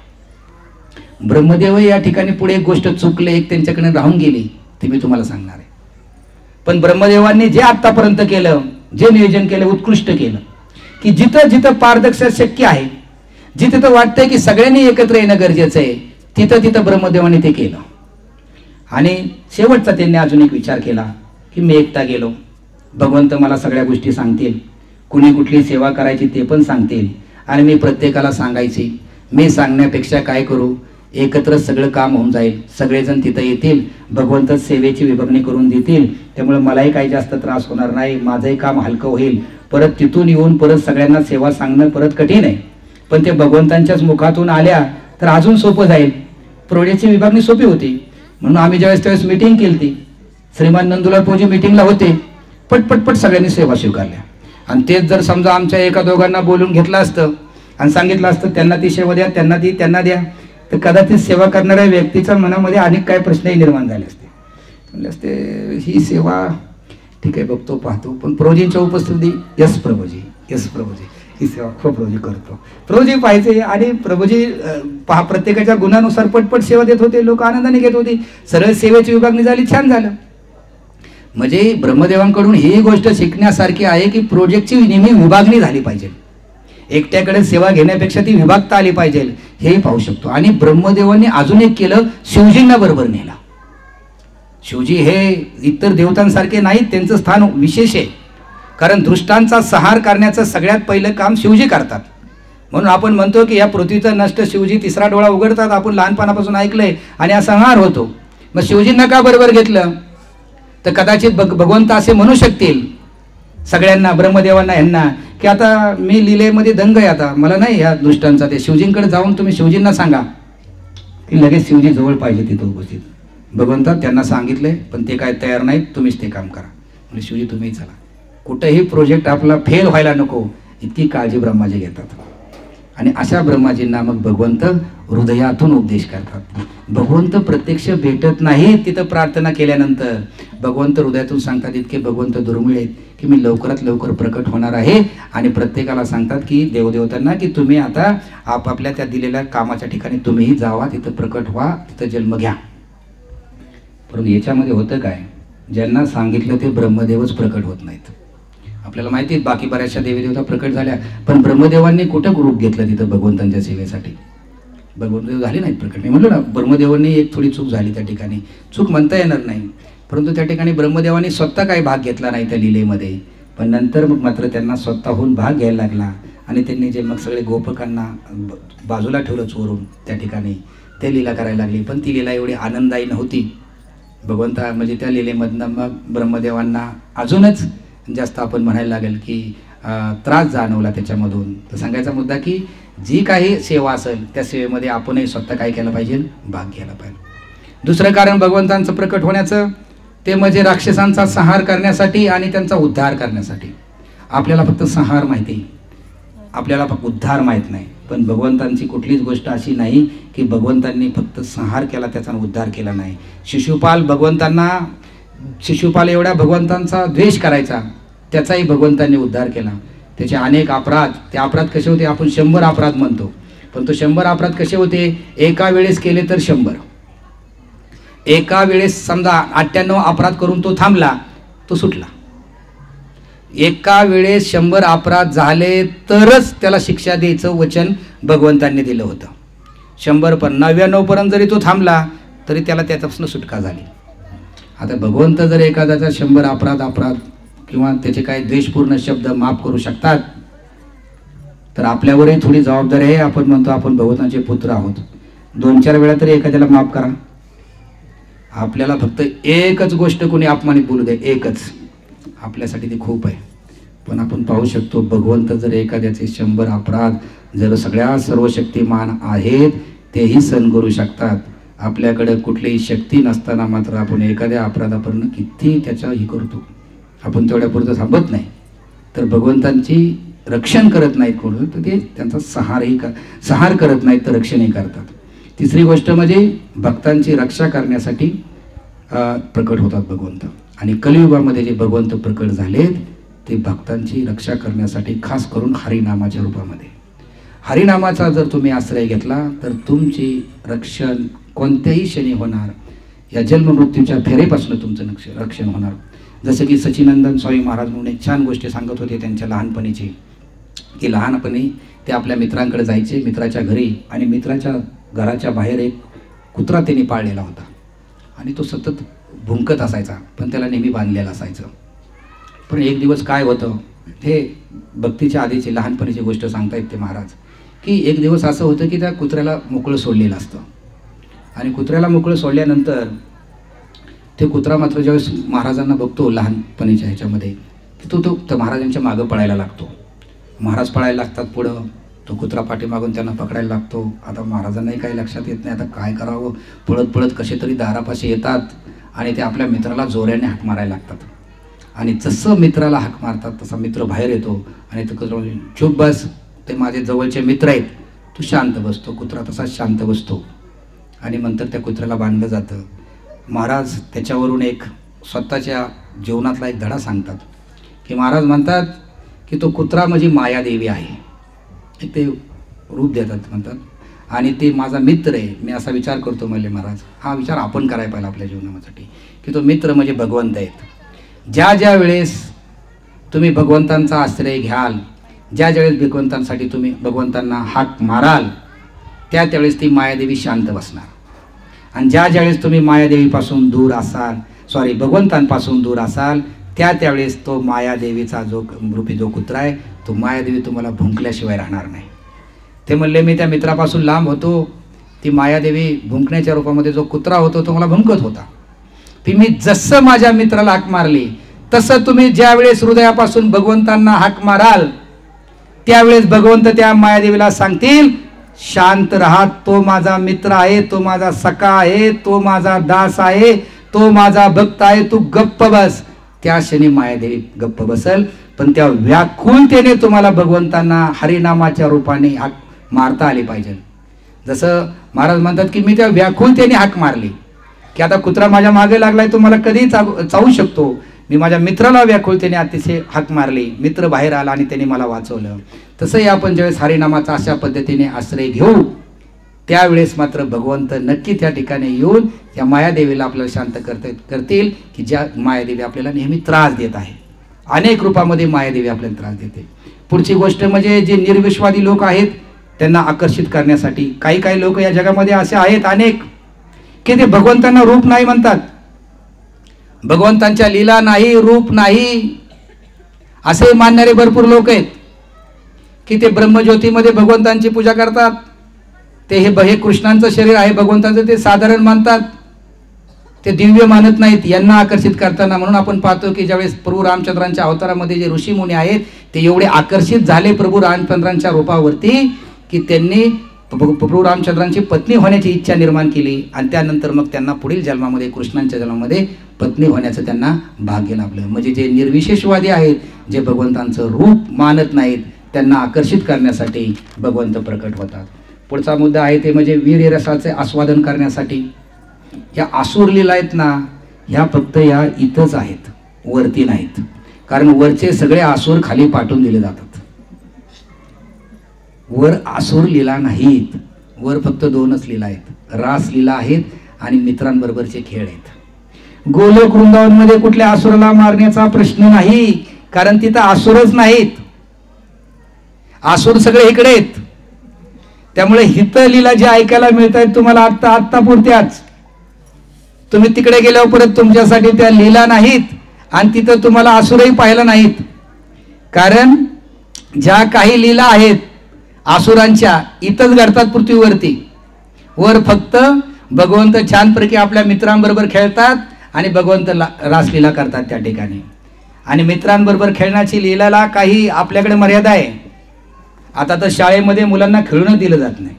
ब्रह्मदेव या ठिकाणी पुढे एक गोष्ट चुकले, एक त्यांच्याकडे राहून गेली, ते मी तुम्हाला सांगणार आहे. पण ब्रह्मदेवांनी जे आतापर्यंत केलं, जे नियोजन केलं, उत्कृष्ट केलं, की जिथं जिथं पारदर्शक शक्य आहे, जिथं तर वाटतंय की सगळ्यांनी एकत्र येणं गरजेचं आहे, तिथं तिथं ब्रह्मदेवांनी ते केलं. आणि शेवटचा त्यांनी अजून एक विचार केला की मी एकटा गेलो, भगवंत मला सगळ्या गोष्टी सांगतील, कुणी कुठली सेवा करायची ते पण सांगतील, आणि मी प्रत्येकाला सांगायची. मी सांगण्यापेक्षा काय करू, एकत्र सगळं काम होऊन जाईल, सगळेजण तिथं येतील, भगवंत सेवेची विभागणी करून देतील, त्यामुळे मलाही काही जास्त त्रास होणार नाही, माझंही काम हलकं होईल. परत तिथून येऊन परत सगळ्यांना सेवा सांगणं परत कठीण आहे, पण ते भगवंतांच्याच मुखातून आल्या तर अजून सोपं जाईल. प्रोजेक्टची विभागणी सोपी होती. म्हणून आम्ही ज्यावेळेस त्यावेळेस मीटिंग केली ती, श्रीमान नंदुलाल प्रभूजी मीटिंगला होते, पटपटपट सगळ्यांनी सेवा स्वीकारल्या. आणि तेच जर समजा आमच्या एका दोघांना बोलून घेतलं असतं आणि सांगितलं असतं त्यांना ती सेवा द्या, त्यांना द्या, तर कदाचित सेवा करणाऱ्या व्यक्तीच्या मनामध्ये अनेक काही प्रश्नही निर्माण झाले असते. म्हणले असते ही सेवा ठीक आहे, बघतो पाहतो, पण प्रभूजींच्या उपस्थिती, यस प्रभूजी, यस प्रभूजी, ही सेवा खूप प्रभूजी करतो, प्रभूजी पाहिजे. आणि प्रभूजी प्रत्येकाच्या गुणानुसार पटपट सेवा देत होते, लोक आनंदाने घेत होते, सरळ सेवेची विभागणी झाली, छान झालं. म्हणजे ब्रह्मदेवांकडून ही गोष्ट शिकण्यासारखी आहे की प्रोजेक्टची नेहमी विभागणी झाली पाहिजे, एकट्याकडे सेवा घेण्यापेक्षा ती विभागता आली पाहिजे, हेही पाहू शकतो. आणि ब्रह्मदेवांनी अजून एक केलं, शिवजींना बरोबर नेला. शिवजी हे इतर देवतांसारखे नाहीत, त्यांचं स्थान विशेष आहे, कारण दृष्टांचा संहार करण्याचं सगळ्यात पहिलं काम शिवजी करतात. म्हणून आपण म्हणतो की या पृथ्वीचं नष्ट शिवजी तिसरा डोळा उघडतात, आपण लहानपणापासून ऐकलंय, आणि हा संहार होतो. मग शिवजींना का बरोबर घेतलं, तर कदाचित भगवंत असे म्हणू शकतील सगळ्यांना, ब्रह्मदेवांना, यांना, की आता मी लीलेमध्ये दंग आहे, आता मला नाही या दुष्टांचा, ते शिवजींकडे जाऊन तुम्ही शिवजींना सांगा, की लगेच शिवजी जवळ पाहिजे तिथं उपस्थित. भगवंत त्यांना सांगितलंय पण ते काय तयार नाहीत, तुम्हीच ते काम करा. म्हणजे शिवजी तुम्ही चला, कुठेही प्रोजेक्ट आपला फेल व्हायला नको, इतकी काळजी ब्रह्माजी घेतात. आणि अशा ब्रह्माजींना मग भगवंत हृदयातून उपदेश करतात. भगवंत प्रत्यक्ष भेटत नाही तिथं प्रार्थना केल्यानंतर, भगवंत हृदयातून सांगतात. इतके भगवंत दुर्मिळ आहेत की मी लवकरात लवकर प्रकट होणार आहे, आणि प्रत्येकाला सांगतात की देवदेवतांना की तुम्ही आता आपापल्या त्या दिलेल्या कामाच्या ठिकाणी तुम्हीही जावा, तिथं प्रकट व्हा, तिथं जन्म घ्या. परंतु याच्यामध्ये होतं काय, ज्यांना सांगितलं ते ब्रह्मदेवच प्रकट होत नाहीत. आपल्याला माहिती आहे बाकी बऱ्याचशा देवीदेवता प्रकट झाल्या, पण ब्रह्मदेवांनी कुठं रूप घेतलं तिथं भगवंतांच्या सेवेसाठी, भगवंतदेव झाले नाहीत प्रकट. मी म्हटलं ना, ब्रह्मदेवांनी एक थोडी चूक झाली त्या ठिकाणी, चूक म्हणता येणार नाही, परंतु त्या ठिकाणी ब्रह्मदेवांनी स्वतः काही भाग घेतला नाही त्या लीलेमध्ये. पण नंतर मग मात्र त्यांना स्वतःहून भाग घ्यायला लागला, आणि त्यांनी जे मग सगळे गोपकांना बाजूला ठेवलं चोरून, त्या ठिकाणी ते लीला करायला लागली. पण ती लीला एवढी आनंददायी नव्हती. भगवंता म्हणजे त्या लीलेमधनं मग ब्रह्मदेवांना अजूनच जास्त आपण म्हणायला लागेल की त्रास जाणवला त्याच्यामधून. तर सांगायचा मुद्दा की जी काही सेवा असेल त्या सेवेमध्ये आपणही स्वतः काय केलं पाहिजे, भाग घ्यायला पाहिजे. दुसरं कारण भगवंतांचं प्रकट होण्याचं ते म्हणजे राक्षसांचा संहार करण्यासाठी आणि त्यांचा उद्धार करण्यासाठी. आपल्याला फक्त संहार माहिती, आपल्याला फक्त उद्धार माहीत नाही. पण भगवंतांची कुठलीच गोष्ट अशी नाही की भगवंतांनी फक्त संहार केला, त्याचा उद्धार केला नाही. शिशुपाल एवढ्या भगवंतांचा द्वेष करायचा, त्याचाही भगवंतांनी उद्धार केला. त्याचे अनेक अपराध, ते अपराध कसे होते, आपण 100 अपराध म्हणतो, पण तो 100 अपराध कसे होते, एका वेळेस केले तर 100. एका वेळेस समजा 98 अपराध करून तो थांबला, तो सुटला. एका वेळेस 100 अपराध झाले तरच त्याला शिक्षा द्यायचं वचन भगवंतांनी दिलं होतं. 100 पण 99 पर्यंत जरी तो थांबला तरी त्याला त्याच्यापासून सुटका झाली. आता भगवंत जर एखाद्याचा 100 अपराध किंवा त्याचे काही द्वेषपूर्ण शब्द माफ करू शकतात, तर आपल्यावरही थोडी जबाबदारी आहे. आपण म्हणतो आपण भगवंतांचे पुत्र आहोत, 2-4 वेळा तरी एखाद्याला माफ करा. आपल्याला फक्त एकच गोष्ट कोणी अपमानित बोलू दे, एकच, आपल्यासाठी ते खूप आहे. पण आपण पाहू शकतो भगवंत जर एखाद्याचे 100 अपराध जर सगळ्या सर्वशक्तिमान आहेत तेही सहन करू शकतात. आपल्याकडे कुठलीही शक्ती नसताना मात्र आपण एखाद्या अपराधापर्यंत किती त्याचा हे करतो, आपण तेवढ्यापुरतं थांबत नाही. तर भगवंतांची रक्षण करत नाहीत कोण, तर ते त्यांचा संहार करत नाहीत तर रक्षणही करतात. तिसरी गोष्ट म्हणजे भक्तांची रक्षा करण्यासाठी प्रकट होतात भगवंत. आणि कलियुगामध्ये जे भगवंत प्रकट झालेत ते भक्तांची रक्षा करण्यासाठी, खास करून हरिनामाच्या रूपामध्ये. हरिनामाचा जर तुम्ही आश्रय घेतला तर तुमची रक्षण कोणत्याही क्षणी होणार. या जन्ममृत्यूच्या फेरेपासून तुमचं रक्षण होणार. जसं की सच्चिदानंद स्वामी महाराज म्हणून एक छान गोष्टी सांगत होते त्यांच्या लहानपणीची, की लहानपणी ते आपल्या मित्रांकडे जायचे, मित्राच्या घरी, आणि मित्राच्या घराच्या बाहेर एक कुत्रा त्यांनी पाळलेला होता आणि तो सतत भुंकत असायचा, पण त्याला नेहमी बांधलेला असायचं. पण एक दिवस काय होतं, हे भक्तीच्या आधीची लहानपणीची गोष्ट सांगतायत ते महाराज, की एक दिवस असं होतं की त्या कुत्र्याला मोकळं सोडलेलं असतं, आणि कुत्र्याला मोकळं सोडल्यानंतर ते कुत्रा मात्र ज्यावेळेस महाराजांना बघतो लहानपणीच्या ह्याच्यामध्ये, की तो महाराजांच्या मागं पळायला लागतो. महाराज पळायला लागतात पुढं, तो कुत्रा पाठीमागून त्यांना पकडायला लागतो. आता महाराजांनाही काही लक्षात येत नाही आता काय करावं. पळत पळत कसे तरी दारापाशी येतात आणि ते आपल्या मित्राला जोऱ्याने हाक मारायला लागतात. आणि जसं मित्राला हाक मारतात तसा मित्र बाहेर येतो आणि तो कुत्रा चुप बस, ते माझे जवळचे मित्र आहेत, तू शांत बसतो. कुत्रा तसाच शांत बसतो आणि नंतर त्या कुत्र्याला बांधलं जातं. महाराज त्याच्यावरून एक स्वतःच्या जीवनातला एक धडा सांगतात, की महाराज म्हणतात की तो कुत्रा म्हणजे मायादेवी आहे, ते रूप देतात म्हणतात, आणि ते माझा मित्र आहे. मी असा विचार करतो म्हणले महाराज, हा विचार आपण करायला पाहिजे आपल्या जीवनासाठी, की तो मित्र म्हणजे भगवंत आहेत. ज्या ज्या वेळेस तुम्ही भगवंतांचा आश्रय घ्याल, ज्या वेळेस भगवंतांसाठी तुम्ही भगवंतांना हाक माराल, त्यावेळेस ती मायादेवी शांत बसणार. आणि ज्या ज्यावेळेस तुम्ही मायादेवीपासून दूर असाल, भगवंतांपासून दूर असाल, त्यावेळेस तो मायादेवीचा जो रूपी जो कुत्रा आहे, तो मायादेवी तुम्हाला भुंकल्याशिवाय राहणार नाही. ते म्हणले मी त्या मित्रापासून लांब होतो, ती मायादेवी भुंकण्याच्या रूपामध्ये जो कुत्रा होतो तो मला भुंकत होता. ती मी जसं माझ्या मित्राला हाक मारली तसं तुम्ही ज्यावेळेस हृदयापासून भगवंतांना हाक माराल, त्यावेळेस भगवंत त्या मायादेवीला सांगतील शांत राहा, तो माझा मित्र आहे, तो माझा सखा आहे, तो माझा दास आहे, तो माझा भक्त आहे, तू गप्प बस. त्या क्षणी मायादेवी गप्प बसल. पण त्या व्याकुलतेने तुम्हाला भगवंतांना हरिनामाच्या रूपाने हाक मारता आली पाहिजे. जसं महाराज म्हणतात की मी त्या व्याकुलतेने हाक मारली, की आता कुत्रा माझ्या मागे लागलाय, तो मला कधीही चावू शकतो. मी माझ्या मित्राला व्याकुलतेने अतिशय हाक मारली, मित्र बाहेर आला आणि त्याने मला वाचवलं. तसंही आपण ज्यावेळेस हरिनामाचा अशा पद्धतीने आश्रय घेऊ, त्यावेळेस मात्र भगवंत नक्की त्या ठिकाणी येऊन त्या मायादेवीला आपल्याला शांत करतील, की ज्या मायादेवी आपल्याला नेहमी त्रास देत आहे. अनेक रूपामध्ये मायादेवी आपल्याला त्रास देते. पुढची गोष्ट म्हणजे जे निर्विश्वादी लोक आहेत त्यांना आकर्षित करण्यासाठी काही लोक या जगामध्ये असे आहेत अनेक, की ते भगवंतांना रूप नाही म्हणतात, भगवंतांच्या लीला नाही, रूप नाही असे मानणारे भरपूर लोक आहेत, की ते ब्रह्मज्योतीमध्ये भगवंतांची पूजा करतात. ते हे कृष्णांचं शरीर आहे भगवंतांचं ते साधारण मानतात, ते दिव्य मानत नाहीत. यांना आकर्षित करताना म्हणून आपण पाहतो की ज्यावेळेस प्रभू रामचंद्रांच्या अवतारामध्ये जे ऋषी मुनी आहेत ते एवढे आकर्षित झाले प्रभू रामचंद्रांच्या रूपावरती, की त्यांनी प्रभू रामचंद्रांची पत्नी होण्याची इच्छा निर्माण केली. आणि त्यानंतर मग त्यांना पुढील जन्मामध्ये कृष्णांच्या जन्मामध्ये पत्नी होण्याचं त्यांना भाग्य लाभलं. म्हणजे जे निर्विशेषवादी आहेत, जे भगवंतांचं रूप मानत नाहीत, त्यांना आकर्षित करण्यासाठी भगवंत प्रकट होतात. पुढचा मुद्दा आहे ते म्हणजे वीररसाचे आस्वादन करण्यासाठी. ह्या आसूर लीला आहेत ना, ह्या फक्त या इथंच आहेत, वरती नाहीत. कारण वरचे सगळे आसूर खाली पाठवून दिले जातात. वर आसूर लीला नाहीत, वर फक्त 2च लीला आहेत, रास लीला आहेत आणि मित्रांबरोबरचे खेळ आहेत. गोलोक वृंदावनमध्ये कुठल्या आसुराला मारण्याचा प्रश्न नाही, कारण तिथं आसुरच नाहीत, आसूर सगळे इकडे आहेत. त्यामुळे हित लीला जे ऐकायला मिळत आहेत तुम्हाला आत्ता पुरत्याच, तुम्ही तिकडे गेल्यावर परत तुमच्यासाठी त्या लीला नाहीत आणि तिथं तुम्हाला आसुरही पाहायला नाहीत. कारण ज्या काही लीला आहेत आसुरांच्या इथंच घडतात पृथ्वीवरती. वर फक्त भगवंत छानपैकी आपल्या मित्रांबरोबर खेळतात आणि भगवंत रासलीला करतात त्या ठिकाणी. आणि मित्रांबरोबर खेळण्याची लीलाला काही आपल्याकडे मर्यादा आहे. आता तर शाळेमध्ये मुलांना खेळून दिलं जात नाही.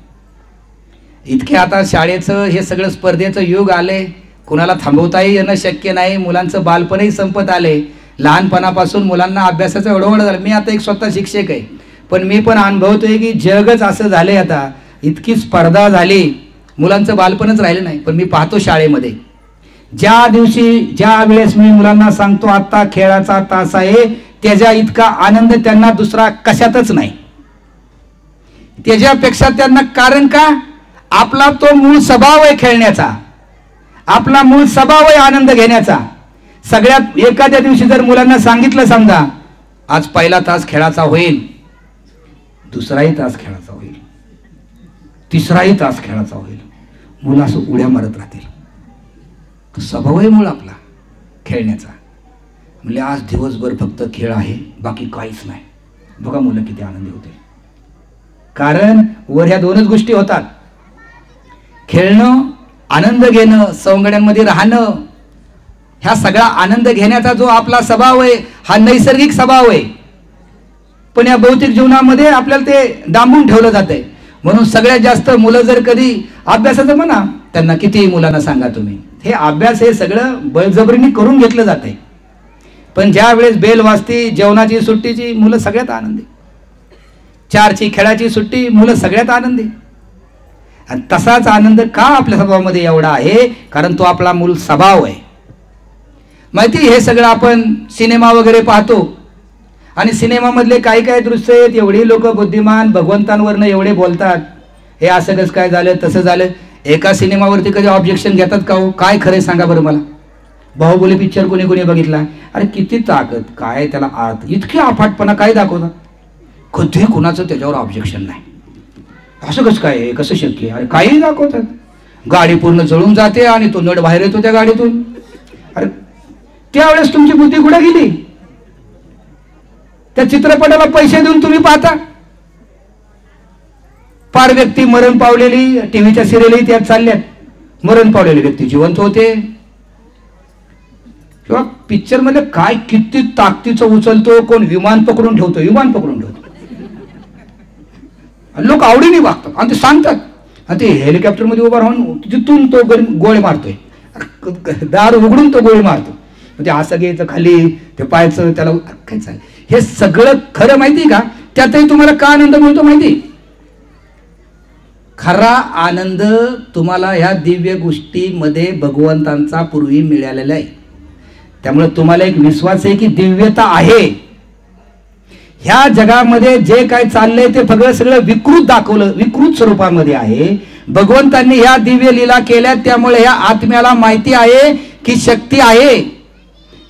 इतके आता शाळेचं हे सगळं स्पर्धेचं युग आले, कुणाला थांबवताही येणं शक्य नाही. मुलांचं बालपणही संपत आले. लहानपणापासून मुलांना अभ्यासाचं एवढं झालं. मी आता एक स्वतः शिक्षक आहे, पण मी पण अनुभवतोय की जगच असं झालंय आता. इतकी स्पर्धा झाली, मुलांचं बालपणच राहिलं नाही. पण मी पाहतो शाळेमध्ये ज्या दिवशी ज्या वेळेस मी मुलांना सांगतो आता खेळाचा तास आहे, त्याच्या इतका आनंद त्यांना दुसरा कशातच नाही. त्याच्यापेक्षा त्यांना, कारण का, आपला तो मूळ स्वभाव आहे खेळण्याचा, आपला मूळ स्वभाव आहे आनंद घेण्याचा. सगळ्यात एखाद्या दिवशी जर मुलांना सांगितलं समजा आज पहिला तास खेळाचा होईल, दुसराही तास खेळाचा होईल, तिसराही तास खेळाचा होईल, मुलं असं उड्या मारत राहतील. स्वभाव आहे मूळ आपला खेळण्याचा. म्हणजे आज दिवसभर फक्त खेळ आहे, बाकी काहीच नाही. बघा मुलं किती आनंदी होते. कारण वर ह्या 2च गोष्टी होतात, खेळणं, आनंद घेणं, सवंगड्यांमध्ये राहणं. ह्या सगळा आनंद घेण्याचा जो आपला स्वभाव आहे हा नैसर्गिक स्वभाव आहे. पण या भौतिक जीवनामध्ये आपल्याला ते डांबून ठेवलं जातंय. म्हणून सगळ्यात जास्त मुलं जर कधी अभ्यासाचं म्हणा, त्यांना कितीही मुलांना सांगा तुम्ही, हे अभ्यास हे सगळं बळजबरीने करून घेतलं जाते. पण ज्या वेळेस बेल वाजती, जेवणाची सुट्टीची, मुलं सगळ्यात आनंदी. 4ची खेळाची सुट्टी, मुलं सगळ्यात आनंदी. आणि तसाच आनंद का आपल्या स्वभावामध्ये एवढा आहे, कारण तो आपला मूळ स्वभाव आहे. माहिती, हे सगळं आपण सिनेमा वगैरे पाहतो आणि सिनेमामधले काही काही दृश्य आहेत, एवढी लोक बुद्धिमान भगवंतांवरनं एवढे बोलतात, हे असं कसं काय झालं, तसं झालं. एका सिनेमावरती कधी ऑब्जेक्शन घेतात का हो? काय खरं सांगा बरं मला. बाहुबली पिक्चर कोणी कोणी बघितला, अरे किती ताकद, काय त्याला आर्थ, इतकी अफाटपणा काय दाखवतात, कधी कुणाचं त्याच्यावर ऑब्जेक्शन नाही. असं कसं काय, कसं शक्य? अरे काही दाखवतात. गाडी पूर्ण जळून जाते आणि तो नट बाहेर येतो त्या गाडीतून. अरे त्यावेळेस तुमची बुद्धी कुठे गेली? त्या चित्रपटाला पैसे देऊन तुम्ही पाहता. पार व्यक्ती मरण पावलेली, टीव्हीच्या सिरियलही त्यात चालल्यात, मरण पावलेली व्यक्ती जिवंत होते. किंवा पिक्चर मध्ये काय किती ताकदीचं उचलतो, कोण विमान पकडून ठेवतो, विमान पकडून ठेवतो. लोक आवडीने वागतात आणि ते सांगतात. आणि ते हेलिकॉप्टर मध्ये उभा राहून जिथून तो गोळे मारतोय, दार उघडून तो गोळी मारतो. म्हणजे असं घ्यायचं खाली, ते पाहायचं त्याला काय चालेल. हे सगळं खरं माहिती का? त्यातही तुम्हाला का आनंद मिळतो माहिती? खरा आनंद तुम्हाला ह्या दिव्य गोष्टीमध्ये भगवंतांचा पूर्वी मिळालेला आहे. त्यामुळे तुम्हाला एक विश्वास आहे की दिव्यता आहे. ह्या जगामध्ये जे काय चाललंय ते सगळं विकृत दाखवलं, विकृत स्वरूपामध्ये आहे. भगवंतांनी ह्या दिव्य लीला केल्या, त्यामुळे ह्या आत्म्याला माहिती आहे की शक्ती आहे,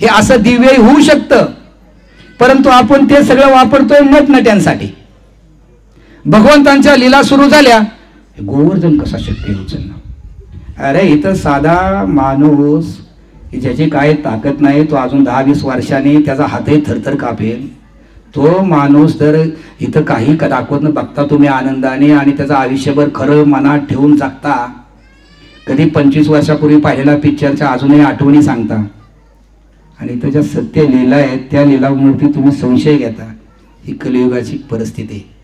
हे असं दिव्य होऊ शकतं. परंतु आपण ते सगळं वापरतोय नटनट्यांसाठी. भगवंतांच्या लीला सुरू झाल्या, गोवर्धन कसा शक्य उचलणार? अरे इथं साधा माणूस ज्याची काय ताकद नाही, तो अजून 10-20 वर्षांनी त्याचा हातही थरथर कापेल. तो माणूस जर इथं काही दाखवत न बघता तुम्ही आनंदाने आणि त्याचं आयुष्यभर खरं मनात ठेवून जगता. कधी 25 वर्षापूर्वी पाहिलेला पिक्चरच्या अजूनही आठवणी सांगता आणि त्याच्या सत्य लीला आहेत, त्या लीलावरती तुम्ही संशय घेता. ही कलियुगाची परिस्थिती आहे.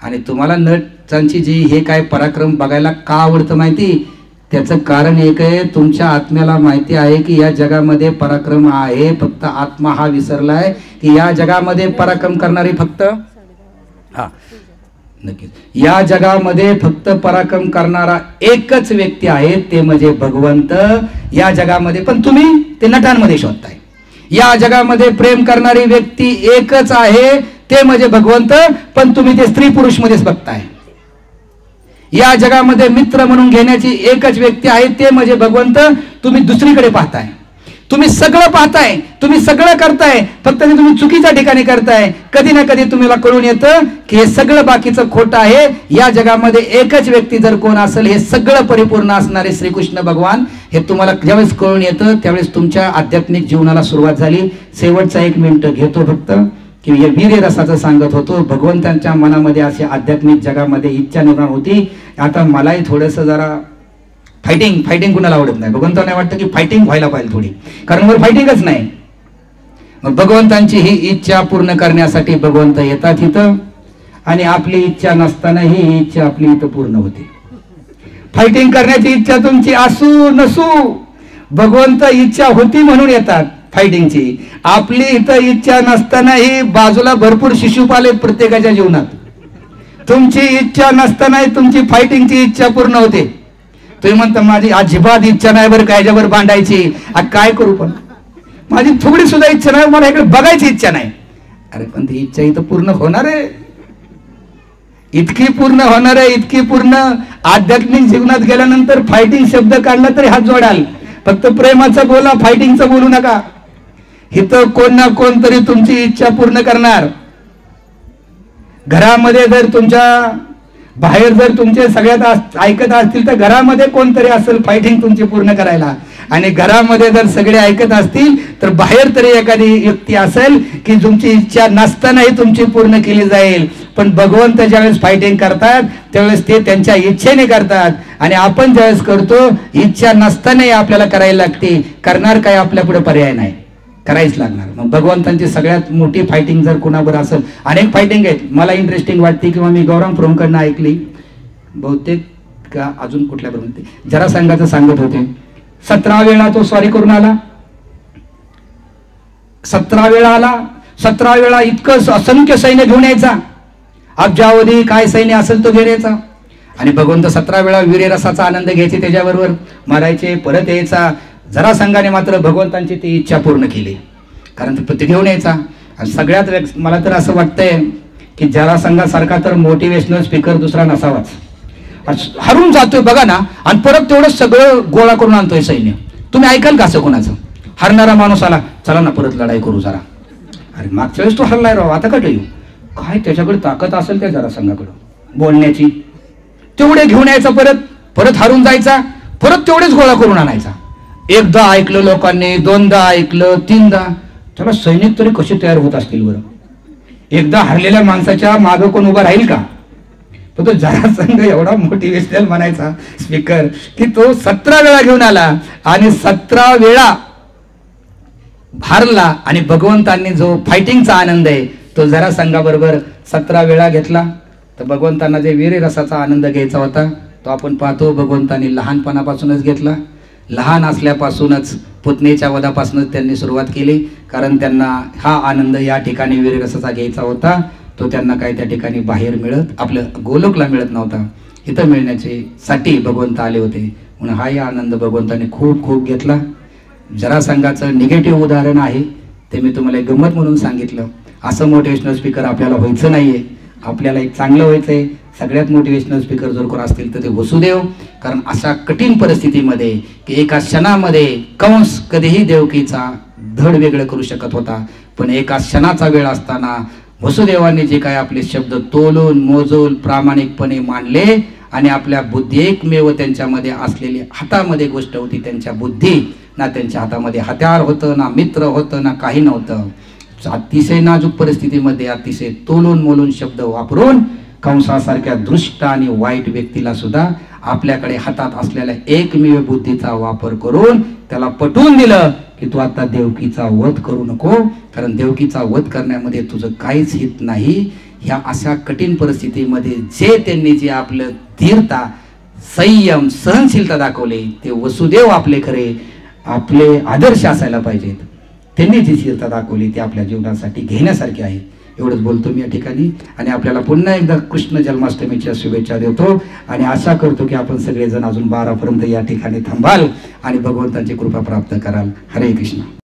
आणि तुम्हाला नटांची जी हे काय पराक्रम बघायला का आवडतं माहिती? त्याचं कारण एक आहे, तुमच्या आत्म्याला माहिती आहे की या जगामध्ये पराक्रम आहे, फक्त आत्मा हा विसरलाय की या जगामध्ये पराक्रम करणारी फक्त हा नक्कीच. या जगामध्ये फक्त पराक्रम करणारा एकच व्यक्ती आहे, ते म्हणजे भगवंत. या जगामध्ये पण तुम्ही ते नटांमध्ये शोधताय. या जगामध्ये प्रेम करणारी व्यक्ती एकच आहे, ते म्हणजे भगवंत, पण तुम्ही ते स्त्री पुरुष मध्येच बघताय. या जगामध्ये मित्र म्हणून घेण्याची एकच व्यक्ती आहे, ते म्हणजे भगवंत, तुम्ही दुसरीकडे पाहताय. तुम्ही सगळं पाहताय, तुम्ही सगळं करताय, फक्त ते तुम्ही चुकीच्या ठिकाणी करताय. कधी ना कधी तुम्हाला कळून येतं की हे सगळं बाकीचं खोटं आहे. या जगामध्ये एकच व्यक्ती जर कोण असेल, हे सगळं परिपूर्ण असणारे श्रीकृष्ण भगवान, हे तुम्हाला ज्यावेळेस कळून येतं त्यावेळेस तुमच्या आध्यात्मिक जीवनाला सुरुवात झाली. शेवटचा 1 मिनिट घेतो फक्त, की हे वीर्य रसाचं सांगत होतो. भगवंतांच्या मनामध्ये अशी आध्यात्मिक जगामध्ये इच्छा निर्माण होती. आता मलाही थोडंसं जरा फायटिंग कुणाला आवडत नाही. भगवंतांना वाटतं की फायटिंग व्हायला पाहिजे थोडी, कारण वर फायटिंगच नाही. मग भगवंतांची ही इच्छा पूर्ण करण्यासाठी भगवंत येतात इथं, आणि आपली इच्छा नसताना ही इच्छा आपली इथं पूर्ण होते. फायटिंग करण्याची इच्छा तुमची असू नसू, भगवंत इच्छा होती म्हणून येतात फायटिंगची. आपली इथं इच्छा नसतानाही बाजूला भरपूर शिशुपाल आहेत प्रत्येकाच्या जीवनात. तुमची इच्छा नसतानाही तुमची फायटिंगची इच्छा पूर्ण होते. तुम्ही म्हणता माझी अजिबात इच्छा नाही बरं, काय याच्यावर भांडायची, काय करू, पण माझी थोडी सुद्धा इच्छा नाही, मला इकडे बघायची इच्छा नाही. अरे पण ती इच्छा इथं पूर्ण होणार आहे, इतकी पूर्ण होणार आहे, इतकी पूर्ण. आध्यात्मिक जीवनात गेल्यानंतर फायटिंग शब्द काढला तरी हात जोडाल, फक्त प्रेमाचं बोला, फायटिंगचं बोलू नका. इथं कोण ना कोण तरी तुमची इच्छा पूर्ण करणार. घरामध्ये जर तुमच्या बाहेर जर तुमचे सगळ्यात ऐकत असतील तर घरामध्ये कोणतरी असेल फायटिंग तुमची पूर्ण करायला, आणि घरामध्ये जर सगळे ऐकत असतील तर बाहेर तरी एखादी व्यक्ती असेल की तुमची इच्छा नसतानाही तुमची पूर्ण केली जाईल. पण भगवंत ज्यावेळेस फायटिंग करतात त्यावेळेस ते त्यांच्या इच्छेने करतात, आणि आपण ज्यावेळेस करतो इच्छा नसतानाही आपल्याला करायला लागते. करणार काय, आपल्या पुढे पर्याय नाही, करायच लागणार. मग भगवंतांची सगळ्यात मोठी फायटिंग जर कोणावर असेल, अनेक फायटिंग आहेत. मला इंटरेस्टिंग वाटते किंवा मी गौरव फ्रोमकडनं ऐकली, बहुतेक का अजून कुठल्या बरोबर जरा संघाचं सांगत होते. 17 वेळा तो स्वारी करून आला, 17 वेळा आला, 17 वेळा इतकं असंख्य सैन्य घेऊन यायचा, अब्जावधी काय सैन्य असेल तो घेऊन यायचा. आणि भगवंत 17 वेळा वीर्यरसाचा आनंद घ्यायचे, त्याच्याबरोबर मारायचे, परत यायचा. जरा संघाने मात्र भगवंतांची ती इच्छा पूर्ण केली, कारण ते घेऊन यायचा. आणि सगळ्यात मला तर असं वाटतंय की जरा संघासारखा तर मोटिवेशनल स्पीकर दुसरा नसावाच. हरून जातोय बघा ना, आणि परत तेवढं सगळं गोळा करून आणतोय सैन्य. तुम्ही ऐकाल का असं कोणाचं? हरणारा माणूस आला, चला ना परत लढाई करू जरा. अरे मागच्या वेळेस तो हरलाय राव, आता कट येऊ काय, त्याच्याकडे ताकद असेल त्या जरा संघाकडे बोलण्याची, तेवढे घेऊन यायचा, परत परत हरून जायचा, परत तेवढेच गोळा करून आणायचा. एकदा ऐकलं लोकांनी, दोनदा ऐकलं, 3दा. त्याला सैनिक तरी कसे तयार होत असतील बरं? एकदा हरलेल्या माणसाच्या मागं कोण उभा राहील का? पण तो जरा संघ एवढा मोटिवेशनल म्हणायचा स्पीकर की तो 17 वेळा घेऊन आला आणि 17 वेळा हारला. आणि भगवंतांनी जो फायटिंगचा आनंद आहे तो जरा संघाबरोबर 17 वेळा घेतला. तर भगवंतांना जे वीर्यरसाचा आनंद घ्यायचा होता तो आपण पाहतो भगवंतांनी लहानपणापासूनच घेतला. लहान असल्यापासूनच पुतणीच्या वधापासूनच त्यांनी सुरुवात केली, कारण त्यांना हा आनंद या ठिकाणी वीर्यरसाचा घ्यायचा होता. तो त्यांना काही त्या ठिकाणी बाहेर मिळत, आपलं गोलोकला मिळत नव्हता, इथं मिळण्याचे साठी भगवंत आले होते. म्हणून हाही आनंद भगवंताने खूप खूप घेतला. जरा संघाचं निगेटिव्ह उदाहरण आहे ते मी तुम्हाला एक गंमत म्हणून सांगितलं. असं मोटिवेशनल स्पीकर आपल्याला व्हायचं नाहीये, आपल्याला एक चांगलं व्हायचंय. सगळ्यात मोटिवेशनल स्पीकर जर कोण असतील तर ते वसुदेव. कारण अशा कठीण परिस्थितीमध्ये की एका क्षणामध्ये कंस कधीही देवकीचा धड वेगळं करू शकत होता, पण एका क्षणाचा वेळ असताना वसुदेवांनी जे काय आपले शब्द तोलून मोजून प्रामाणिकपणे मांडले, आणि आपल्या बुद्धी एकमेव त्यांच्यामध्ये असलेली हातामध्ये गोष्ट होती त्यांच्या बुद्धी. ना त्यांच्या हातामध्ये हत्यार होतं, ना मित्र होतं, ना काही नव्हतं. अतिशय नाजूक परिस्थितीमध्ये अतिशय तोलून मोलून शब्द वापरून कंसासारख्या दृष्ट आणि वाईट व्यक्तीला सुद्धा आपल्याकडे हातात असलेल्या एकमेव बुद्धीचा वापर करून त्याला पटवून दिलं की तू आता देवकीचा वध करू नको, कारण देवकीचा वध करण्यामध्ये तुझं काहीच हित नाही. ह्या अशा कठीण परिस्थितीमध्ये जे त्यांनी जे आपलं धीरता, संयम, सहनशीलता दाखवले ते वसुदेव आपले खरे आपले आदर्श असायला पाहिजेत. त्यांनी जी धीरता दाखवली ती आपल्या जीवनासाठी घेण्यासारखी आहे. एवढंच बोलतो मी या ठिकाणी आणि आपल्याला पुन्हा एकदा कृष्ण जन्माष्टमीच्या शुभेच्छा देतो आणि आशा करतो की आपण सगळेजण अजून 12 पर्यंत या ठिकाणी थांबाल आणि भगवंतांची कृपा प्राप्त कराल. हरे कृष्ण.